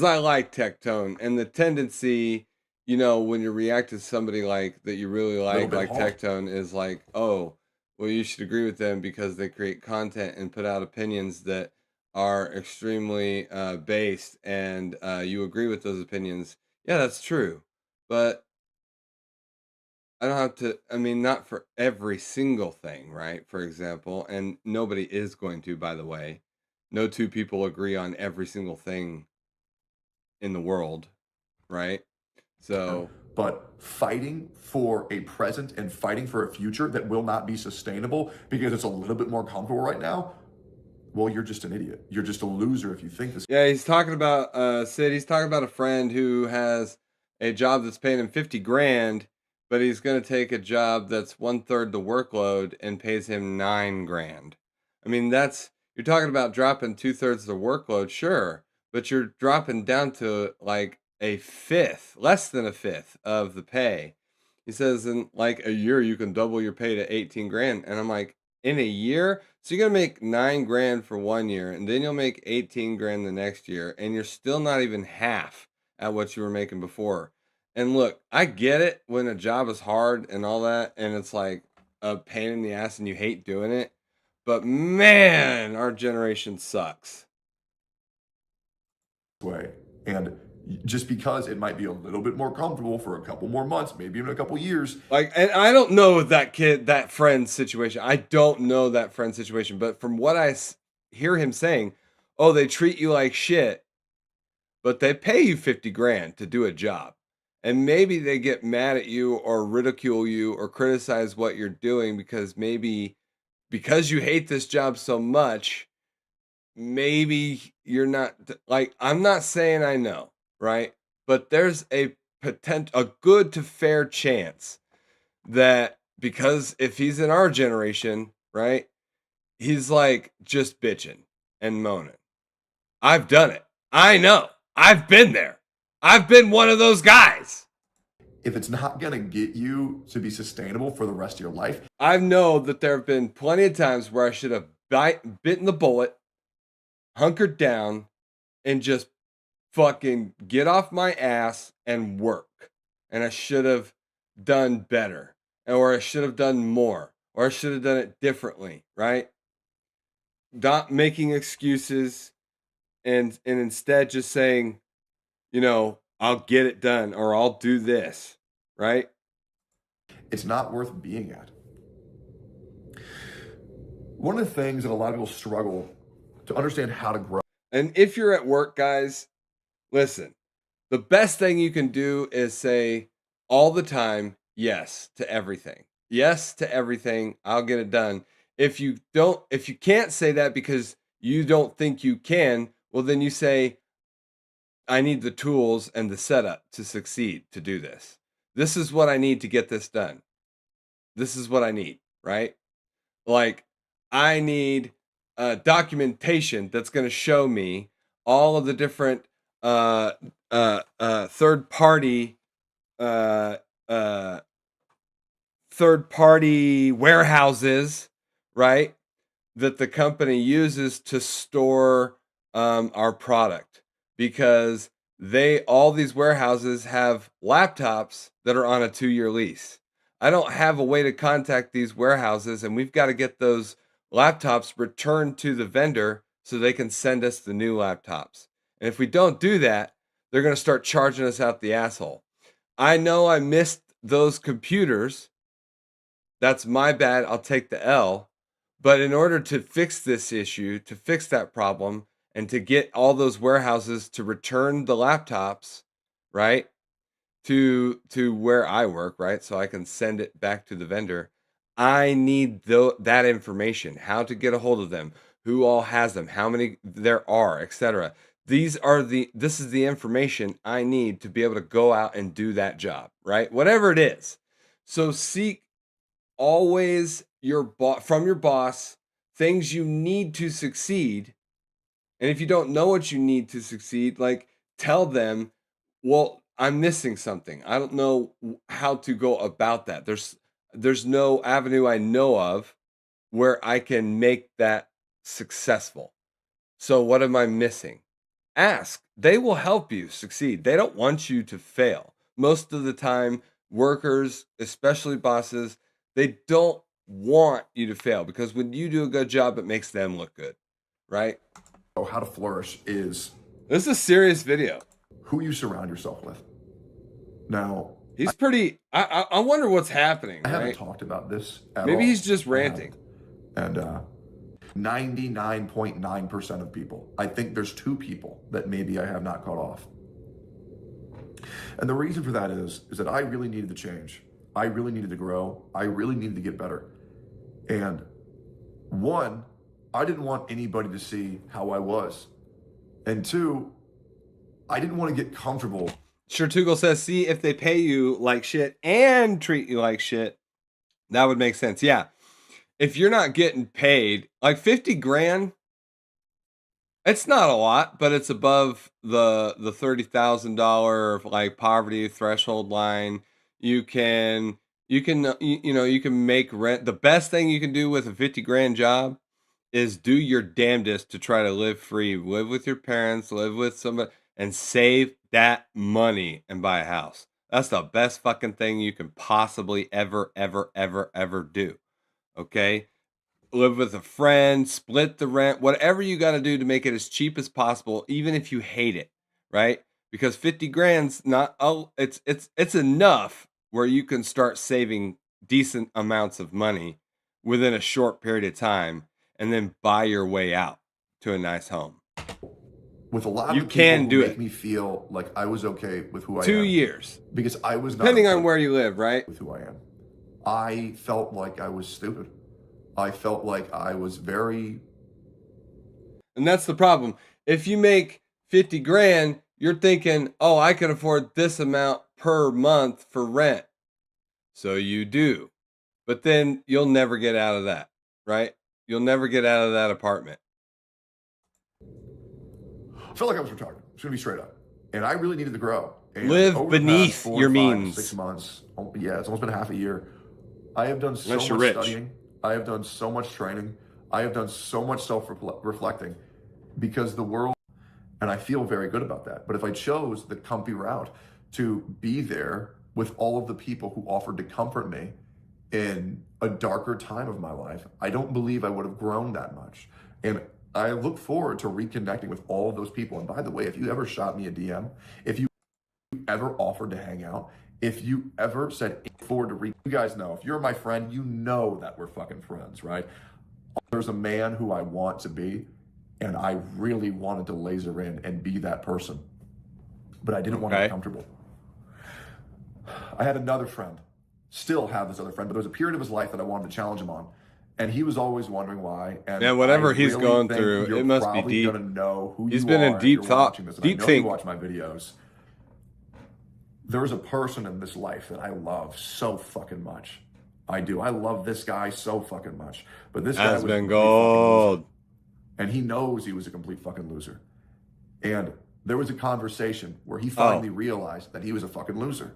I like Tectone, and the tendency, you know, when you react to somebody like that you really like Tectone, is like, oh, well, you should agree with them because they create content and put out opinions that are extremely based, and you agree with those opinions. Yeah, that's true, but I don't have to, I mean, not for every single thing, right? For example, and nobody is going to, by the way. No two people agree on every single thing in the world, right? So, but fighting for a present and fighting for a future that will not be sustainable because it's a little bit more comfortable right now, well, you're just an idiot. You're just a loser if you think this. Yeah, he's talking about, Sid, he's talking about a friend who has a job that's paying him 50 grand, but he's going to take a job that's 1/3 the workload and pays him $9 grand. I mean, you're talking about dropping 2/3 the workload, sure, but you're dropping down to like a fifth, less than a fifth of the pay. He says in like a year you can double your pay to 18 grand, and I'm like, in a year? So you're gonna make 9 grand for 1 year, and then you'll make 18 grand the next year, and you're still not even half at what you were making before. And look, I get it when a job is hard and all that, and it's like a pain in the ass and you hate doing it. But man, our generation sucks. Way. And just because it might be a little bit more comfortable for a couple more months, maybe even a couple years. Like, and I don't know that friend's situation. I don't know that friend's situation, but from what I hear him saying, oh, they treat you like shit, but they pay you 50 grand to do a job. And maybe they get mad at you or ridicule you or criticize what you're doing because you hate this job so much, maybe you're not like, I'm not saying I know, right? But there's a good to fair chance that because if he's in our generation, right, he's like just bitching and moaning. I've done it. I know. I've been there. I've been one of those guys. If it's not going to get you to be sustainable for the rest of your life. I know that there have been plenty of times where I should have bitten the bullet, hunkered down, and just fucking get off my ass and work. And I should have done better, or I should have done more, or I should have done it differently, right? Not making excuses and instead just saying, I'll get it done or I'll do this, right? It's not worth being at. One of the things that a lot of people struggle to understand how to grow. And if you're at work, guys, listen, the best thing you can do is say all the time, yes to everything. Yes to everything. I'll get it done. If you can't say that because you don't think you can, well, then you say, I need the tools and the setup to succeed to do this. This is what I need to get this done. This is what I need, right? Like, I need documentation that's going to show me all of the different third-party warehouses, right, that the company uses to store our product. Because all these warehouses have laptops that are on a 2-year lease. I don't have a way to contact these warehouses, and we've got to get those laptops returned to the vendor so they can send us the new laptops. And if we don't do that, they're going to start charging us out the asshole. I know I missed those computers. That's my bad. I'll take the L. But in order to fix this issue, to fix that problem, and to get all those warehouses to return the laptops, right, to where I work, right, so I can send it back to the vendor, I need that information, how to get a hold of them, who all has them, how many there are, etc. This is the information I need to be able to go out and do that job, right? Whatever it is. So seek always from your boss things you need to succeed. And if you don't know what you need to succeed, like, tell them, well, I'm missing something. I don't know how to go about that. There's no avenue I know of where I can make that successful. So what am I missing? Ask. They will help you succeed. They don't want you to fail. Most of the time, workers, especially bosses, they don't want you to fail because when you do a good job, it makes them look good, right? How to flourish is... This is a serious video. Who you surround yourself with. Now... He's pretty... I wonder what's happening, I haven't right? talked about this at Maybe all. he's just ranting. And 99.9% of people. I think there's 2 people that maybe I have not caught off. And the reason for that is that I really needed to change. I really needed to grow. I really needed to get better. And 1, I didn't want anybody to see how I was. And 2, I didn't want to get comfortable. Shirtugal says, see, if they pay you like shit and treat you like shit, that would make sense. Yeah. If you're not getting paid, like 50 grand, it's not a lot, but it's above the $30,000 like poverty threshold line. You can make rent. The best thing you can do with a 50 grand job is do your damnedest to try to live free, live with your parents, live with somebody, and save that money and buy a house. That's the best fucking thing you can possibly ever do. Okay? Live with a friend, split the rent, whatever you got to do to make it as cheap as possible, even if you hate it, right? Because 50 grand's not, it's enough where you can start saving decent amounts of money within a short period of time and then buy your way out to a nice home. With a lot you of the can people who do make me feel like I was okay with who I am. 2 years. Because I was not depending okay on where you live, right? With who I am. I felt like I was stupid. I felt like I was very... And that's the problem. If you make 50 grand, you're thinking, oh, I can afford this amount per month for rent. So you do. But then you'll never get out of that, right? You'll never get out of that apartment. I felt like I was retarded. I'm just going to be straight up. And I really needed to grow. And live beneath your means. 6 months. Yeah, it's almost been half a year. I have done so much studying. I have done so much training. I have done so much self-reflecting because the world, and I feel very good about that. But if I chose the comfy route to be there with all of the people who offered to comfort me in a darker time of my life, I don't believe I would have grown that much. And I look forward to reconnecting with all of those people. And by the way, if you ever shot me a DM, if you ever offered to hang out, if you ever said forward to read, you guys know, if you're my friend, you know that we're fucking friends, right? There's a man who I want to be, and I really wanted to laser in and be that person. But I didn't want to be comfortable. I had another friend, still have this other friend, but there was a period of his life that I wanted to challenge him on. And he was always wondering why. And yeah, whatever he's going through, it must be deep. Know who he's you been are in deep thought, deep think. You watch my videos. There's a person in this life that I love so fucking much. I do. I love this guy so fucking much. But this guy was Asmongold. And he knows he was a complete fucking loser. And there was a conversation where he finally realized that he was a fucking loser.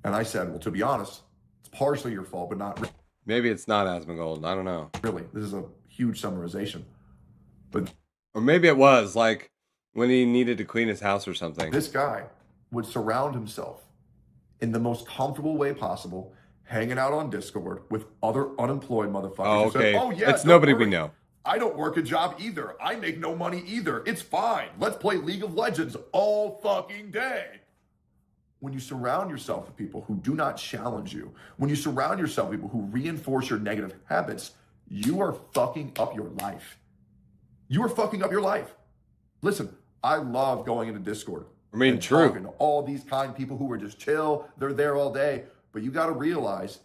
And I said, well, to be honest, it's partially your fault, but not really. Maybe it's not Asmongold. I don't know. Really, this is a huge summarization. But or maybe it was like when he needed to clean his house or something. This guy would surround himself in the most comfortable way possible, hanging out on Discord with other unemployed motherfuckers. Oh, okay. Who said, oh, yeah, it's nobody worry. we know. I don't work a job either. I make no money either. It's fine. Let's play League of Legends all fucking day. When you surround yourself with people who do not challenge you, when you surround yourself with people who reinforce your negative habits, you are fucking up your life. You are fucking up your life. Listen, I love going into Discord. I mean, true. Talking to all these kind people who are just chill. They're there all day. But you got to realize,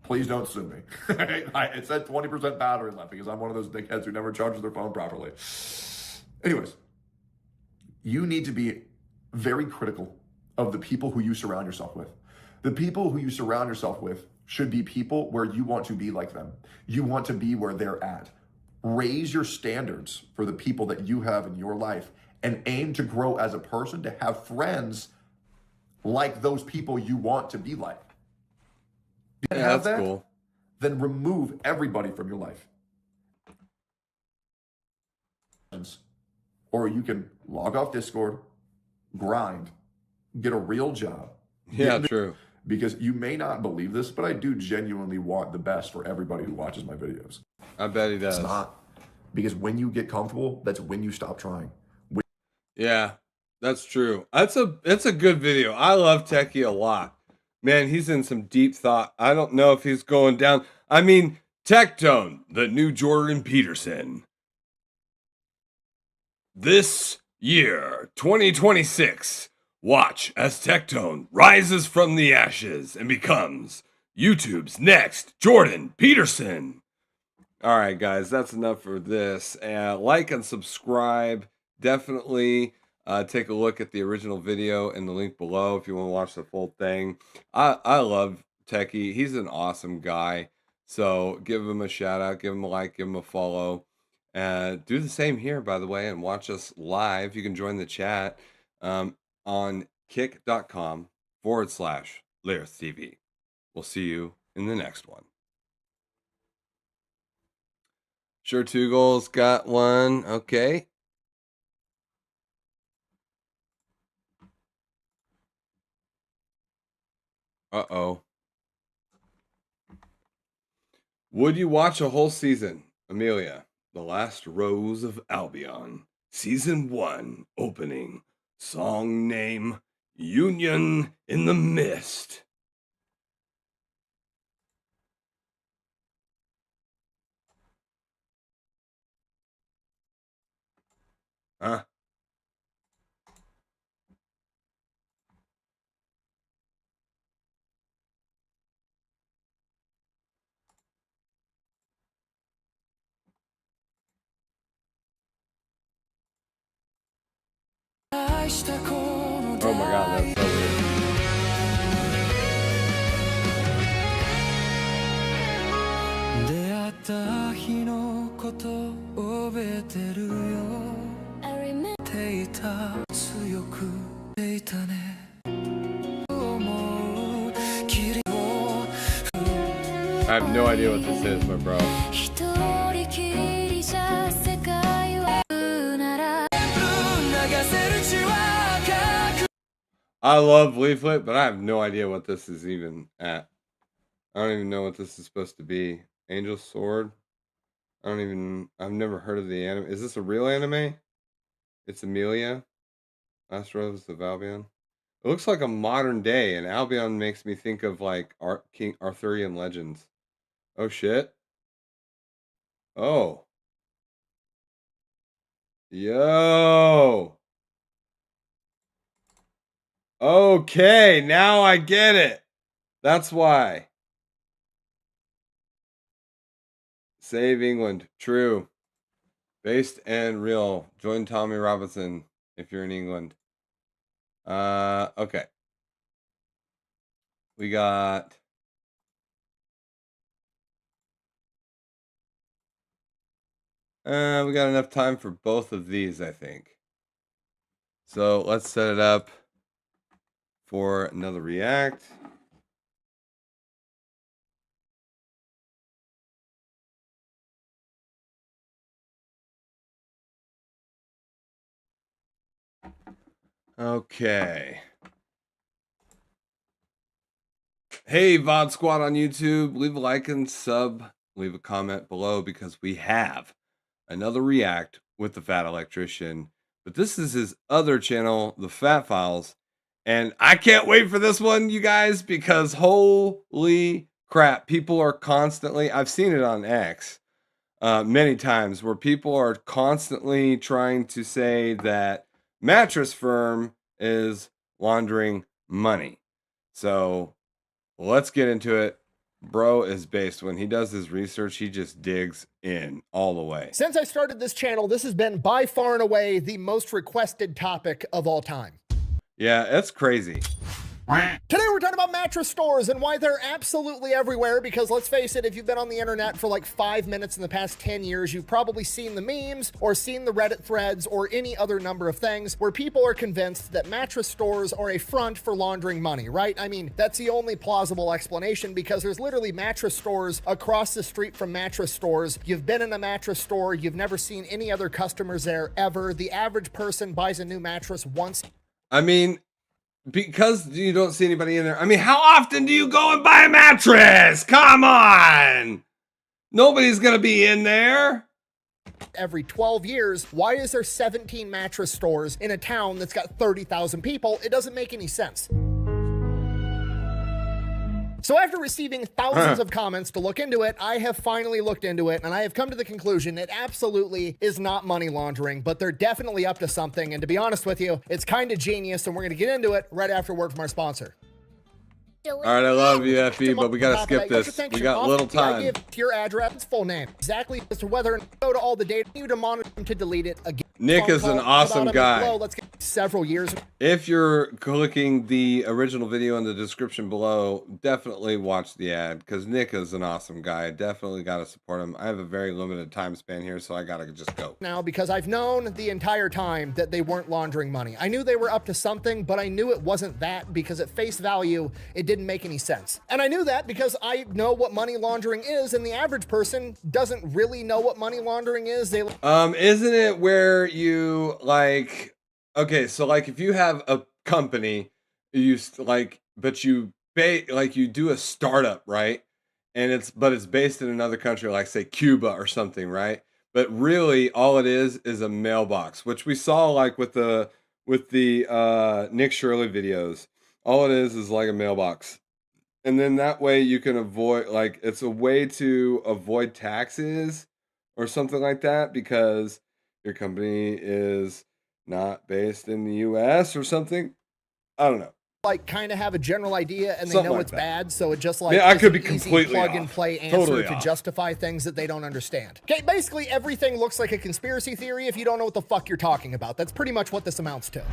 please don't sue me. It said 20% battery left because I'm one of those dickheads who never charges their phone properly. Anyways, you need to be very critical of the people who you surround yourself with. The people who you surround yourself with should be people where you want to be like them. You want to be where they're at. Raise your standards for the people that you have in your life and aim to grow as a person, to have friends like those people you want to be like. You yeah, have that's that? Cool. Then remove everybody from your life. Or you can log off Discord, grind, get a real job. Yeah, true. Because you may not believe this, but I do genuinely want the best for everybody who watches my videos. I bet he does. It's not. Because when you get comfortable, that's when you stop trying. Yeah, that's true. It's a good video. I love Techie a lot. Man, he's in some deep thought. I don't know if he's going down. I mean, Tectone, the new Jordan Peterson. This year, 2026, watch as Tectone rises from the ashes and becomes YouTube's next Jordan Peterson. All right, guys, that's enough for this. Like and subscribe. Definitely Take a look at the original video in the link below if you want to watch the full thing. I love Techie. He's an awesome guy. So give him a shout out, give him a like, give him a follow. Do the same here, by the way, and watch us live. You can join the chat on kick.com/LayersTV. We'll see you in the next one. Sure, Two Goals got one. Okay. Uh-oh. Would you watch a whole season? Amelia, The Last Rose of Albion. Season 1 opening. Song name, Union in the Mist. Huh? Oh my god, that's so weird. I have no idea what this is, but bro. I love Leaflet, but I have no idea what this is even at. I don't even know what this is supposed to be. Angel Sword? I've never heard of the anime. Is this a real anime? It's Amelia. Last Rose of Albion. It looks like a modern day, and Albion makes me think of like King Arthurian legends. Oh shit. Oh. Yo. Okay, now I get it. That's why. Save England. True. Based and real. Join Tommy Robinson if you're in England. Okay. We got enough time for both of these, I think. So let's set it up for another react. Okay. Hey, VOD Squad on YouTube, leave a like and sub, leave a comment below because we have another react with the Fat Electrician. But this is his other channel, the Fat Files. And I can't wait for this one, you guys, because holy crap, people are constantly, I've seen it on X many times, where people are constantly trying to say that Mattress Firm is laundering money. So let's get into it. Bro is based. When he does his research, he just digs in all the way. Since I started this channel, this has been by far and away the most requested topic of all time. Yeah, that's crazy. Today we're talking about mattress stores and why they're absolutely everywhere, because let's face it, if you've been on the internet for like 5 minutes in the past 10 years, you've probably seen the memes or seen the Reddit threads or any other number of things where people are convinced that mattress stores are a front for laundering money, right? I mean, that's the only plausible explanation, because there's literally mattress stores across the street from mattress stores. You've been in a mattress store, you've never seen any other customers there ever. The average person buys a new mattress once. I mean, because you don't see anybody in there. I mean, how often do you go and buy a mattress? Come on. Nobody's going to be in there. Every 12 years, why is there 17 mattress stores in a town that's got 30,000 people? It doesn't make any sense. So after receiving thousands of comments to look into it, I have finally looked into it, and I have come to the conclusion it absolutely is not money laundering, but they're definitely up to something. And to be honest with you, it's kind of genius, and we're going to get into it right after word from our sponsor. All right, I love you, FE, but we got to skip this. We got little time. I give your address, its full name, exactly as to whether to go to all the data you to monitor them to delete it again. Nick phone is an call awesome about guy. below. Let's get several years. If you're clicking the original video in the description below, definitely watch the ad because Nick is an awesome guy. Definitely got to support him. I have a very limited time span here, so I got to just go. Now, because I've known the entire time that they weren't laundering money. I knew they were up to something, but I knew it wasn't that because at face value, it didn't make any sense. And I knew that because I know what money laundering is, and the average person doesn't really know what money laundering is. They Isn't it where you like, okay, so like if you have a company, you but you like you do a startup, right? And it's based in another country, like say Cuba or something, right? But really all it is a mailbox, which we saw like with the Nick Shirley videos. All it is like a mailbox. And then that way you can avoid, like, it's a way to avoid taxes or something like that because your company is not based in the US or something. I don't know. Like kind of have a general idea and they Something know like it's that. bad, so it just like Yeah, I is could an be easy completely plug and off. play answer Totally to off. justify things that they don't understand. Okay, basically everything looks like a conspiracy theory if you don't know what the fuck you're talking about. That's pretty much what this amounts to.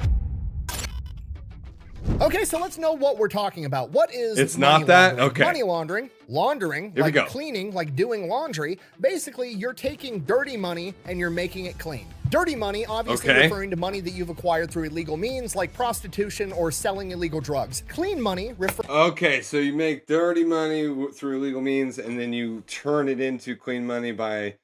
Okay, so let's know what we're talking about. What is It's money not that? laundering? Okay. Money laundering, Here we like go. cleaning, like doing laundry. Basically, you're taking dirty money and you're making it clean. Dirty money, obviously Okay. referring to money that you've acquired through illegal means, like prostitution or selling illegal drugs. Clean money Okay, so you make dirty money through illegal means, and then you turn it into clean money by,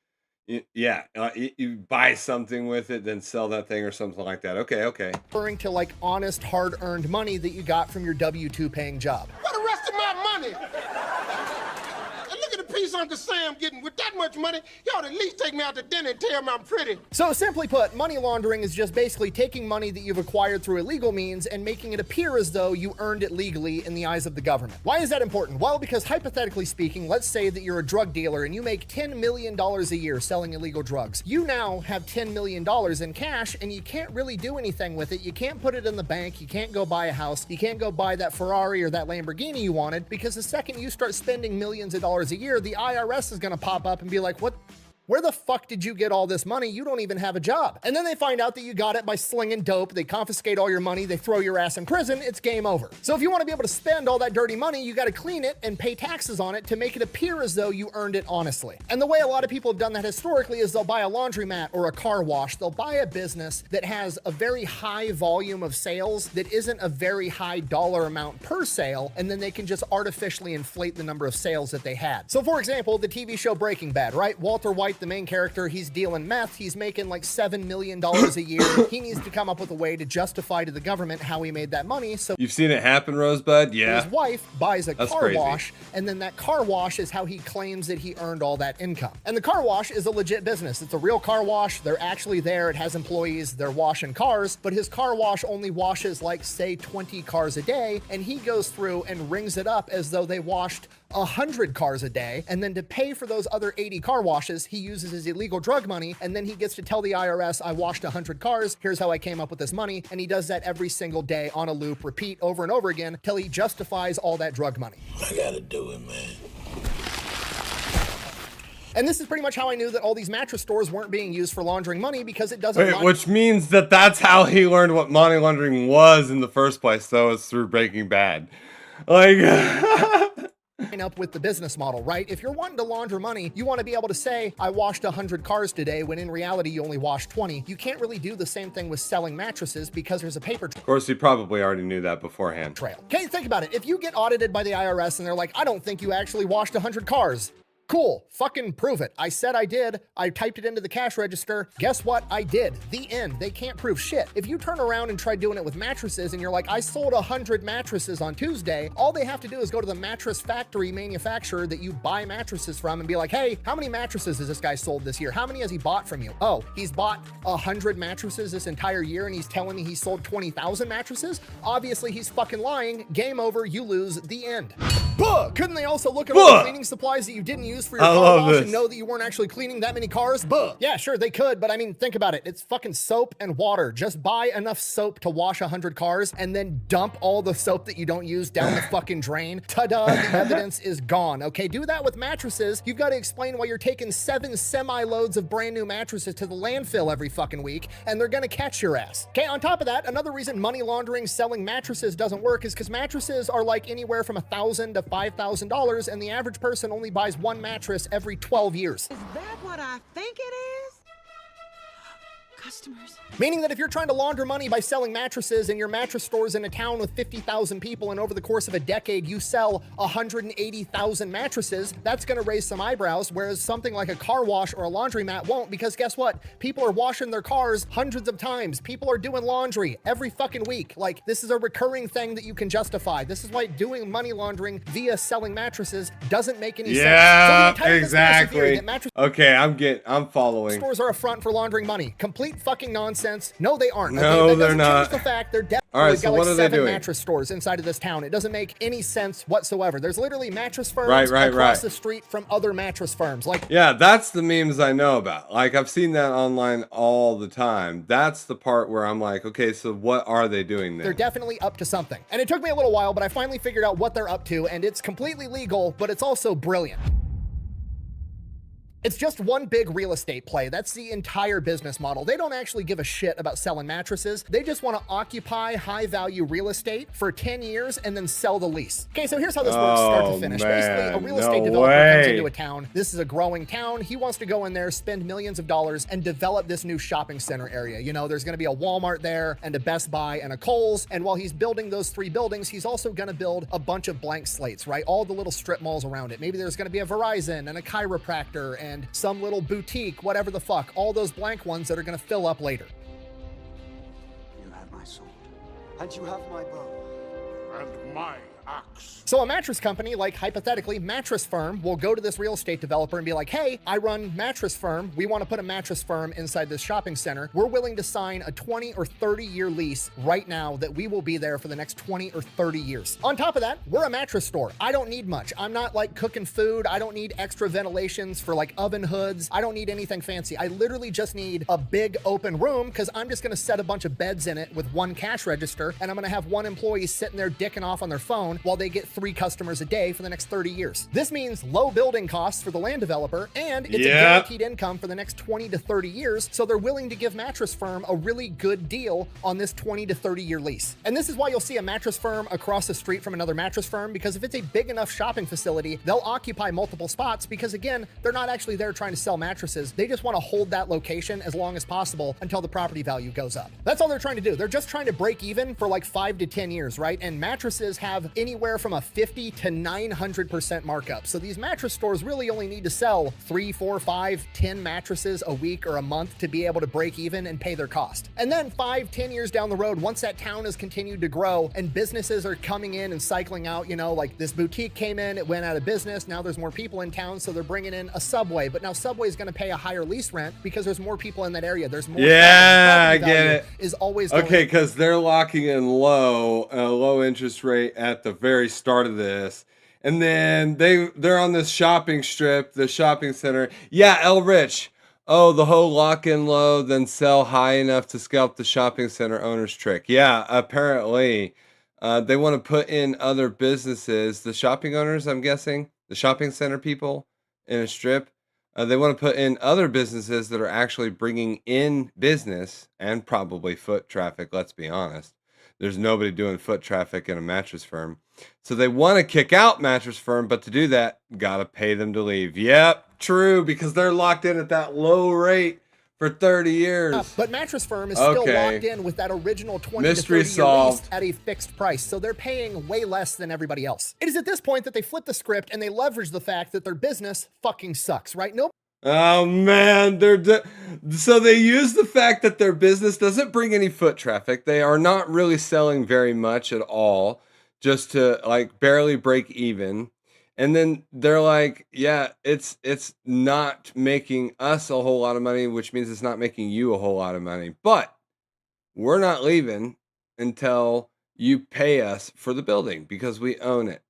you buy something with it, then sell that thing or something like that. Okay. referring to like honest, hard-earned money that you got from your W-2 paying job. For the rest of my money. And look at the piece Uncle Sam getting. With that much money, y'all at least take me out to dinner and tell me I'm pretty. So simply put, money laundering is just basically taking money that you've acquired through illegal means and making it appear as though you earned it legally in the eyes of the government. Why is that important? Well, because hypothetically speaking, let's say that you're a drug dealer and you make $10 million a year selling illegal drugs. You now have $10 million in cash and you can't really do anything with it. You can't put it in the bank. You can't go buy a house. You can't go buy that Ferrari or that Lamborghini you wanted, because the second you start spending millions of dollars a year, the IRS is going to pop up and be like, where the fuck did you get all this money? You don't even have a job. And then they find out that you got it by slinging dope. They confiscate all your money. They throw your ass in prison. It's game over. So if you want to be able to spend all that dirty money, you got to clean it and pay taxes on it to make it appear as though you earned it honestly. And the way a lot of people have done that historically is they'll buy a laundromat or a car wash. They'll buy a business that has a very high volume of sales that isn't a very high dollar amount per sale, and then they can just artificially inflate the number of sales that they had. So for example, the TV show Breaking Bad, right? Walter White, the main character, he's dealing meth. He's making like $7 million a year. He needs to come up with a way to justify to the government how he made that money. So You've seen it happen, Rosebud? Yeah. his wife buys a That's car crazy. wash, and then that car wash is how he claims that he earned all that income. And the car wash is a legit business. It's a real car wash. They're actually there. It has employees. They're washing cars, but his car wash only washes like say 20 cars a day, and he goes through and rings it up as though they washed 100 cars a day, and then to pay for those other 80 car washes, he uses his illegal drug money, and then he gets to tell the IRS, I washed 100 cars, here's how I came up with this money, and he does that every single day on a loop, repeat over and over again, till he justifies all that drug money. I gotta do it, man. And this is pretty much how I knew that all these mattress stores weren't being used for laundering money, because it doesn't Wait, which means that's how he learned what money laundering was in the first place, though, it's through Breaking Bad. Like... line up with the business model, right? If you're wanting to launder money, you want to be able to say, I washed 100 cars today, when in reality you only washed 20. You can't really do the same thing with selling mattresses because there's a paper Of course, he probably already knew that beforehand. trail. Okay, think about it. If you get audited by the IRS and they're like, I don't think you actually washed 100 cars. Cool, fucking prove it. I said I did. I typed it into the cash register. Guess what? I did. The end. They can't prove shit. If you turn around and try doing it with mattresses and you're like, I sold 100 mattresses on Tuesday, all they have to do is go to the mattress factory manufacturer that you buy mattresses from and be like, hey, how many mattresses has this guy sold this year? How many has he bought from you? Oh, he's bought 100 mattresses this entire year and he's telling me he sold 20,000 mattresses? Obviously, he's fucking lying. Game over. You lose. The end. Buh! Couldn't they also look at all the cleaning supplies that you didn't use for your car wash and know that you weren't actually cleaning that many cars? Buh! Yeah, sure, they could, but I mean, think about it. It's fucking soap and water. Just buy enough soap to wash 100 cars and then dump all the soap that you don't use down the fucking drain. Ta-da, the evidence is gone. Okay, do that with mattresses. You've got to explain why you're taking 7 semi-loads of brand new mattresses to the landfill every fucking week, and they're gonna catch your ass. Okay, on top of that, another reason money laundering selling mattresses doesn't work is because mattresses are like anywhere from $1,000 to $5,000, and the average person only buys one mattress every 12 years. Is that what I think it is? Customers. Meaning that if you're trying to launder money by selling mattresses and your mattress store's in a town with 50,000 people and over the course of a decade you sell 180,000 mattresses, that's going to raise some eyebrows, whereas something like a car wash or a laundromat won't, because guess what? People are washing their cars hundreds of times. People are doing laundry every fucking week. Like, this is a recurring thing that you can justify. This is why doing money laundering via selling mattresses doesn't make any sense. Yeah, So exactly. Okay, I'm following. Stores are a front for laundering money. Complete fucking nonsense. No, they aren't. No, that they're doesn't not. Change the fact they're definitely All right, so got what like are they 7 doing? mattress stores inside of this town. It doesn't make any sense whatsoever. There's literally mattress firms Right. across the street from other mattress firms. Like, Yeah, that's the memes I know about. Like, I've seen that online all the time. That's the part where I'm like, okay, so what are they doing they're there? definitely up to something. And it took me a little while, but I finally figured out what they're up to, and it's completely legal, but it's also brilliant. It's just one big real estate play. That's the entire business model. They don't actually give a shit about selling mattresses. They just want to occupy high-value real estate for 10 years and then sell the lease. Okay, so here's how this works start to finish. Basically, a real estate developer comes into a town. This is a growing town. He wants to go in there, spend millions of dollars, and develop this new shopping center area. You know, there's going to be a Walmart there, and a Best Buy, and a Kohl's. And while he's building those 3 buildings, he's also going to build a bunch of blank slates, right? All the little strip malls around it. Maybe there's going to be a Verizon and a chiropractor and some little boutique, whatever the fuck, all those blank ones that are going to fill up later. You have my sword, and you have my bow, and my axe. So a mattress company, like hypothetically Mattress Firm, will go to this real estate developer and be like, hey, I run Mattress Firm. We want to put a mattress firm inside this shopping center. We're willing to sign a 20 or 30-year lease right now that we will be there for the next 20 or 30 years. On top of that, we're a mattress store. I don't need much. I'm not like cooking food. I don't need extra ventilations for like oven hoods. I don't need anything fancy. I literally just need a big open room because I'm just going to set a bunch of beds in it with one cash register, and I'm going to have one employee sitting there dicking off on their phone while they get 3 customers a day for the next 30 years. This means low building costs for the land developer, and it's a guaranteed income for the next 20 to 30 years, so they're willing to give Mattress Firm a really good deal on this 20 to 30 year lease. And this is why you'll see a Mattress Firm across the street from another mattress firm, because if it's a big enough shopping facility, they'll occupy multiple spots because, again, they're not actually there trying to sell mattresses. They just want to hold that location as long as possible until the property value goes up. That's all they're trying to do. They're just trying to break even for like 5 to 10 years, right? And mattresses have anywhere from a 50 to 900% markup. So these mattress stores really only need to sell 3, 4, 5, 10 mattresses a week or a month to be able to break even and pay their cost. And then 5, 10 years down the road, once that town has continued to grow and businesses are coming in and cycling out, you know, like this boutique came in, it went out of business. Now there's more people in town, so they're bringing in a Subway. But now Subway is going to pay a higher lease rent because there's more people in that area. There's more. Yeah, I get it. Is always okay, because they're locking in a low interest rate at the very start of this. And then they're on this shopping strip, the shopping center. Yeah, El Rich. Oh, the whole lock in low, then sell high enough to scalp the shopping center owner's trick. Yeah, apparently they want to put in other businesses. The shopping owners, I'm guessing, the shopping center people in a strip. They want to put in other businesses that are actually bringing in business and probably foot traffic, let's be honest. There's nobody doing foot traffic in a mattress firm. So they want to kick out Mattress Firm, but to do that, got to pay them to leave. Yep, true, because they're locked in at that low rate for 30 years. But Mattress Firm is still locked in with that original 20 Mystery to 30 solved. year lease at a fixed price, so they're paying way less than everybody else. It is at this point that they flip the script and they leverage the fact that their business fucking sucks, right? Nope. Oh man, so they use the fact that their business doesn't bring any foot traffic. They are not really selling very much at all, just to like barely break even. And then they're like, yeah, it's not making us a whole lot of money, which means it's not making you a whole lot of money. But we're not leaving until you pay us for the building because we own it.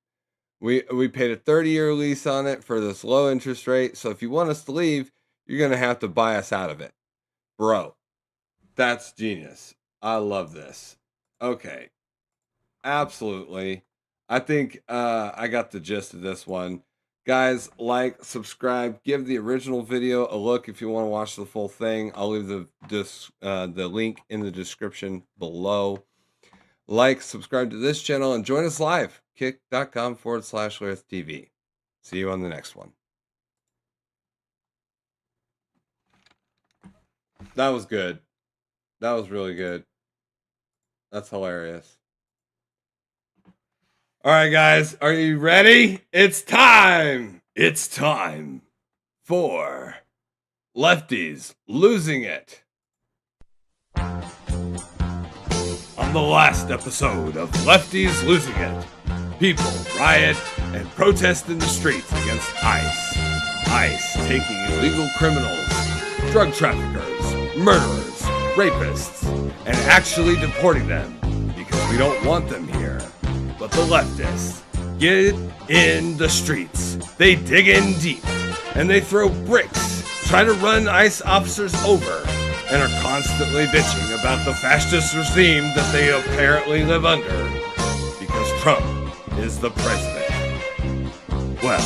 We paid a 30-year lease on it for this low interest rate. So if you want us to leave, you're going to have to buy us out of it. Bro, that's genius. I love this. Okay. Absolutely. I think I got the gist of this one. Guys, like, subscribe, give the original video a look if you want to watch the full thing. I'll leave the link in the description below. Like, subscribe to this channel, and join us live. kick.com/LarethTV. See you on the next one. That was good. That was really good. That's hilarious. All right, guys, are you ready? It's time. It's time for Lefties Losing It. On the last episode of Lefties Losing It, people riot and protest in the streets against ICE. ICE taking illegal criminals, drug traffickers, murderers, rapists, and actually deporting them because we don't want them here. But the leftists get in the streets. They dig in deep and they throw bricks, try to run ICE officers over, and are constantly bitching about the fascist regime that they apparently live under because Trump is the president. Well,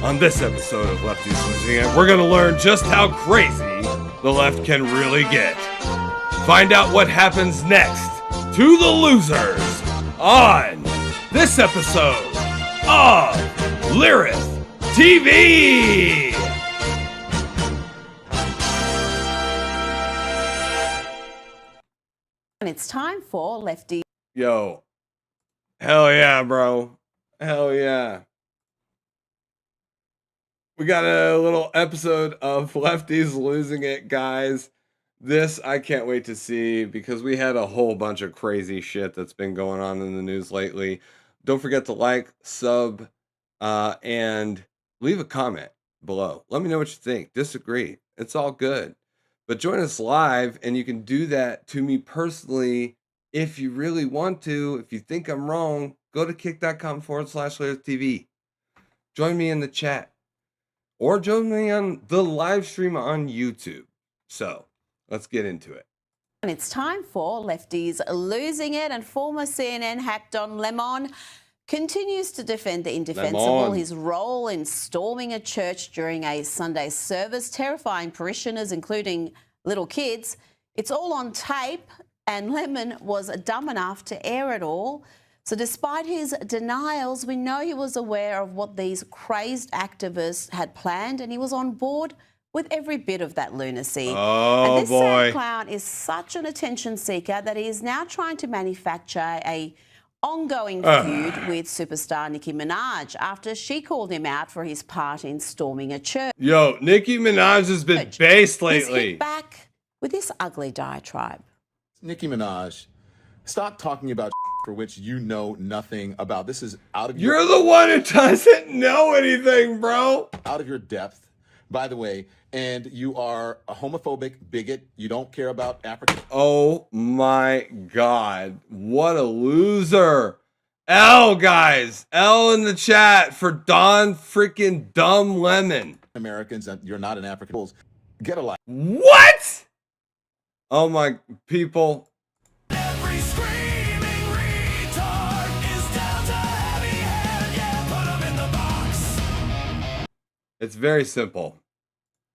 on this episode of Lefties Losing It, we're going to learn just how crazy the left can really get. Find out what happens next to the losers on this episode of Lareth TV. And it's time for Lefty. Yo. Hell yeah, bro. Hell yeah. We got a little episode of Lefties Losing It, guys. This I can't wait to see because we had a whole bunch of crazy shit that's been going on in the news lately. Don't forget to like, sub, and leave a comment below. Let me know what you think. Disagree. It's all good. But join us live, and you can do that to me personally if you really want to. If you think I'm wrong, go to kick.com/LarethTV. Join me in the chat. Or join me on the live stream on YouTube. So, let's get into it. And it's time for Lefties Losing It, and former CNN hack Don Lemon continues to defend the indefensible, his role in storming a church during a Sunday service, terrifying parishioners, including little kids. It's all on tape, and Lemon was dumb enough to air it all. So despite his denials, we know he was aware of what these crazed activists had planned, and he was on board with every bit of that lunacy. Oh, and this boy. clown is such an attention seeker that he is now trying to manufacture a ongoing feud with superstar Nicki Minaj after she called him out for his part in storming a church. Yo, Nicki Minaj has been based He's lately. hit back with this ugly diatribe. Nicki Minaj, stop talking about for which you know nothing about. This is out of your... You're the one who doesn't know anything, bro. Out of your depth, by the way, and you are a homophobic bigot. You don't care about African... Oh my God. What a loser. L, guys. L in the chat for Don freaking Dumb Lemon. Americans, and you're not an African... Get a life. What? Oh my people. It's very simple.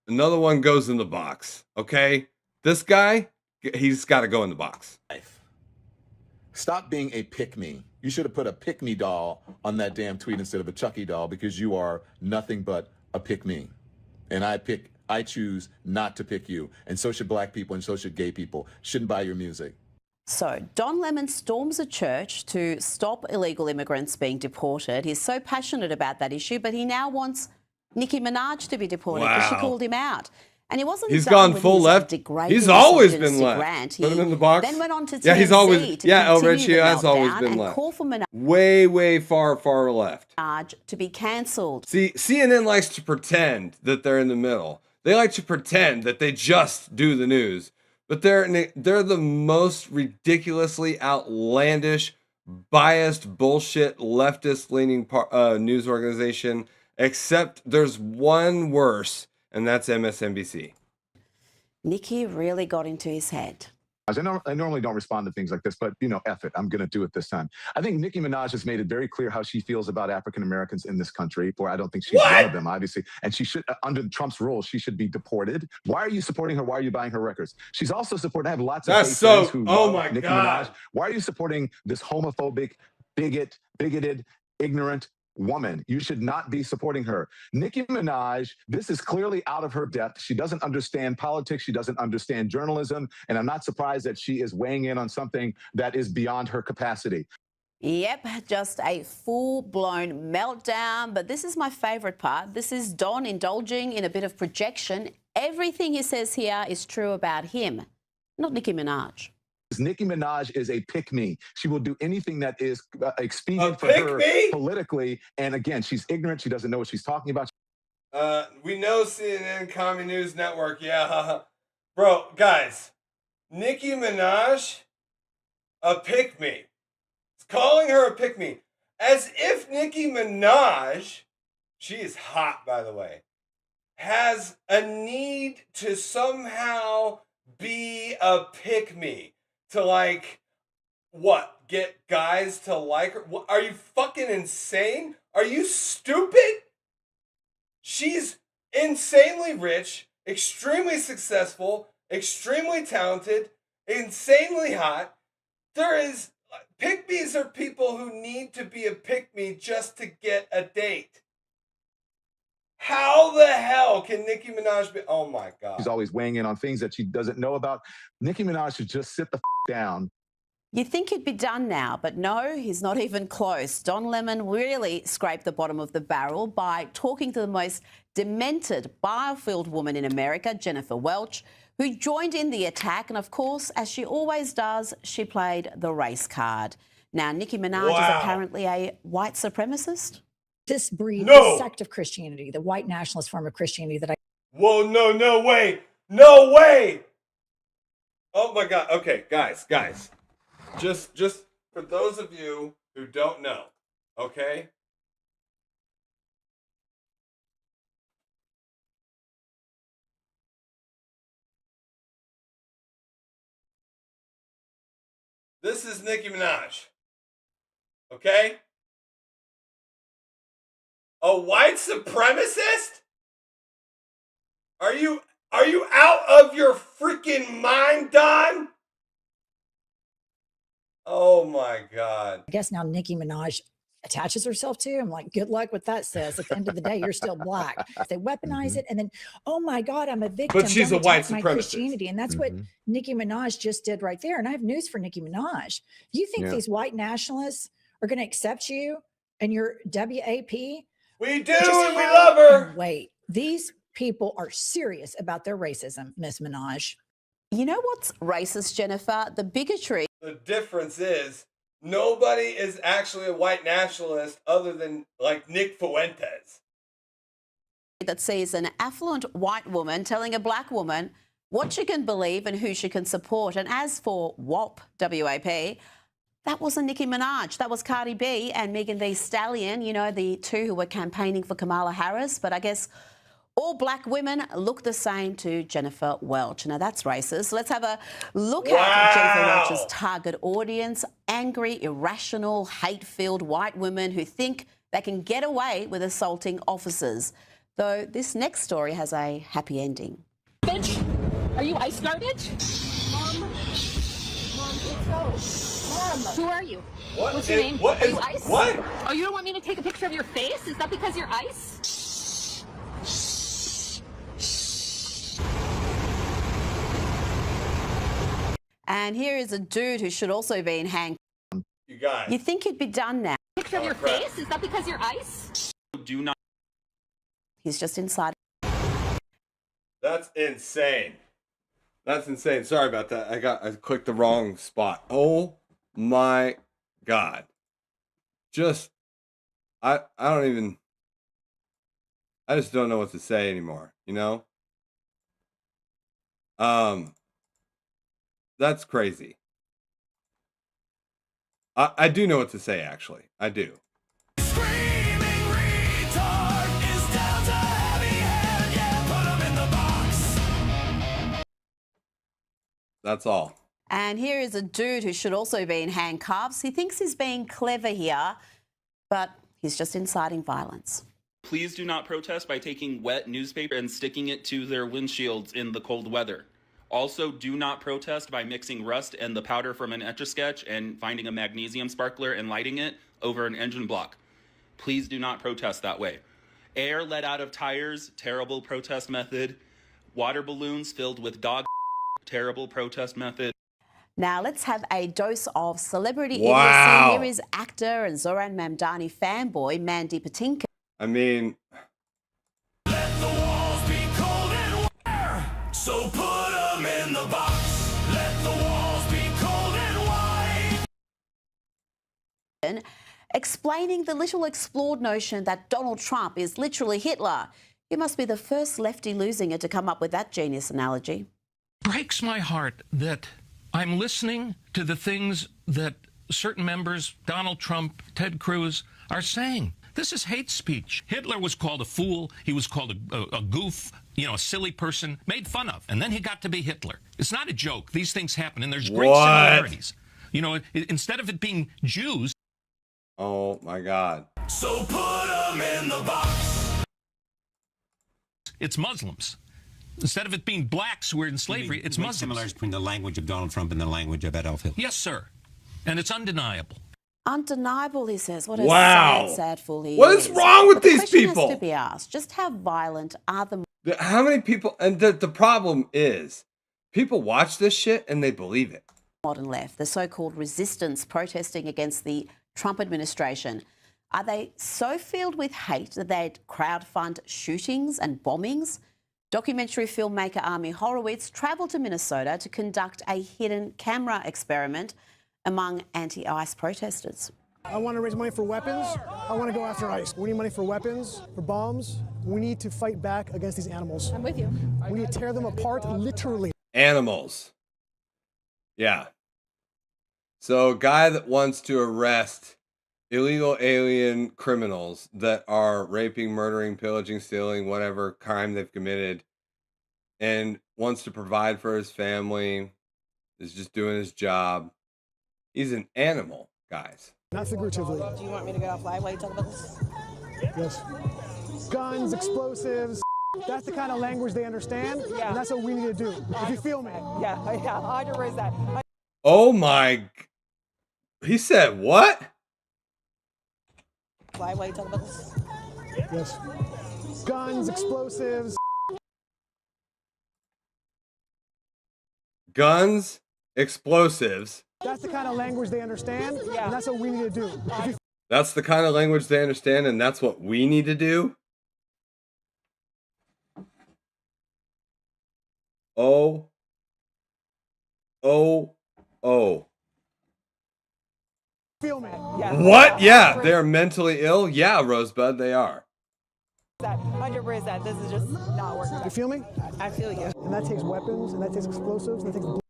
Another one goes in the box, okay? This guy, he's got to go in the box. Stop being a pick-me. You should have put a pick-me doll on that damn tweet instead of a Chucky doll, because you are nothing but a pick-me. And I choose not to pick you. And so should black people, and so should gay people. Shouldn't buy your music. So, Don Lemon storms a church to stop illegal immigrants being deported. He's so passionate about that issue, but he now wants Nicki Minaj to be deported because she called him out. And he wasn't He's done gone with full his left. degrading He's always been misogynistic left. rant. Put him He in the box. then went on to TMZ Yeah, he's always, to yeah, continue Rich, he the has always meltdown been and left. call for Minaj Way far left. to be cancelled. See, CNN likes to pretend that they're in the middle. They like to pretend that they just do the news. But they're the most ridiculously outlandish biased bullshit leftist leaning news organization, except there's one worse, and that's MSNBC. Nikki really got into his head. I normally don't respond to things like this, but, you know, F it. I'm going to do it this time. I think Nicki Minaj has made it very clear how she feels about African Americans in this country. I don't think she's one of them, obviously. And she should, under Trump's rule, she should be deported. Why are you supporting her? Why are you buying her records? She's also supporting, I have lots of gay friends who love Nicki Minaj. Why are you supporting this homophobic, bigoted, ignorant woman? You should not be supporting her. Nicki Minaj, this is clearly out of her depth. She doesn't understand politics. She doesn't understand journalism. And I'm not surprised that she is weighing in on something that is beyond her capacity. Yep, just a full-blown meltdown. But this is my favorite part. This is Don indulging in a bit of projection. Everything he says here is true about him, not Nicki Minaj. Nicki Minaj is a pick-me. She will do anything that is expedient for her politically. And again, she's ignorant. She doesn't know what she's talking about. We know CNN Comedy News Network. Yeah. Bro, guys, Nicki Minaj, a pick-me. It's calling her a pick-me. As if Nicki Minaj, she is hot, by the way, has a need to somehow be a pick-me. To like, what? Get guys to like her? What, are you fucking insane? Are you stupid? She's insanely rich, extremely successful, extremely talented, insanely hot. Pick-me's are people who need to be a pick-me just to get a date. How the hell can Nicki Minaj be? Oh my God. She's always weighing in on things that she doesn't know about. Nicki Minaj should just sit the down. You think he'd be done now, but no, he's not even close. Don Lemon really scraped the bottom of the barrel by talking to the most demented, bile-filled woman in America, Jennifer Welch, who joined in the attack. And of course, as she always does, she played the race card. Now, Nicki Minaj is apparently a white supremacist. This breed, this sect of Christianity, the white nationalist form of Christianity that I... Whoa, no way. No way. Oh my God. Okay, guys. Just for those of you who don't know, okay? This is Nicki Minaj. Okay? A white supremacist? Are you out of your freaking mind, Don? Oh my God. I guess now Nicki Minaj attaches herself to. I'm like, good luck with that, sis. At the end of the day, you're still black. They weaponize it, and then, oh my God, I'm a victim. But she's a white my supremacist. Christianity, and that's what Nicki Minaj just did right there. And I have news for Nicki Minaj. You think these white nationalists are going to accept you and your WAP? We do, and we love her. Wait, these people are serious about their racism, Miss Minaj. You know what's racist, Jennifer? The bigotry. The difference is nobody is actually a white nationalist other than like Nick Fuentes. That sees an affluent white woman telling a black woman what she can believe and who she can support. And as for WAP, W-A-P, that wasn't Nicki Minaj. That was Cardi B and Megan Thee Stallion, you know, the two who were campaigning for Kamala Harris. But I guess all black women look the same to Jennifer Welch. Now, that's racist. Let's have a look at Jennifer Welch's target audience. Angry, irrational, hate-filled white women who think they can get away with assaulting officers. Though this next story has a happy ending. Bitch, are you ice garbage? Mom, let's go. Mom, who are you? What's your name? Are you ice? What? Oh, you don't want me to take a picture of your face? Is that because you're ice? And here is a dude who should also be in handcuffs. You guys. You think he'd be done now? Picture of your face? Is that because you're ice? Do not. He's just inside. That's insane. That's insane. Sorry about that. I clicked the wrong spot. Oh my God. I just don't know what to say anymore, you know? That's crazy. I do know what to say, actually. I do. That's all. And here is a dude who should also be in handcuffs. He thinks he's being clever here, but he's just inciting violence. Please do not protest by taking wet newspaper and sticking it to their windshields in the cold weather. Also, do not protest by mixing rust and the powder from an Etch-a-Sketch and finding a magnesium sparkler and lighting it over an engine block. Please do not protest that way. Air let out of tires, terrible protest method. Water balloons filled with dog, terrible protest method. Now let's have a dose of celebrity Wow. idiocy. Here is actor and Zoran Mamdani fanboy Mandy Patinkin. I mean, So put them in the box. Let the walls be cold and white. Explaining the little explored notion that Donald Trump is literally Hitler. You must be the first lefty losing it to come up with that genius analogy. Breaks my heart that I'm listening to the things that certain members, Donald Trump, Ted Cruz, are saying. This is hate speech. Hitler was called a fool. He was called a goof, a silly person, made fun of. And then he got to be Hitler. It's not a joke. These things happen, and there's great similarities. Instead of it being Jews. Oh, my God. So put them in the box. It's Muslims. Instead of it being blacks who were in slavery, it's Muslims. Similarities between the language of Donald Trump and the language of Adolf Hitler. Yes, sir. And it's undeniable. Undeniable, he says. What a Wow. sad fool he What is wrong with But the these question people? has to be asked, just how violent are the How many people, and the problem is, people watch this shit and they believe it. modern left, the so-called resistance protesting against the Trump administration? Are they so filled with hate that they'd crowdfund shootings and bombings? Documentary filmmaker Armie Horowitz travelled to Minnesota to conduct a hidden camera experiment among anti-ICE protesters. I want to raise money for weapons. I want to go after ICE. We need money for weapons, for bombs. We need to fight back against these animals. I'm with you. We need to tear them apart, literally. Animals. Yeah. So a guy that wants to arrest illegal alien criminals that are raping, murdering, pillaging, stealing, whatever crime they've committed, and wants to provide for his family, is just doing his job. He's an animal, guys. Not figuratively. Do you want me to get off live while you talk about this? Yes. Guns, explosives. That's the kind of language they understand. Yeah. And that's what we need to do. If you feel me. Yeah, I had to raise that. Oh my. He said what? Live while you talk about this? Yes. Guns, explosives. Guns, explosives. That's the kind of language they understand. Yeah. And that's what we need to do. If you That's the kind of language they understand, and that's what we need to do. Oh. feel me. Yeah. What? Yeah, they're mentally ill. Yeah, Rosebud, they are. 100%. This is just not working. You feel me? I feel you. And that takes weapons, and that takes explosives, and that takes.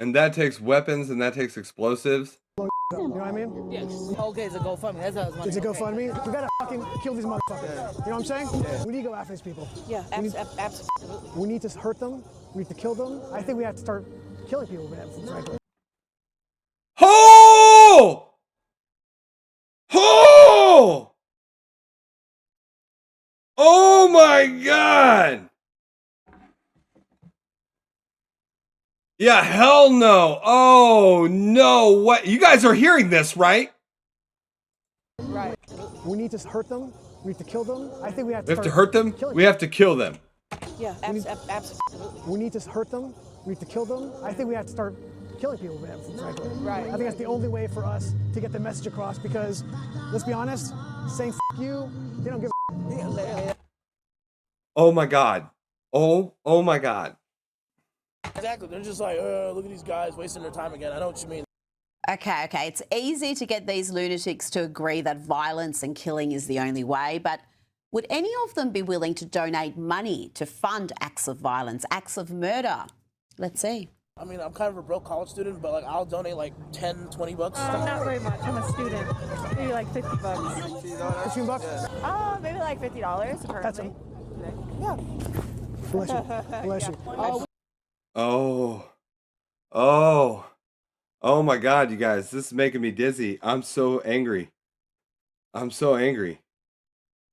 And that takes weapons, and that takes explosives. You know what I mean? Yes. Okay, it's a GoFundMe. That's how it's money. It's a GoFundMe. We gotta fucking kill these motherfuckers. You know what I'm saying? Yeah. We need to go after these people. Yeah, absolutely. We need to hurt them. We need to kill them. I think we have to start killing people, frankly. Oh! Oh! Oh my God! Yeah, hell no. Oh no. What? You guys are hearing this, right? Right. We need to hurt them. We need to kill them. I think we have to. We have to hurt them. We have to kill them. Yeah, absolutely. We need to hurt them. We need to kill them. I think we have to start killing people, frankly. Right. I think that's the only way for us to get the message across because, let's be honest, saying F you, they don't give a Oh my God. Oh my God. Exactly. They're just like, look at these guys wasting their time again. I know what you mean. Okay. It's easy to get these lunatics to agree that violence and killing is the only way, but would any of them be willing to donate money to fund acts of violence, acts of murder? Let's see. I mean, I'm kind of a broke college student, but like I'll donate like 10, 20 bucks. Not very much. I'm a student. Maybe like 50 bucks. 15 bucks? Maybe like $50 currently. Yeah. Bless you. Bless you. Oh my God, you guys, this is making me dizzy. I'm so angry. I'm so angry.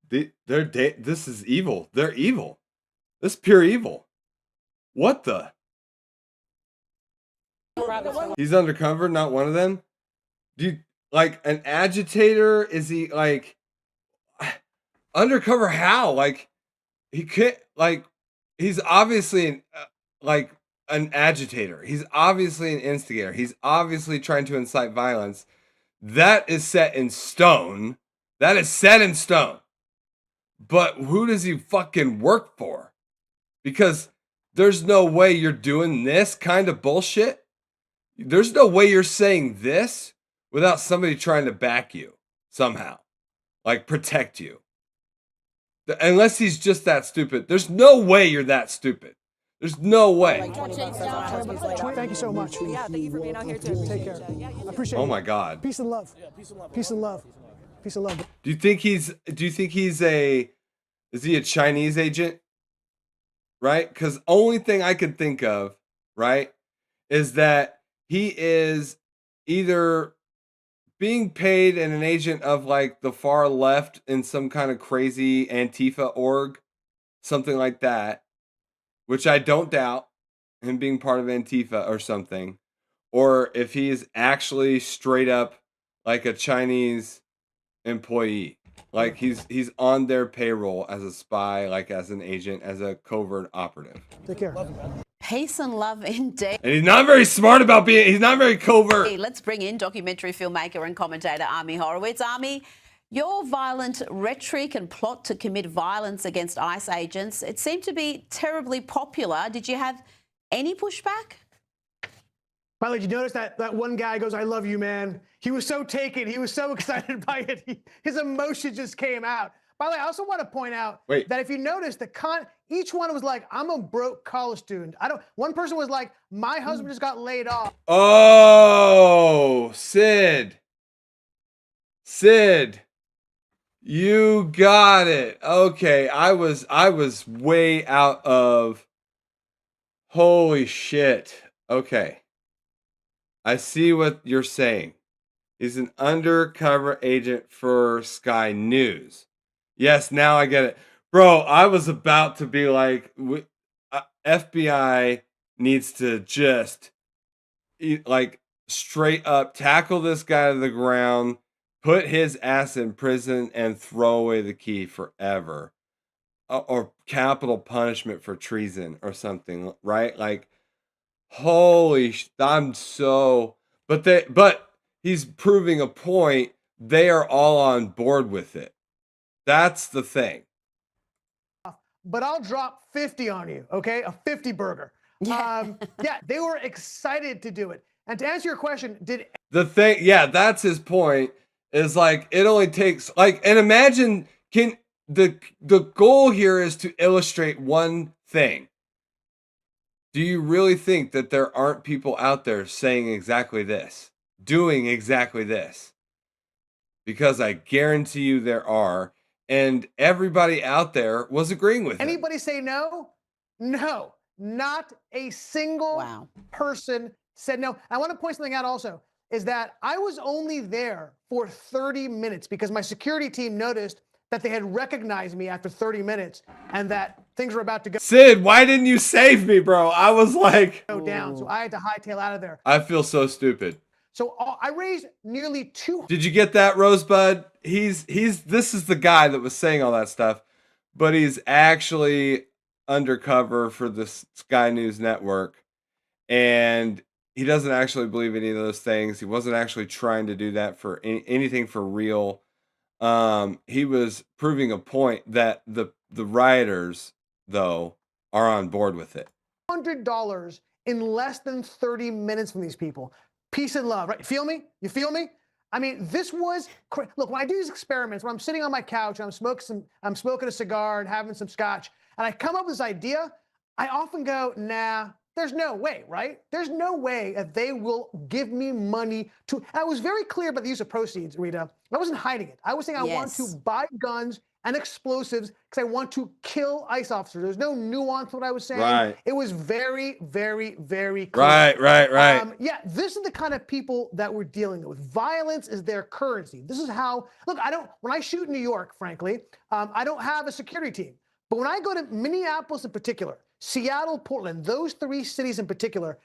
This is evil. They're evil. This is pure evil. What the? He's undercover, not one of them? Do you, like, an agitator? Is he, like, undercover how? Like, he can't, like, he's obviously, like, an agitator. He's obviously an instigator. He's obviously trying to incite violence. That is set in stone. That is set in stone. But who does he fucking work for? Because there's no way you're doing this kind of bullshit. There's no way you're saying this without somebody trying to back you somehow, like protect you. Unless he's just that stupid. There's no way you're that stupid. There's no way. Thank you so much. Yeah, thank you for being out here too. Take care. I appreciate it. Oh my God. Peace and love. Peace and love. Peace and love. Do you think he's is he a Chinese agent? Right? Because only thing I could think of, right, is that he is either being paid and an agent of like the far left in some kind of crazy Antifa org, something like that, which I don't doubt him being part of Antifa or something, or if he is actually straight up like a Chinese employee. Like he's on their payroll as a spy, like as an agent, as a covert operative. Take care. Peace and love indeed. And he's not very smart about he's not very covert. Hey, let's bring in documentary filmmaker and commentator Army Horowitz. Army, your violent rhetoric and plot to commit violence against ICE agents, it seemed to be terribly popular. Did you have any pushback? By the way, did you notice that one guy goes, "I love you, man"? He was so taken. He was so excited by it. His emotion just came out. By the way, I also want to point out that if you notice, each one was like, "I'm a broke college student." One person was like, "My husband just got laid off." Oh, Sid, you got it. Okay, I was way out of. Holy shit. Okay. I see what you're saying. He's an undercover agent for Sky News. Yes, now I get it. Bro, I was about to be like, FBI needs to just, like, straight up tackle this guy to the ground, put his ass in prison, and throw away the key forever. Or capital punishment for treason or something, right? Like, holy, I'm so, but he's proving a point. They are all on board with it. That's the thing. But I'll drop 50 on you, okay? A 50 burger. Yeah, they were excited to do it. And to answer your question, that's his point, is like, it only takes, like, and imagine, the goal here is to illustrate one thing. Do you really think that there aren't people out there saying exactly this, doing exactly this? Because I guarantee you there are, and everybody out there was agreeing with it. Anybody say no? No, not a single person said no. I want to point something out also, is that I was only there for 30 minutes because my security team noticed that they had recognized me after 30 minutes and that things were about to go. Sid, why didn't you save me, bro? I was like, go down. So I had to hightail out of there. I feel so stupid. So I raised nearly $200. Did you get that, Rosebud? This is the guy that was saying all that stuff, but he's actually undercover for the Sky News Network, and he doesn't actually believe any of those things. He wasn't actually trying to do that for anything for real. He was proving a point that the rioters, though, are on board with it. $100 in less than 30 minutes from these people. Peace and love, right? You feel me? You feel me? I mean, this was look. When I do these experiments, when I'm sitting on my couch and I'm smoking a cigar and having some scotch, and I come up with this idea, I often go, nah, There's no way, right? There's no way that they will give me money to. I was very clear about the use of proceeds, Rita. I wasn't hiding it. I was saying I want to buy guns and explosives because I want to kill ICE officers. There's no nuance to what I was saying. Right. It was very, very, very clear. Right. Yeah, this is the kind of people that we're dealing with. Violence is their currency. This is how, look, when I shoot in New York, frankly, I don't have a security team. But when I go to Minneapolis in particular, Seattle, Portland, those 3 cities in particular,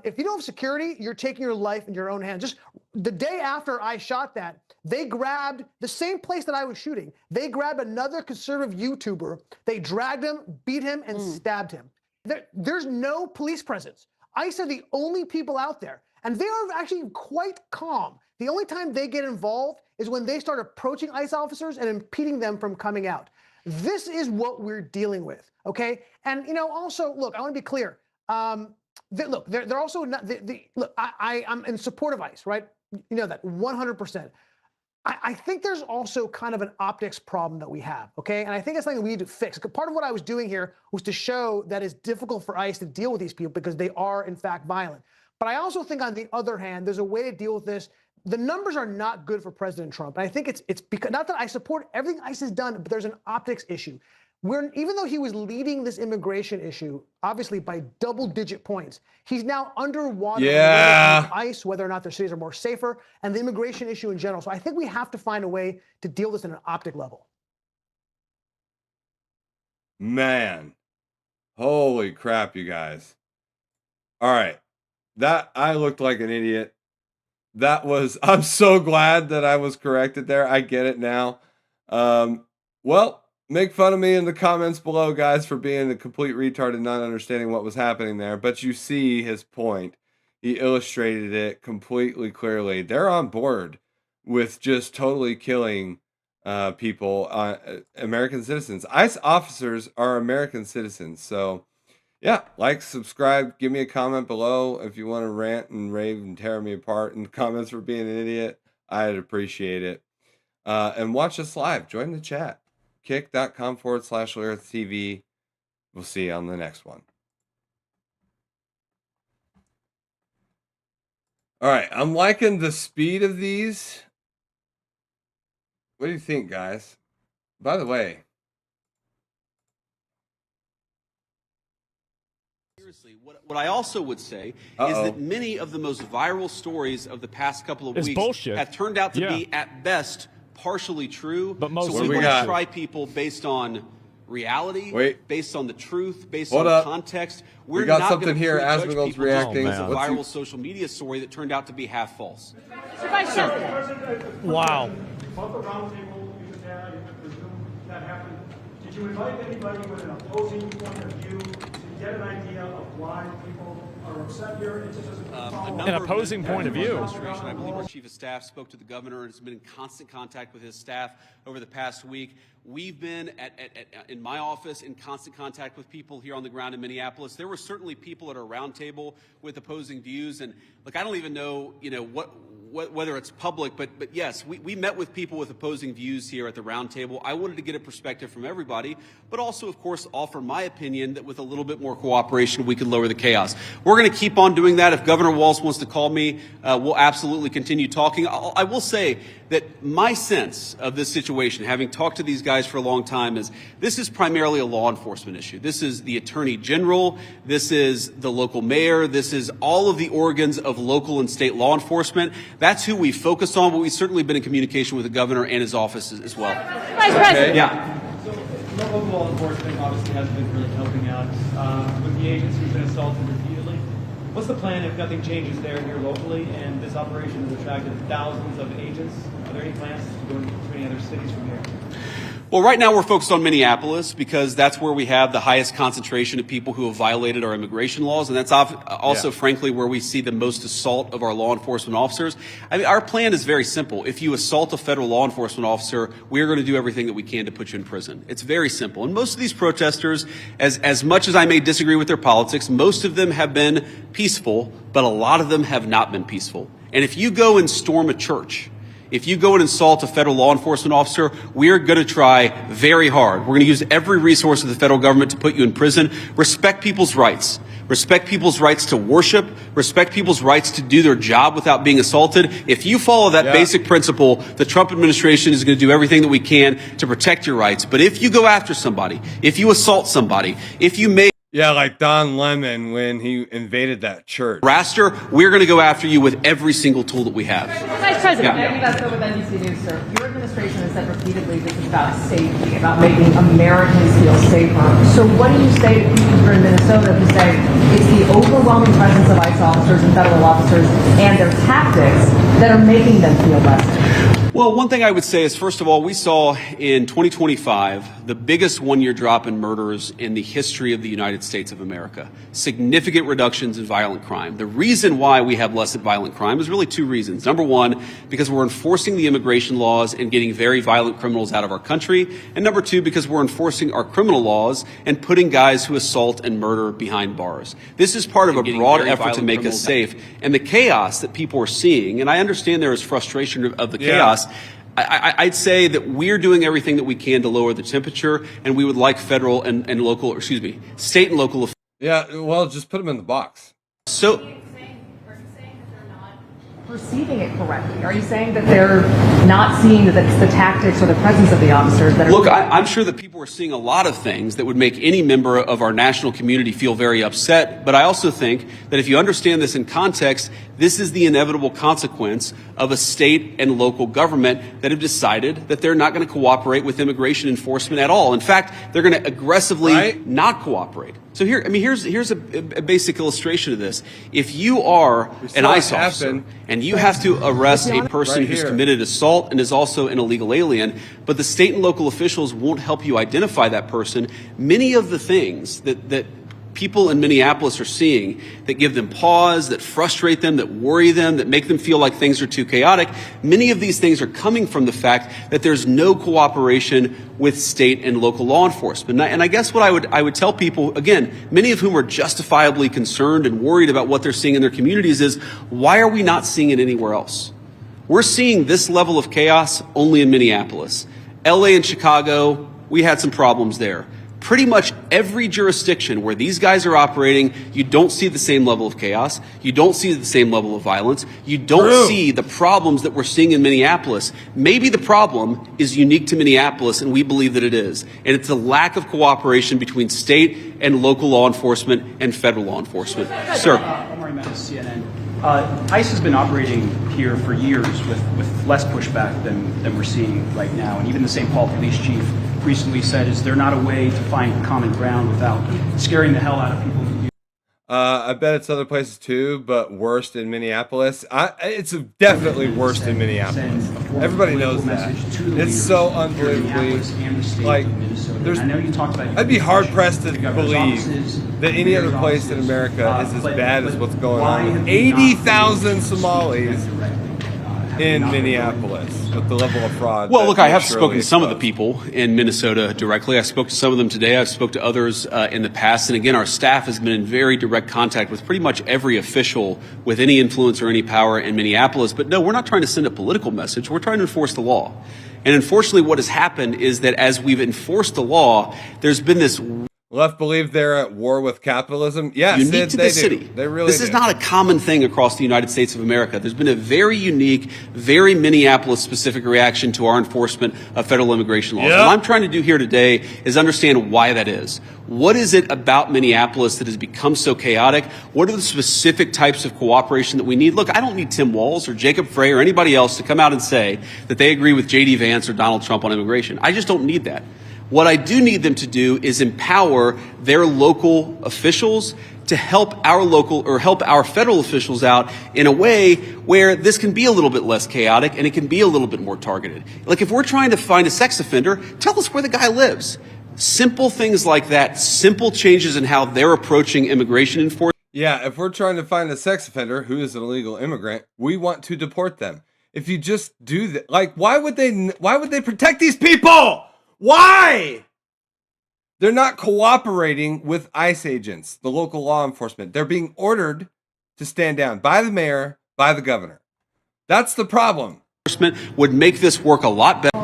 if you don't have security, you're taking your life in your own hands. Just the day after I shot that, they grabbed the same place that I was shooting. They grabbed another conservative YouTuber. They dragged him, beat him, and stabbed him. There's no police presence. ICE are the only people out there. And they are actually quite calm. The only time they get involved is when they start approaching ICE officers and impeding them from coming out. This is what we're dealing with, okay? And, also, look, I want to be clear. They're also not, look, I'm in support of ICE, right? You know that, 100%. I think there's also kind of an optics problem that we have, okay? And I think it's something we need to fix. Part of what I was doing here was to show that it's difficult for ICE to deal with these people because they are, in fact, violent. But I also think, on the other hand, there's a way to deal with this. The numbers are not good for President Trump. And I think it's because, not that I support everything ICE has done, but there's an optics issue. Even though he was leading this immigration issue, obviously by double-digit points, he's now underwater. ICE, whether or not their cities are more safer, and the immigration issue in general. So I think we have to find a way to deal with this at an optic level. Man, holy crap, you guys! All right, that I looked like an idiot. I'm so glad that I was corrected there. I get it now. Well. Make fun of me in the comments below, guys, for being a complete retard and not understanding what was happening there. But you see his point. He illustrated it completely clearly. They're on board with just totally killing people, American citizens. ICE officers are American citizens. So, yeah, like, subscribe, give me a comment below if you want to rant and rave and tear me apart in the comments for being an idiot. I'd appreciate it. And watch us live. Join the chat. Kick.com/LaReaTV. We'll see you on the next one. All right, I'm liking the speed of these. What do you think, guys? By the way, seriously, what I also would say is that many of the most viral stories of the past couple of weeks have turned out to be, at best, partially true. But most so we want to try people based on reality, based on the truth, based on context. We got something here. Asmongold's reacting. It's a viral social media story that turned out to be half false. Wow. About the roundtable, I presume that happened. Did you invite anybody with an opposing point of view to get an idea of why people are upset here? An opposing point of view. I believe our chief of staff spoke to the governor and has been in constant contact with his staff over the past week. We've been in my office in constant contact with people here on the ground in Minneapolis. There were certainly people at our roundtable with opposing views, and look, I don't even know, whether it's public, but yes, we met with people with opposing views here at the roundtable. I wanted to get a perspective from everybody, but also, of course, offer my opinion that with a little bit more cooperation, we could lower the chaos. We're going to keep on doing that. If Governor Walz wants to call me, we'll absolutely continue talking. I will say that my sense of this situation, having talked to these guys for a long time, is this is primarily a law enforcement issue. This is the Attorney General. This is the local mayor. This is all of the organs of local and state law enforcement. That's who we focus on, but we've certainly been in communication with the governor and his office as well. Vice President. Yeah. So local law enforcement obviously hasn't been really helping out with the agents who've been assaulted repeatedly. What's the plan if nothing changes there here locally and this operation has attracted thousands of agents? Are there any plans to go into any other cities from here? Well, right now we're focused on Minneapolis because that's where we have the highest concentration of people who have violated our immigration laws, and that's also, frankly, where we see the most assault of our law enforcement officers. I mean, our plan is very simple. If you assault a federal law enforcement officer, we are going to do everything that we can to put you in prison. It's very simple. And most of these protesters, as much as I may disagree with their politics, most of them have been peaceful, but a lot of them have not been peaceful. And if you go and storm a church, if you go and assault a federal law enforcement officer, we are going to try very hard. We're going to use every resource of the federal government to put you in prison. Respect people's rights. respect people's rights to worship, respect people's rights to do their job without being assaulted. If you follow that basic principle, the Trump administration is going to do everything that we can to protect your rights. But if you go after somebody, if you assault somebody, if you make like Don Lemon when he invaded that church. Raster, we're going to go after you with every single tool that we have. Vice President, that's over with NBC News, sir. Your administration has said repeatedly this is about safety, about making Americans feel safer. So what do you say to people here in Minnesota who say it's the overwhelming presence of ICE officers and federal officers and their tactics that are making them feel less safe? Well, one thing I would say is, first of all, we saw in 2025 the biggest one-year drop in murders in the history of the United States of America. Significant reductions in violent crime. The reason why we have less violent crime is really two reasons. Number one, because we're enforcing the immigration laws and getting very violent criminals out of our country. And number two, because we're enforcing our criminal laws and putting guys who assault and murder behind bars. This is part of a broad effort to make us safe. And the chaos that people are seeing, and I understand there is frustration of the chaos, I'd say that we're doing everything that we can to lower the temperature, and we would like federal and local, state and local. Yeah, well, just put them in the box. So, perceiving it correctly? Are you saying that they're not seeing that it's the tactics or the presence of the officers that are... Look, I'm sure that people are seeing a lot of things that would make any member of our national community feel very upset, but I also think that if you understand this in context, this is the inevitable consequence of a state and local government that have decided that they're not going to cooperate with immigration enforcement at all. In fact, they're going to aggressively not cooperate. So here's a basic illustration of this. If you are an ICE officer and you have to arrest a person who's committed assault and is also an illegal alien, but the state and local officials won't help you identify that person, many of the things that people in Minneapolis are seeing that give them pause, that frustrate them, that worry them, that make them feel like things are too chaotic, many of these things are coming from the fact that there's no cooperation with state and local law enforcement. And I guess what I would tell people, again, many of whom are justifiably concerned and worried about what they're seeing in their communities, is why are we not seeing it anywhere else? We're seeing this level of chaos only in Minneapolis. LA and Chicago, we had some problems there. Pretty much every jurisdiction where these guys are operating, you don't see the same level of chaos. You don't see the same level of violence. You don't see the problems that we're seeing in Minneapolis. Maybe the problem is unique to Minneapolis, and we believe that it is. And it's a lack of cooperation between state and local law enforcement and federal law enforcement. Sir. CNN. ICE has been operating here for years with less pushback than we're seeing right now. And even the St. Paul police chief recently said, is there not a way to find common ground without scaring the hell out of people? I bet it's other places too, but worst in Minneapolis. It's definitely worst in Minneapolis. Everybody knows that. It's so unbelievably, like, I'd be hard pressed to believe that any other place in America is as bad as what's going on with 80,000 Somalis in Minneapolis with the level of fraud. Well, look, I have spoken to some of the people in Minnesota directly. I spoke to some of them today. I've spoke to others in the past. And again, our staff has been in very direct contact with pretty much every official with any influence or any power in Minneapolis. But no, we're not trying to send a political message. We're trying to enforce the law. And unfortunately, what has happened is that as we've enforced the law, there's been this... Left believe they're at war with capitalism. Yes, unique to they this do. city. They really This is not a common thing across the United States of America. There's been a very unique, very Minneapolis-specific reaction to our enforcement of federal immigration laws. What I'm trying to do here today is understand why that is. What is it about Minneapolis that has become so chaotic? What are the specific types of cooperation that we need? Look, I don't need Tim Walz or Jacob Frey or anybody else to come out and say that they agree with J.D. Vance or Donald Trump on immigration. I just don't need that. What I do need them to do is empower their local officials to help our federal officials out in a way where this can be a little bit less chaotic and it can be a little bit more targeted. Like if we're trying to find a sex offender, tell us where the guy lives. Simple things like that, simple changes in how they're approaching immigration enforcement. Yeah, if we're trying to find a sex offender who is an illegal immigrant, we want to deport them. If you just do that, like why would they protect these people? Why? They're not cooperating with ICE agents, the local law enforcement. They're being ordered to stand down by the mayor, by the governor. That's the problem. Would make this work a lot better.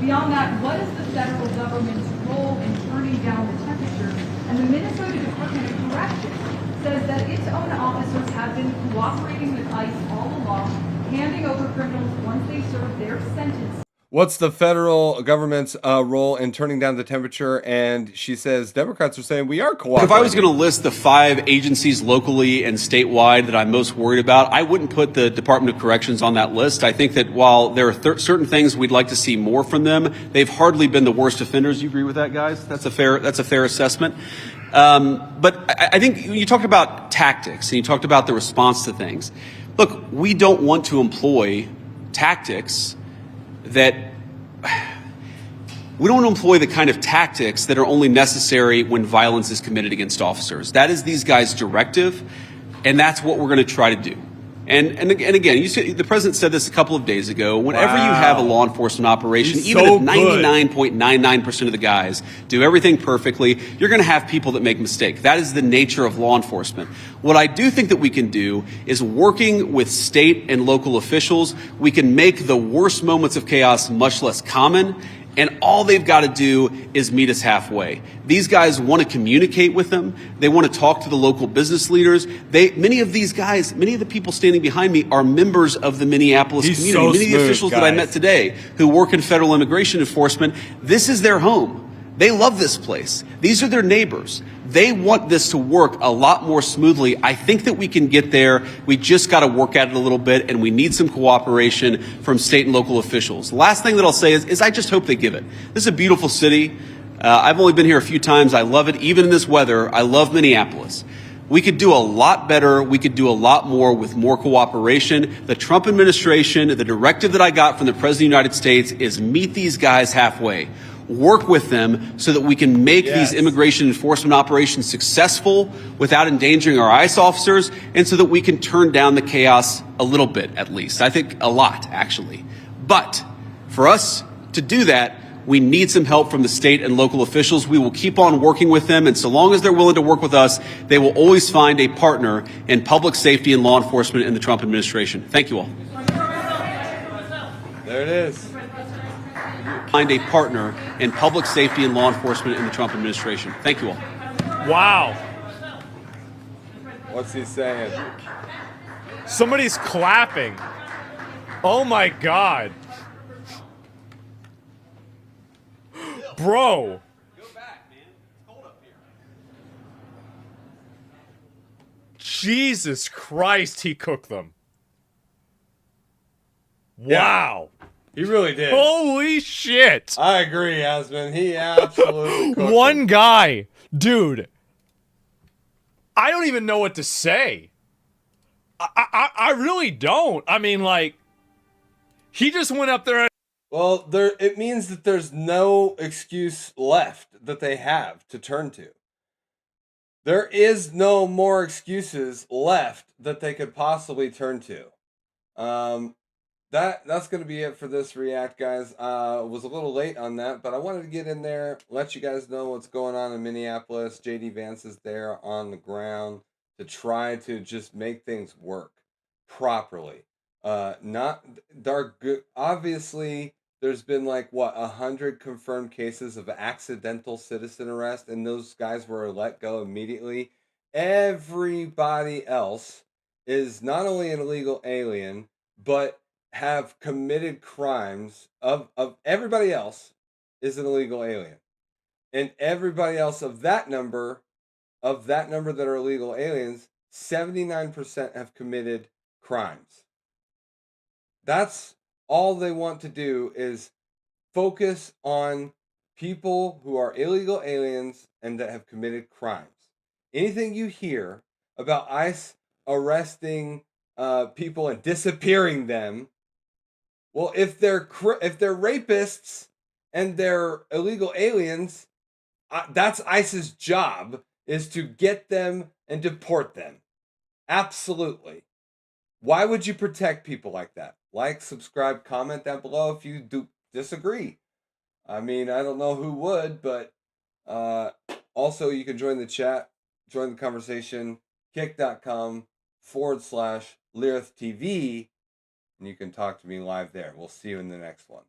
Beyond that, what is the federal government's role in turning down the temperature? And the Minnesota Department of Corrections says that its own officers have been cooperating with ICE all along, handing over criminals once they serve their sentence. What's the federal government's role in turning down the temperature? And she says Democrats are saying we are cooperating. If I was going to list the 5 agencies locally and statewide that I'm most worried about, I wouldn't put the Department of Corrections on that list. I think that while there are certain things we'd like to see more from them, they've hardly been the worst offenders. You agree with that, guys? That's a fair assessment. But I think you talked about tactics and you talked about the response to things. Look, we don't want to employ tactics that we don't employ the kind of tactics that are only necessary when violence is committed against officers. That is these guys' directive, and that's what we're going to try to do. And again, the president said this a couple of days ago. Whenever you have a law enforcement operation, even if 99.99% of the guys do everything perfectly, you're going to have people that make mistakes. That is the nature of law enforcement. What I do think that we can do is working with state and local officials, we can make the worst moments of chaos much less common. And all they've got to do is meet us halfway. These guys want to communicate with them. They want to talk to the local business leaders. Many of these guys, many of the people standing behind me are members of the Minneapolis community. So many of the officials that I met today who work in federal immigration enforcement, this is their home. They love this place. These are their neighbors. They want this to work a lot more smoothly. I think that we can get there. We just got to work at it a little bit, and we need some cooperation from state and local officials. The last thing that I'll say is I just hope they give it. This is a beautiful city. I've only been here a few times. I love it. Even in this weather, I love Minneapolis. We could do a lot better. We could do a lot more with more cooperation. The Trump administration, the directive that I got from the President of the United States is meet these guys halfway. Work with them so that we can make these immigration enforcement operations successful without endangering our ICE officers, and so that we can turn down the chaos a little bit, at least. I think a lot, actually. But for us to do that, we need some help from the state and local officials. We will keep on working with them, and so long as they're willing to work with us, they will always find a partner in public safety and law enforcement in the Trump administration. Thank you all. There it is. Find a partner in public safety and law enforcement in the Trump administration. Thank you all. Wow. What's he saying? Somebody's clapping. Oh my God. Bro. Go back, man. It's cold up here. Jesus Christ, he cooked them. Yeah. Wow. He really did. Holy shit. I agree, Asmon. He absolutely cooked One him. guy. Dude. I don't even know what to say. I really don't. I mean, like, he just went up there and... Well, it means that there's no excuse left that they have to turn to. There is no more excuses left that they could possibly turn to. That's going to be it for this react, guys. Was a little late on that, but I wanted to get in there, let you guys know what's going on in Minneapolis. JD Vance is there on the ground to try to just make things work properly. Not dark good. Obviously, there's been like 100 confirmed cases of accidental citizen arrest, and those guys were let go immediately. Everybody else is not only an illegal alien, but have committed crimes. Of everybody else is an illegal alien, and everybody else of that number that are illegal aliens, 79% have committed crimes. That's all they want to do, is focus on people who are illegal aliens and that have committed crimes. Anything you hear about ICE arresting people and disappearing them, well, if they're rapists and they're illegal aliens, that's ICE's job, is to get them and deport them. Absolutely. Why would you protect people like that? Like, subscribe, comment down below if you do disagree. I mean, I don't know who would, but also you can join the chat, join the conversation, kick.com/LyrithTV, and you can talk to me live there. We'll see you in the next one.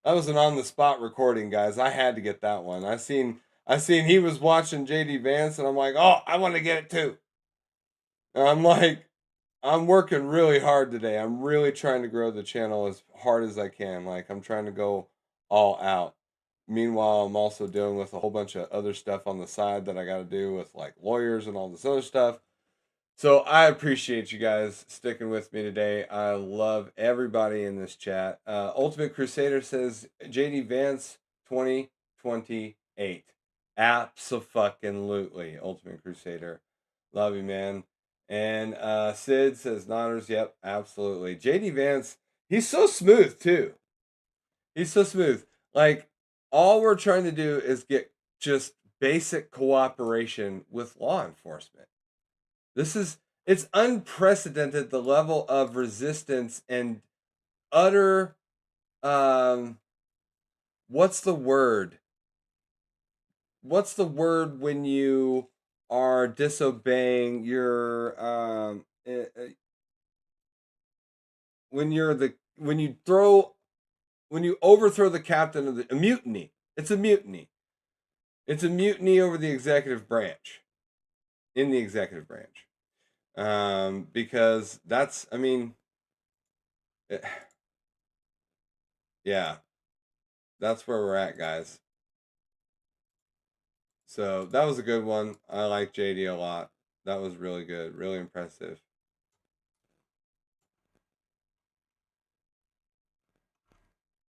That was an on-the-spot recording, guys. I had to get that one. I've seen I seen he was watching JD Vance, and I'm like, oh, I want to get it too. And I'm like, I'm working really hard today. I'm really trying to grow the channel as hard as I can. Like, I'm trying to go all out. Meanwhile, I'm also dealing with a whole bunch of other stuff on the side that I got to do with like lawyers and all this other stuff. So I appreciate you guys sticking with me today. I love everybody in this chat. Ultimate Crusader says JD Vance 2028. Abso-fucking-lutely, Ultimate Crusader. Love you, man. And Sid says Nodders. Yep, absolutely. JD Vance, he's so smooth too. He's so smooth. Like, all we're trying to do is get just basic cooperation with law enforcement. It's unprecedented, the level of resistance and utter, what's the word? What's the word when you are disobeying your, when you overthrow the captain of a mutiny. It's a mutiny. It's a mutiny over the executive branch. In the executive branch. Because that's, I mean, yeah, that's where we're at, guys. So that was a good one. I like JD a lot. That was really good, really impressive.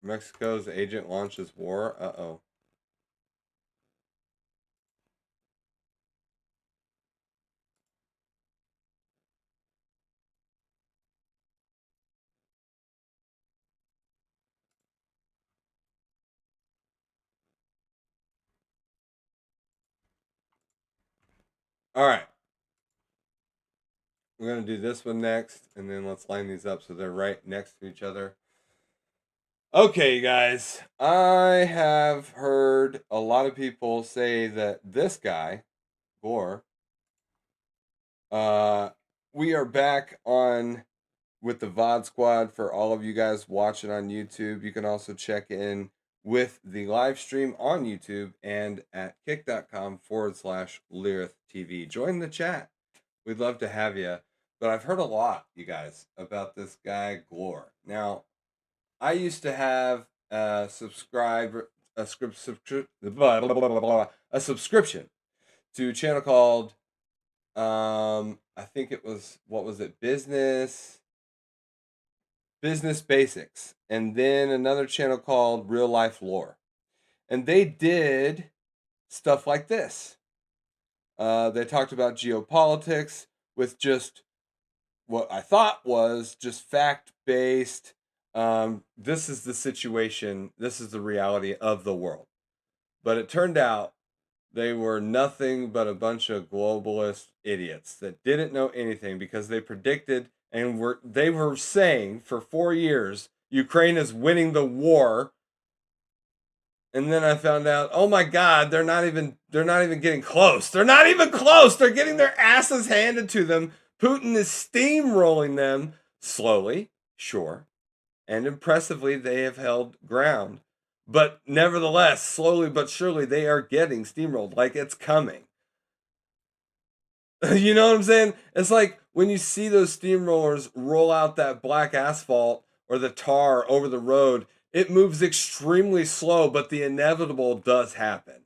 Mexico's agent launches war. Uh-oh. All right. We're going to do this one next, and then let's line these up so they're right next to each other. Okay, guys. I have heard a lot of people say that this guy, Gore, we are back on with the VOD squad for all of you guys watching on YouTube. You can also check in with the live stream on YouTube and at kick.com/Lyrith TV. Join the chat. We'd love to have you. But I've heard a lot, you guys, about this guy, Glore. Now, I used to have a subscription to a channel called, I think it was, what was it? Business Basics. And then another channel called Real Life Lore. And they did stuff like this. They talked about geopolitics with just what I thought was just fact-based. This is the situation. This is the reality of the world. But it turned out they were nothing but a bunch of globalist idiots that didn't know anything because they predicted and they were saying for 4 years Ukraine is winning the war. And then I found out, oh my God, they're not even getting close. They're not even close. They're getting their asses handed to them. Putin is steamrolling them slowly, sure, and impressively they have held ground. But nevertheless, slowly but surely, they are getting steamrolled like it's coming. You know what I'm saying? It's like when you see those steamrollers roll out that black asphalt or the tar over the road, it moves extremely slow, but the inevitable does happen,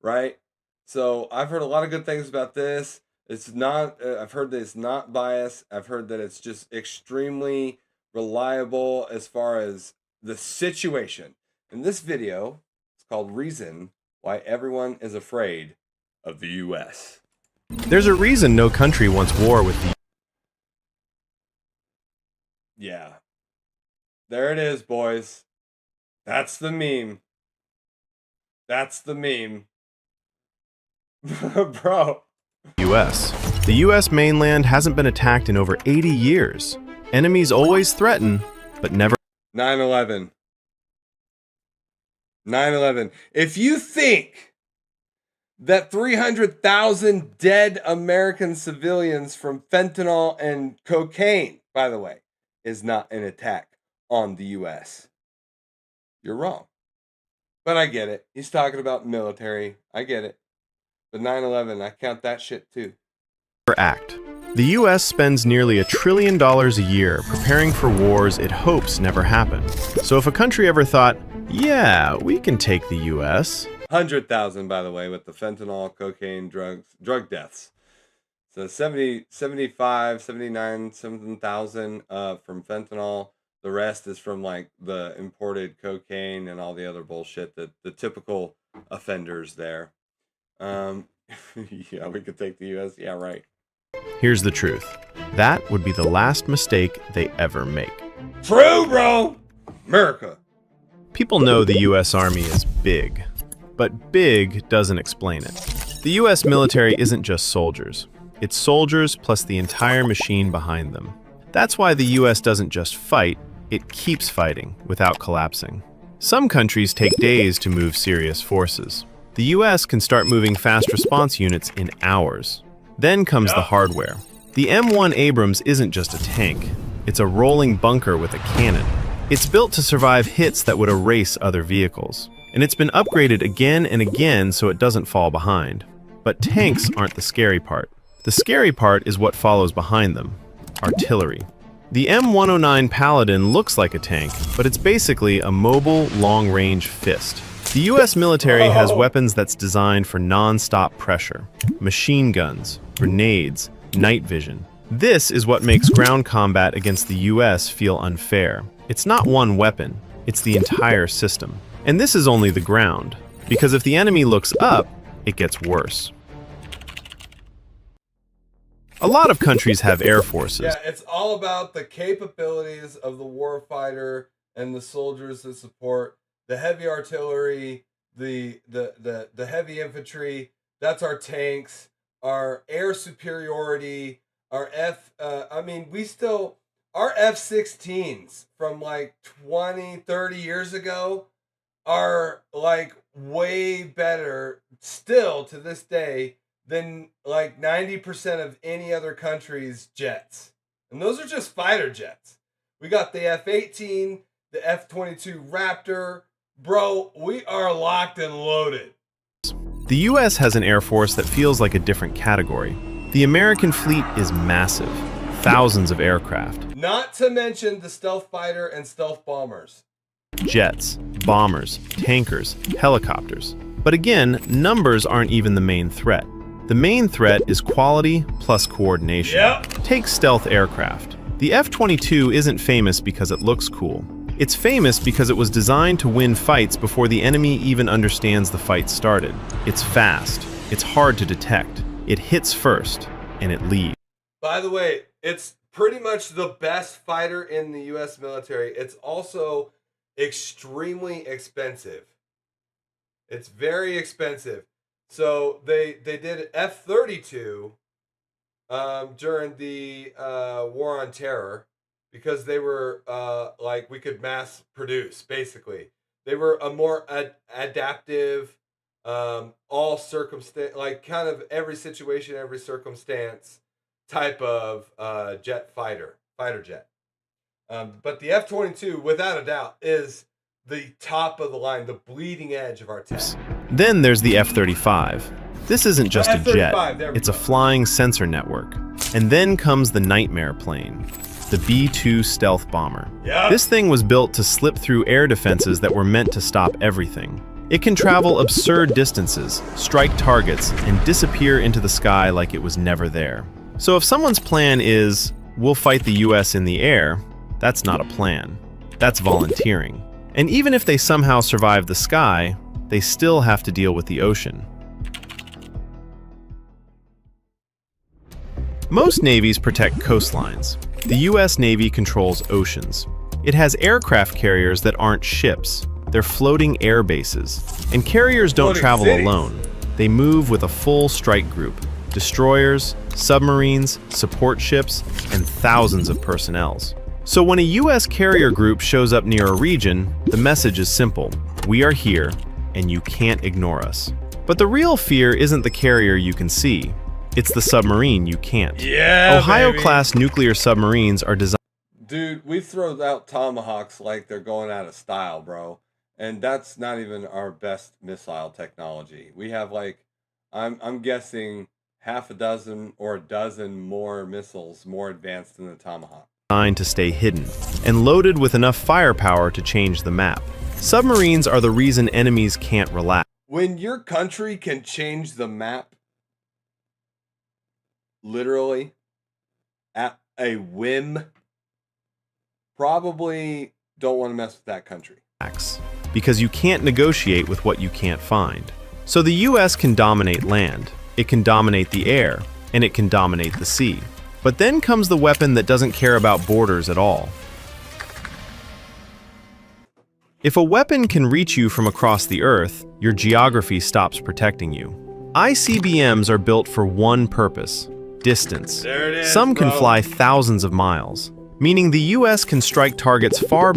right? So I've heard a lot of good things about this. It's not, I've heard that it's not biased. I've heard that it's just extremely reliable as far as the situation. In this video, it's called Reason Why Everyone is Afraid of the U.S. There's a reason no country wants war with the... Yeah. There it is, boys. That's the meme. That's the meme. Bro. U.S. The U.S. mainland hasn't been attacked in over 80 years. Enemies always threaten, but never... 9/11. 9/11. If you think that 300,000 dead American civilians from fentanyl and cocaine, by the way, is not an attack on the U.S., you're wrong. But I get it. He's talking about military. I get it. But 9/11, I count that shit too. Act. The U.S. spends nearly $1 trillion a year preparing for wars it hopes never happen. So if a country ever thought, yeah, we can take the U.S. 100,000, by the way, with the fentanyl, cocaine, drug deaths. So 70, 75, 79, 7,000 from fentanyl. The rest is from like the imported cocaine and all the other bullshit that the typical offenders there. Yeah, we could take the U.S. Yeah, right. Here's the truth. That would be the last mistake they ever make. True, bro! America. People know the U.S. Army is big, but big doesn't explain it. The U.S. military isn't just soldiers. It's soldiers plus the entire machine behind them. That's why the U.S. doesn't just fight, it keeps fighting without collapsing. Some countries take days to move serious forces. The U.S. can start moving fast response units in hours. Then comes the hardware. The M1 Abrams isn't just a tank. It's a rolling bunker with a cannon. It's built to survive hits that would erase other vehicles. And it's been upgraded again and again so it doesn't fall behind. But tanks aren't the scary part. The scary part is what follows behind them: artillery. The M109 Paladin looks like a tank, but it's basically a mobile, long-range fist. The U.S. military has weapons that's designed for non-stop pressure: machine guns, grenades, night vision. This is what makes ground combat against the U.S. feel unfair. It's not one weapon, it's the entire system. And this is only the ground, because if the enemy looks up, it gets worse. A lot of countries have air forces. Yeah, it's all about the capabilities of the warfighter and the soldiers that support the heavy artillery, the heavy infantry. That's our tanks, our air superiority, our our F-16s from like 20, 30 years ago are like way better still to this day than like 90% of any other country's jets. And those are just fighter jets. We got the F-18, the F-22 Raptor. Bro, we are locked and loaded. The U.S. has an air force that feels like a different category. The American fleet is massive. Thousands of aircraft. Not to mention the stealth fighter and stealth bombers. Jets, bombers, tankers, helicopters. But again, numbers aren't even the main threat. The main threat is quality plus coordination. Take stealth aircraft. The F-22 isn't famous because it looks cool. It's famous because it was designed to win fights before the enemy even understands the fight started. It's fast, it's hard to detect, it hits first, and it leaves. By the way, it's pretty much the best fighter in the U.S. military. It's also extremely expensive. It's very expensive. So they did F-32 during the War on Terror because they were like we could mass produce, basically. They were a more adaptive, all circumstance, like kind of every situation, every circumstance type of fighter jet. But the F-22, without a doubt, is the top of the line, the bleeding edge of our tech. Then there's the F-35. This isn't just a jet, it's a flying sensor network. And then comes the nightmare plane, the B-2 stealth bomber. This thing was built to slip through air defenses that were meant to stop everything. It can travel absurd distances, strike targets, and disappear into the sky like it was never there. So if someone's plan is, we'll fight the US in the air, that's not a plan. That's volunteering. And even if they somehow survive the sky, they still have to deal with the ocean. Most navies protect coastlines. The US Navy controls oceans. It has aircraft carriers that aren't ships. They're floating air bases. And carriers don't travel alone. They move with a full strike group. Destroyers, submarines, support ships, and thousands of personnels. So when a US carrier group shows up near a region, the message is simple: we are here, and you can't ignore us. But the real fear isn't the carrier you can see, it's the submarine you can't. Ohio-class nuclear submarines are designed. Dude, we throw out tomahawks like they're going out of style, bro. And that's not even our best missile technology. We have like, I'm guessing half a dozen or a dozen more missiles more advanced than the Tomahawk. Designed to stay hidden, and loaded with enough firepower to change the map. Submarines are the reason enemies can't relax. When your country can change the map, literally, at a whim, probably don't want to mess with that country. Because you can't negotiate with what you can't find. So the US can dominate land, it can dominate the air, and it can dominate the sea. But then comes the weapon that doesn't care about borders at all. If a weapon can reach you from across the Earth, your geography stops protecting you. ICBMs are built for one purpose: distance. There it is, Some can bro. fly thousands of miles, meaning the US can strike targets far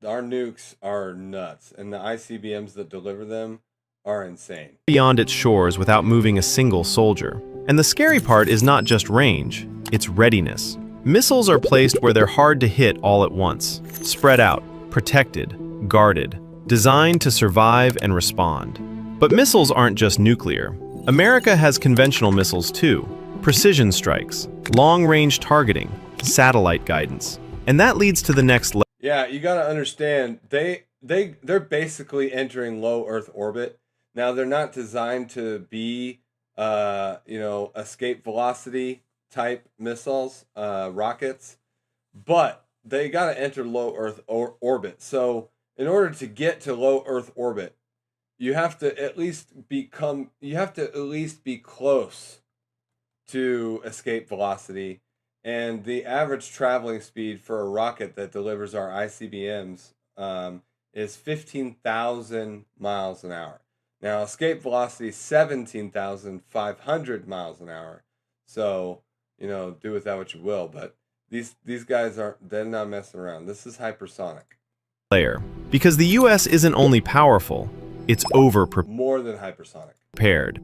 Our nukes are nuts, and the ICBMs that deliver them are insane. beyond its shores without moving a single soldier. And the scary part is not just range, it's readiness. Missiles are placed where they're hard to hit all at once, spread out, protected, guarded, designed to survive and respond. But missiles aren't just nuclear. America has conventional missiles too: precision strikes, long-range targeting, satellite guidance. And that leads to the next level. Yeah, you got to understand, they're basically entering low Earth orbit. Now, they're not designed to be, escape velocity type missiles, rockets, but they got to enter low Earth orbit. So in order to get to low Earth orbit, you have to at least be close to escape velocity. And the average traveling speed for a rocket that delivers our ICBMs is 15,000 miles an hour. Now, escape velocity is 17,500 miles an hour. So, do with that what you will. But these guys they're not messing around. This is hypersonic. Because the US isn't only powerful, it's more than hypersonic. prepared.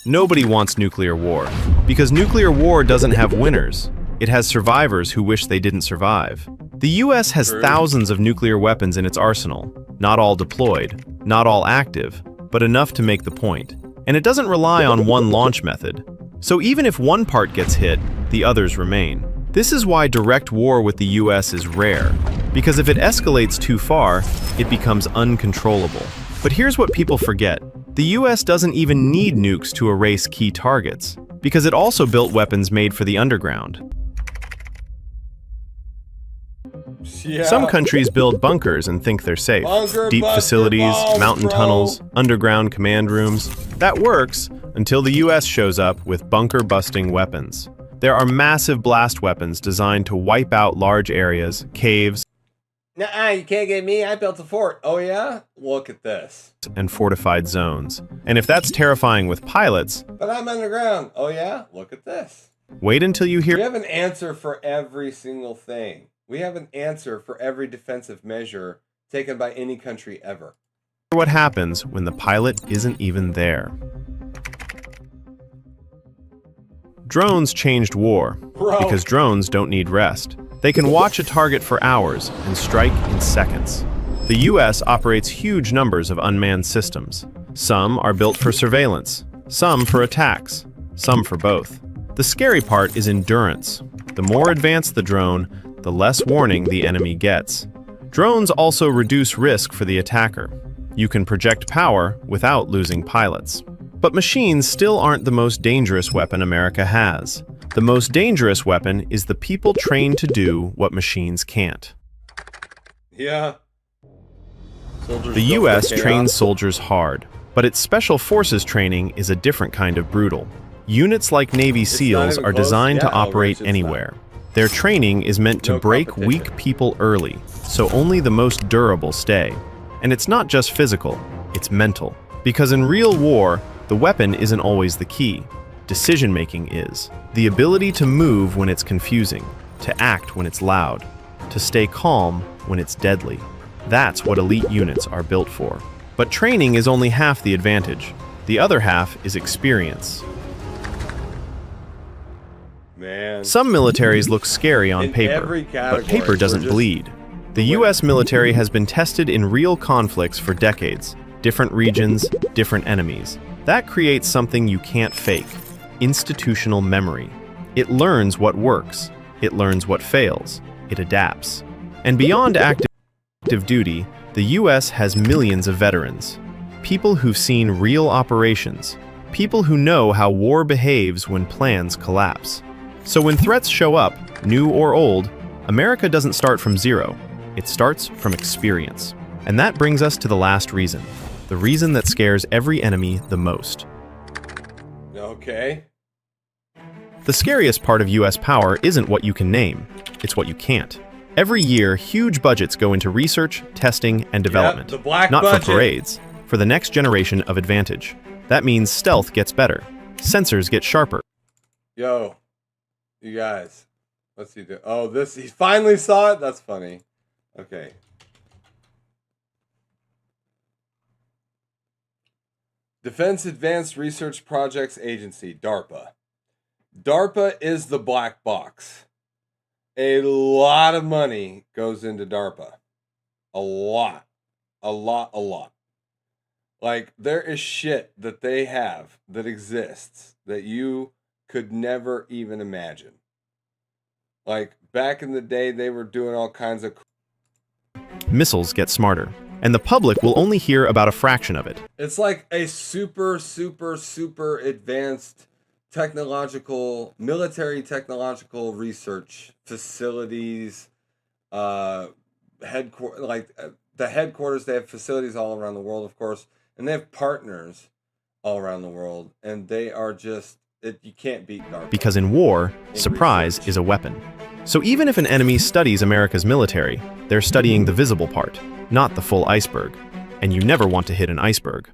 Nobody wants nuclear war, because nuclear war doesn't have winners. It has survivors who wish they didn't survive. The US has thousands of nuclear weapons in its arsenal, not all deployed, not all active, but enough to make the point. And it doesn't rely on one launch method. So even if one part gets hit, the others remain. This is why direct war with the US is rare, because if it escalates too far, it becomes uncontrollable. But here's what people forget. The US doesn't even need nukes to erase key targets, because it also built weapons made for the underground. Yeah. Some countries build bunkers and think they're safe. Deep buster facilities, balls, mountain bro. tunnels, underground command rooms. That works until the US shows up with bunker-busting weapons. There are massive blast weapons designed to wipe out large areas, caves, Nuh-uh, you can't get me. I built a fort. Oh, yeah? Look at this. and fortified zones. And if that's terrifying with pilots, But I'm underground. Oh, yeah? Look at this. wait until you hear We have an answer for every single thing. We have an answer for every defensive measure taken by any country ever. what happens when the pilot isn't even there. Drones changed war, because drones don't need rest. They can watch a target for hours and strike in seconds. The US operates huge numbers of unmanned systems. Some are built for surveillance, some for attacks, some for both. The scary part is endurance. The more advanced the drone, the less warning the enemy gets. Drones also reduce risk for the attacker. You can project power without losing pilots. But machines still aren't the most dangerous weapon America has. The most dangerous weapon is the people trained to do what machines can't. Yeah. Soldiers The built US for chaos. trains soldiers hard, but its special forces training is a different kind of brutal. Units like Navy SEALs even are close. designed to Yeah, I'll operate wrench its anywhere. Their training is meant to No break competition. weak people early, so only the most durable stay. And it's not just physical, it's mental. Because in real war, the weapon isn't always the key. Decision-making is. The ability to move when it's confusing, to act when it's loud, to stay calm when it's deadly. That's what elite units are built for. But training is only half the advantage. The other half is experience. Man. Some militaries look scary on In paper, every but category, paper doesn't we're just bleed. The U.S. military has been tested in real conflicts for decades. Different regions, different enemies. That creates something you can't fake. Institutional memory. It learns what works. It learns what fails. It adapts. And beyond active duty, the U.S. has millions of veterans. People who've seen real operations. People who know how war behaves when plans collapse. So when threats show up, new or old, America doesn't start from zero. It starts from experience. And that brings us to the last reason. The reason that scares every enemy the most. Okay. The scariest part of U.S. power isn't what you can name, it's what you can't. Every year, huge budgets go into research, testing, and development. Yep, the black not budget. for parades, for the next generation of advantage. That means stealth gets better. Sensors get sharper. Yo, you guys, what's he do? Oh, this, he finally saw it? That's funny. Okay. Defense Advanced Research Projects Agency, DARPA. DARPA is the black box. A lot of money goes into DARPA. A lot. A lot. Like, there is shit that they have that exists that you could never even imagine. Like, back in the day, they were doing all kinds of... Missiles get smarter, and the public will only hear about a fraction of it. It's like a super advanced military technological research facilities, the headquarters. They have facilities all around the world, of course, and they have partners all around the world, and they are just, you can't beat DARPA. Because in war, surprise is a weapon. So even if an enemy studies America's military, they're studying the visible part, not the full iceberg. And you never want to hit an iceberg.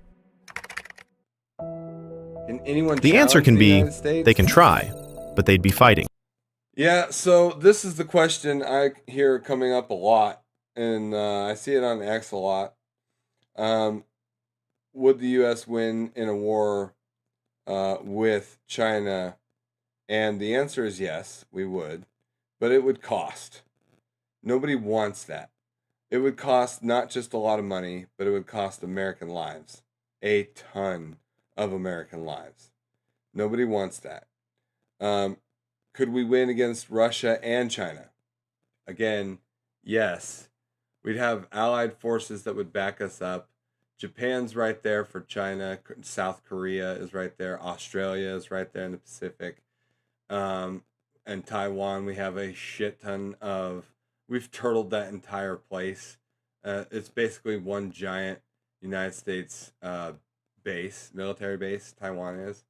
Can anyone The answer challenge can the be, United States? they can try, but they'd be fighting. Yeah, so this is the question I hear coming up a lot, and I see it on X a lot. Would the U.S. win in a war with China? And the answer is yes, we would. But it would cost. Nobody wants that. It would cost not just a lot of money, but it would cost American lives. A ton of American lives. Nobody wants that. Could we win against Russia and China? Again, yes. We'd have allied forces that would back us up. Japan's right there for China. South Korea is right there. Australia is right there in the Pacific. And Taiwan, we have a shit ton of... We've turtled that entire place. It's basically one giant United States base, military base, Taiwan is.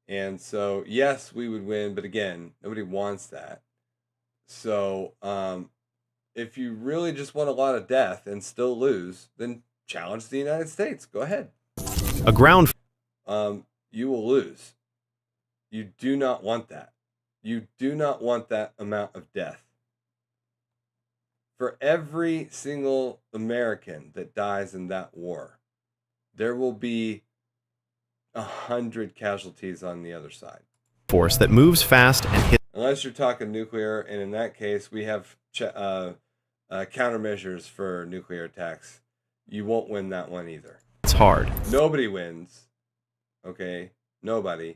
And so, yes, we would win, but again, nobody wants that. So, if you really just want a lot of death and still lose, then challenge the United States. Go ahead. A ground... You will lose. You do not want that. You do not want that amount of death. For every single American that dies in that war, there will be 100 casualties on the other side. Force that moves fast and hits... Unless you're talking nuclear, and in that case, we have countermeasures for nuclear attacks. You won't win that one either. It's hard. Nobody wins. Okay? Nobody.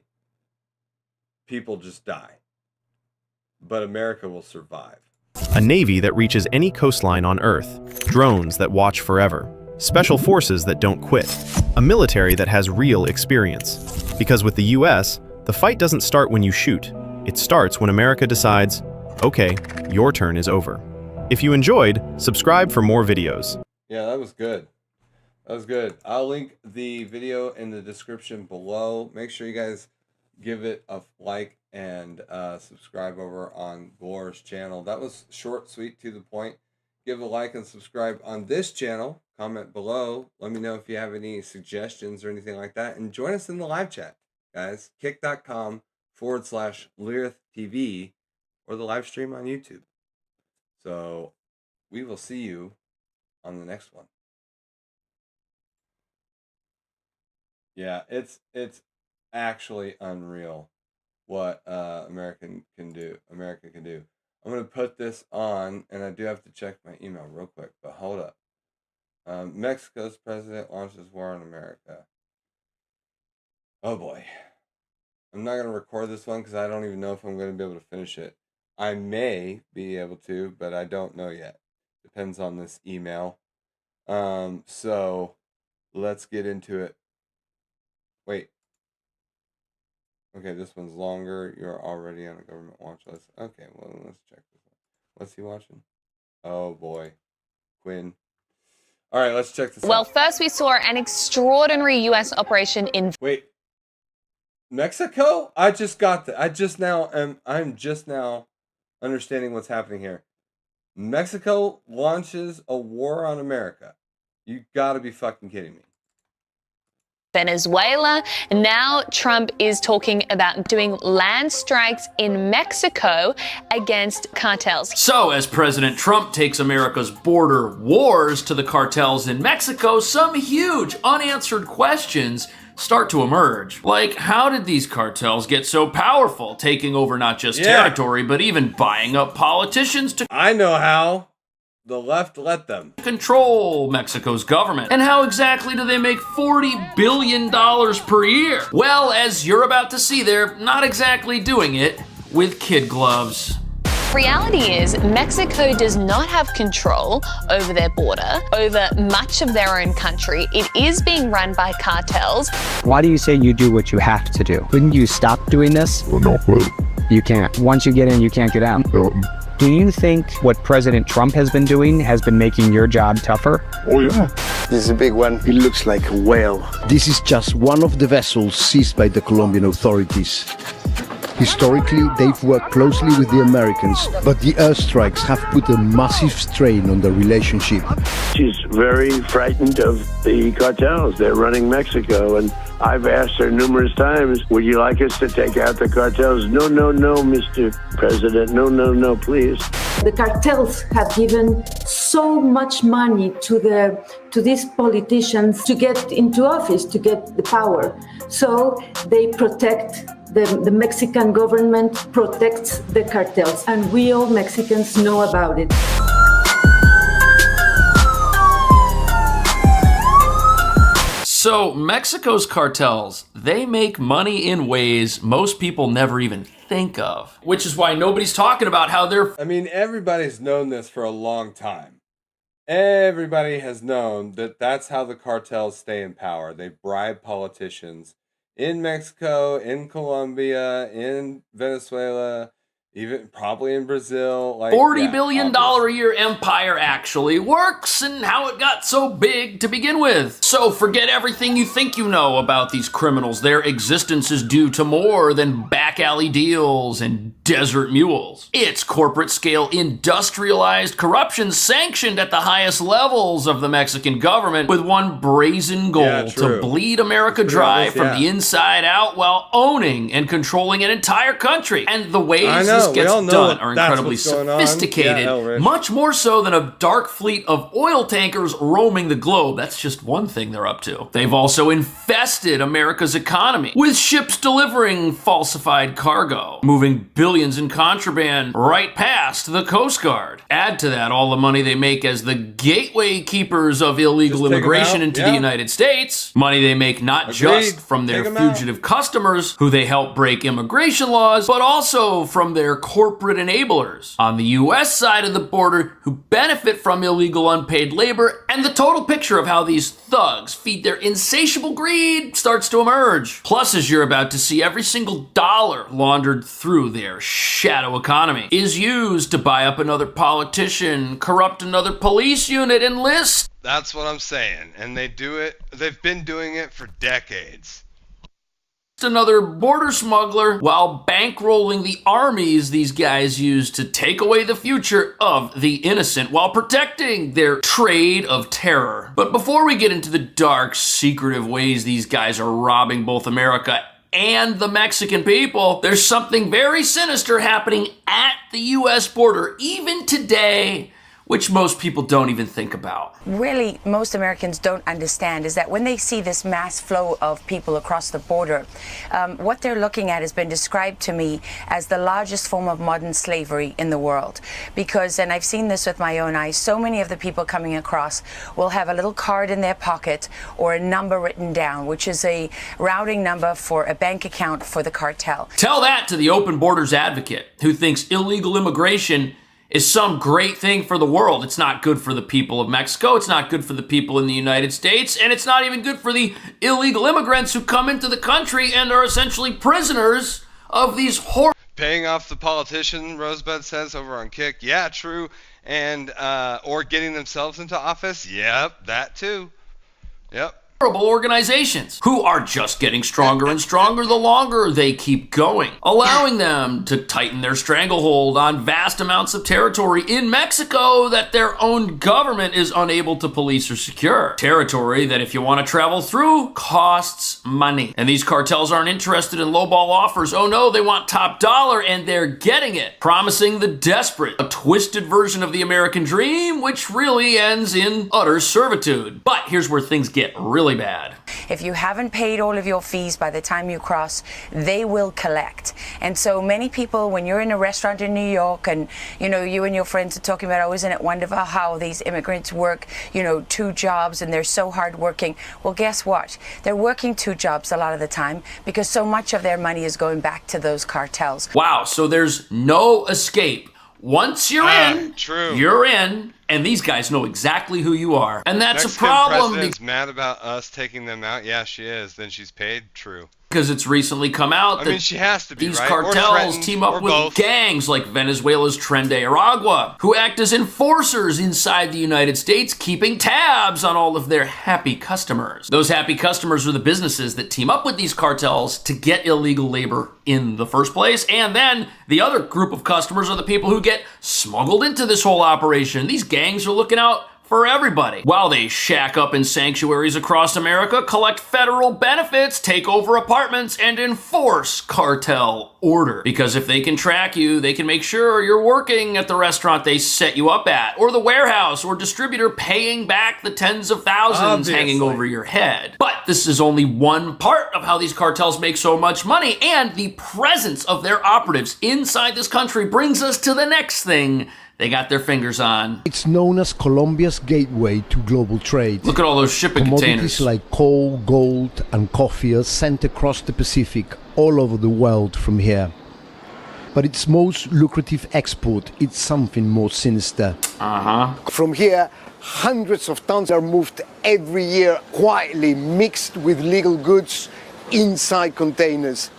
People just die. But America will survive. A navy that reaches any coastline on Earth. Drones that watch forever. Special forces that don't quit. A military that has real experience. Because with the US, the fight doesn't start when you shoot. It starts when America decides, okay, your turn is over. If you enjoyed, subscribe for more videos. Yeah, that was good. That was good. I'll link the video in the description below. Make sure you guys give it a like and subscribe over on Glor's channel. That was short, sweet, to the point. Give a like and subscribe on this channel. Comment below. Let me know if you have any suggestions or anything like that. And join us in the live chat, guys. kick.com/LyrithTV or the live stream on YouTube. So we will see you on the next one. Yeah, it's actually unreal what America can do. I'm going to put this on, and I do have to check my email real quick, but hold up. Mexico's president launches war on America. Oh boy. I'm not going to record this one because I don't even know if I'm going to be able to finish it. I may be able to, but I don't know yet. Depends on this email. So let's get into it. Wait. Okay, this one's longer. You're already on a government watch list. Okay, well, let's check this one. What's he watching? Oh boy. Quinn. All right, let's check this out. Well, first we saw an extraordinary U.S. operation in... Wait. Mexico? I just got that. I'm just now understanding what's happening here. Mexico launches a war on America. You gotta be fucking kidding me. Venezuela. Now Trump is talking about doing land strikes in Mexico against cartels. So as President Trump takes America's border wars to the cartels in Mexico, some huge unanswered questions start to emerge. Like, how did these cartels get so powerful, taking over not just territory, but even buying up politicians to... I know how. The left let them control Mexico's government. And how exactly do they make $40 billion per year? Well, as you're about to see, they're not exactly doing it with kid gloves. Reality is, Mexico does not have control over their border, over much of their own country. It is being run by cartels. Why do you say you do what you have to do? Couldn't you stop doing this? No clue. You can't. Once you get in, you can't get out. Do you think what President Trump has been doing has been making your job tougher? Oh yeah. This is a big one. It looks like a whale. This is just one of the vessels seized by the Colombian authorities. Historically, they've worked closely with the Americans, but the airstrikes have put a massive strain on the relationship. She's very frightened of the cartels. They're running Mexico, and I've asked her numerous times, would you like us to take out the cartels? No, no, no, Mr. President. No, no, no, please. The cartels have given so much money to these politicians to get into office, to get the power. So they protect, the Mexican government protects the cartels, and we all Mexicans know about it. So Mexico's cartels, they make money in ways most people never even think of. Which is why nobody's talking about how they're... I mean, everybody's known this for a long time. Everybody has known that that's how the cartels stay in power. They bribe politicians in Mexico, in Colombia, in Venezuela, even probably in Brazil. Like, $40 billion a year empire actually works, and how it got so big to begin with. So forget everything you think you know about these criminals. Their existence is due to more than back alley deals and desert mules. It's corporate scale industrialized corruption sanctioned at the highest levels of the Mexican government with one brazen goal to bleed America dry from the inside out while owning and controlling an entire country. And the ways this gets done are incredibly sophisticated, much more so than a dark fleet of oil tankers roaming the globe. That's just one thing they're up to. They've also infested America's economy with ships delivering falsified cargo, moving billions in contraband right past the Coast Guard. Add to that all the money they make as the gateway keepers of illegal immigration into the United States, money they make not just from their fugitive customers who they help break immigration laws, but also from their corporate enablers on the US side of the border who benefit from illegal unpaid labor, and the total picture of how these thugs feed their insatiable greed starts to emerge. Plus, as you're about to see, every single dollar laundered through their shadow economy is used to buy up another politician, corrupt another police unit, enlist. That's what I'm saying. And they do it, they've been doing it for decades. Another border smuggler while bankrolling the armies these guys use to take away the future of the innocent while protecting their trade of terror. But before we get into the dark, secretive ways these guys are robbing both America and the Mexican people, there's something very sinister happening at the US border even today which most people don't even think about. Really, most Americans don't understand is that when they see this mass flow of people across the border, what they're looking at has been described to me as the largest form of modern slavery in the world. Because, and I've seen this with my own eyes, so many of the people coming across will have a little card in their pocket or a number written down, which is a routing number for a bank account for the cartel. Tell that to the open borders advocate who thinks illegal immigration is some great thing for the world. It's not good for the people of Mexico. It's not good for the people in the United States. And it's not even good for the illegal immigrants who come into the country and are essentially prisoners of these horrible... Paying off the politician, Rosebud says over on Kick. Yeah, true. And, or getting themselves into office. Yep, that too. Yep. Organizations who are just getting stronger and stronger the longer they keep going, allowing them to tighten their stranglehold on vast amounts of territory in Mexico that their own government is unable to police or secure. Territory that, if you want to travel through, costs money. And these cartels aren't interested in lowball offers. Oh no, they want top dollar, and they're getting it, promising the desperate a twisted version of the American dream, which really ends in utter servitude. But here's where things get really bad. If you haven't paid all of your fees by the time you cross, they will collect. And so many people, when you're in a restaurant in New York and, you know, you and your friends are talking about, oh, isn't it wonderful how these immigrants work, you know, 2 jobs and they're so hardworking. Well, guess what? They're working 2 jobs a lot of the time because so much of their money is going back to those cartels. Wow, so there's no escape. Once you're in, you're in, and these guys know exactly who you are. And that's Mexican a problem. President's mad about us taking them out. Yeah, she is. Then she's paid. True. Because it's recently come out that she has to be, these right? cartels team up with both. gangs like Venezuela's Tren de Aragua, who act as enforcers inside the United States, keeping tabs on all of their happy customers. Those happy customers are the businesses that team up with these cartels to get illegal labor in the first place, and then the other group of customers are the people who get smuggled into this whole operation. These gangs are looking out for everybody, while they shack up in sanctuaries across America, collect federal benefits, take over apartments, and enforce cartel order. Because if they can track you, they can make sure you're working at the restaurant they set you up at, or the warehouse or distributor paying back the tens of thousands hanging over your head. But this is only one part of how these cartels make so much money, and the presence of their operatives inside this country brings us to the next thing they got their fingers on. It's known as Colombia's gateway to global trade. Look at all those shipping Commodities containers. like coal, gold, and coffee are sent across the Pacific all over the world from here. But its most lucrative export is something more sinister. From here, hundreds of tons are moved every year, quietly mixed with legal goods inside containers.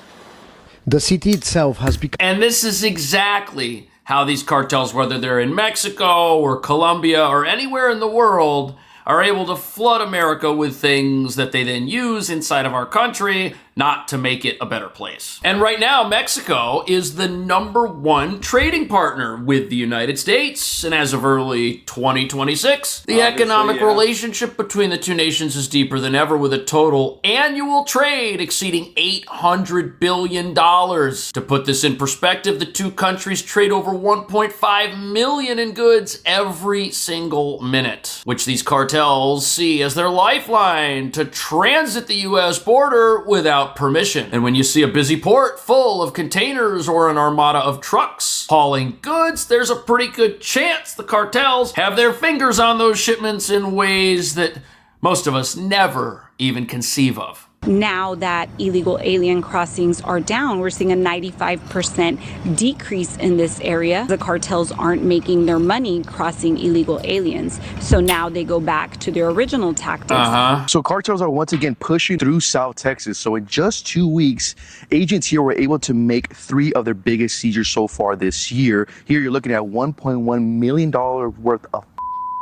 The city itself has become... And this is exactly how these cartels, whether they're in Mexico or Colombia or anywhere in the world, are able to flood America with things that they then use inside of our country, not to make it a better place. And right now, Mexico is the #1 trading partner with the United States. And as of early 2026, the economic relationship between the two nations is deeper than ever, with a total annual trade exceeding $800 billion. To put this in perspective, the two countries trade over 1.5 million in goods every single minute, which these cartels see as their lifeline to transit the U.S. border without permission. And when you see a busy port full of containers or an armada of trucks hauling goods, there's a pretty good chance the cartels have their fingers on those shipments in ways that most of us never even conceive of. Now that illegal alien crossings are down, we're seeing a 95% decrease in this area. The cartels aren't making their money crossing illegal aliens. So now they go back to their original tactics. So cartels are once again pushing through South Texas. So in just 2 weeks, agents here were able to make 3 of their biggest seizures so far this year. Here you're looking at $1.1 million worth of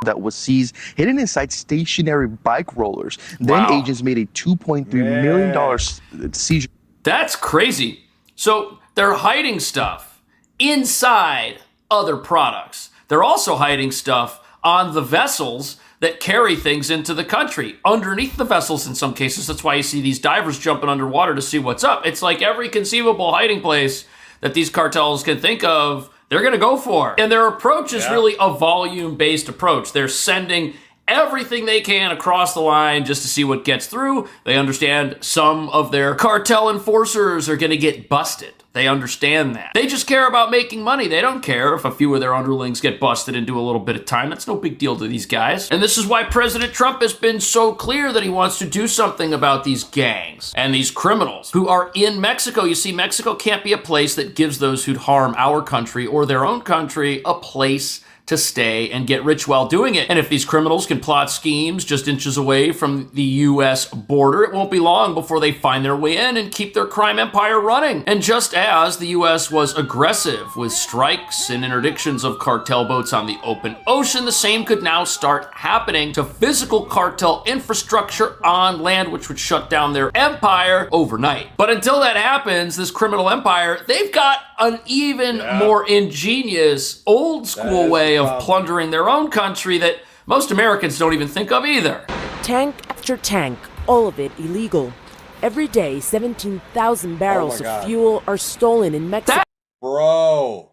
that was seized hidden inside stationary bike rollers. Then agents made a $2.3 million seizure. That's crazy. So they're hiding stuff inside other products. They're also hiding stuff on the vessels that carry things into the country, underneath the vessels in some cases. That's why you see these divers jumping underwater to see what's up. It's like every conceivable hiding place that these cartels can think of, they're going to go for it. And their approach is really a volume-based approach. They're sending everything they can across the line just to see what gets through. They understand some of their cartel enforcers are going to get busted. They understand that. They just care about making money. They don't care if a few of their underlings get busted and do a little bit of time. That's no big deal to these guys. And this is why President Trump has been so clear that he wants to do something about these gangs and these criminals who are in Mexico. You see, Mexico can't be a place that gives those who'd harm our country or their own country a place to stay and get rich while doing it. And if these criminals can plot schemes just inches away from the U.S. border, it won't be long before they find their way in and keep their crime empire running. And just as the U.S. was aggressive with strikes and interdictions of cartel boats on the open ocean, the same could now start happening to physical cartel infrastructure on land, which would shut down their empire overnight. But until that happens, this criminal empire, they've got an even more ingenious, old school way of plundering their own country that most Americans don't even think of either. Tank after tank, all of it illegal. Every day, 17,000 barrels of fuel are stolen in Mexico. Bro.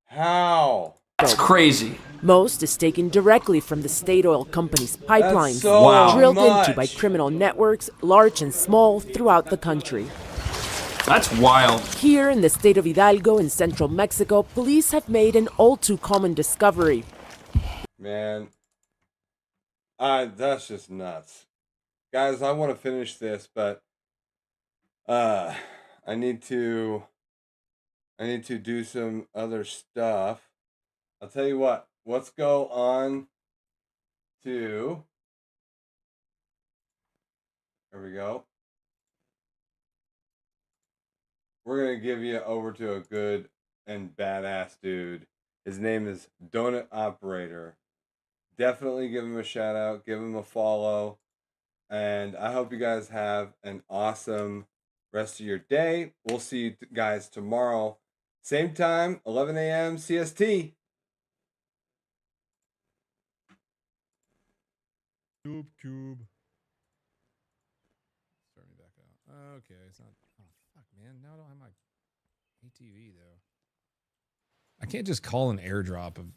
How? That's crazy. Most is taken directly from the state oil company's pipelines, so drilled into by criminal networks, large and small, throughout the country. That's wild. Here in the state of Hidalgo in central Mexico, police have made an all too common discovery. Man, that's just nuts. Guys, I want to finish this, but I need to do some other stuff. I'll tell you what. Let's go on to, there we go. We're going to give you over to a good and badass dude. His name is Donut Operator. Definitely give him a shout out. Give him a follow. And I hope you guys have an awesome rest of your day. We'll see you guys tomorrow. Same time, 11 a.m. CST. Cube. Start me back out. Okay, it's not. Oh, fuck, man. Now I don't have my ATV, though. I can't just call an airdrop of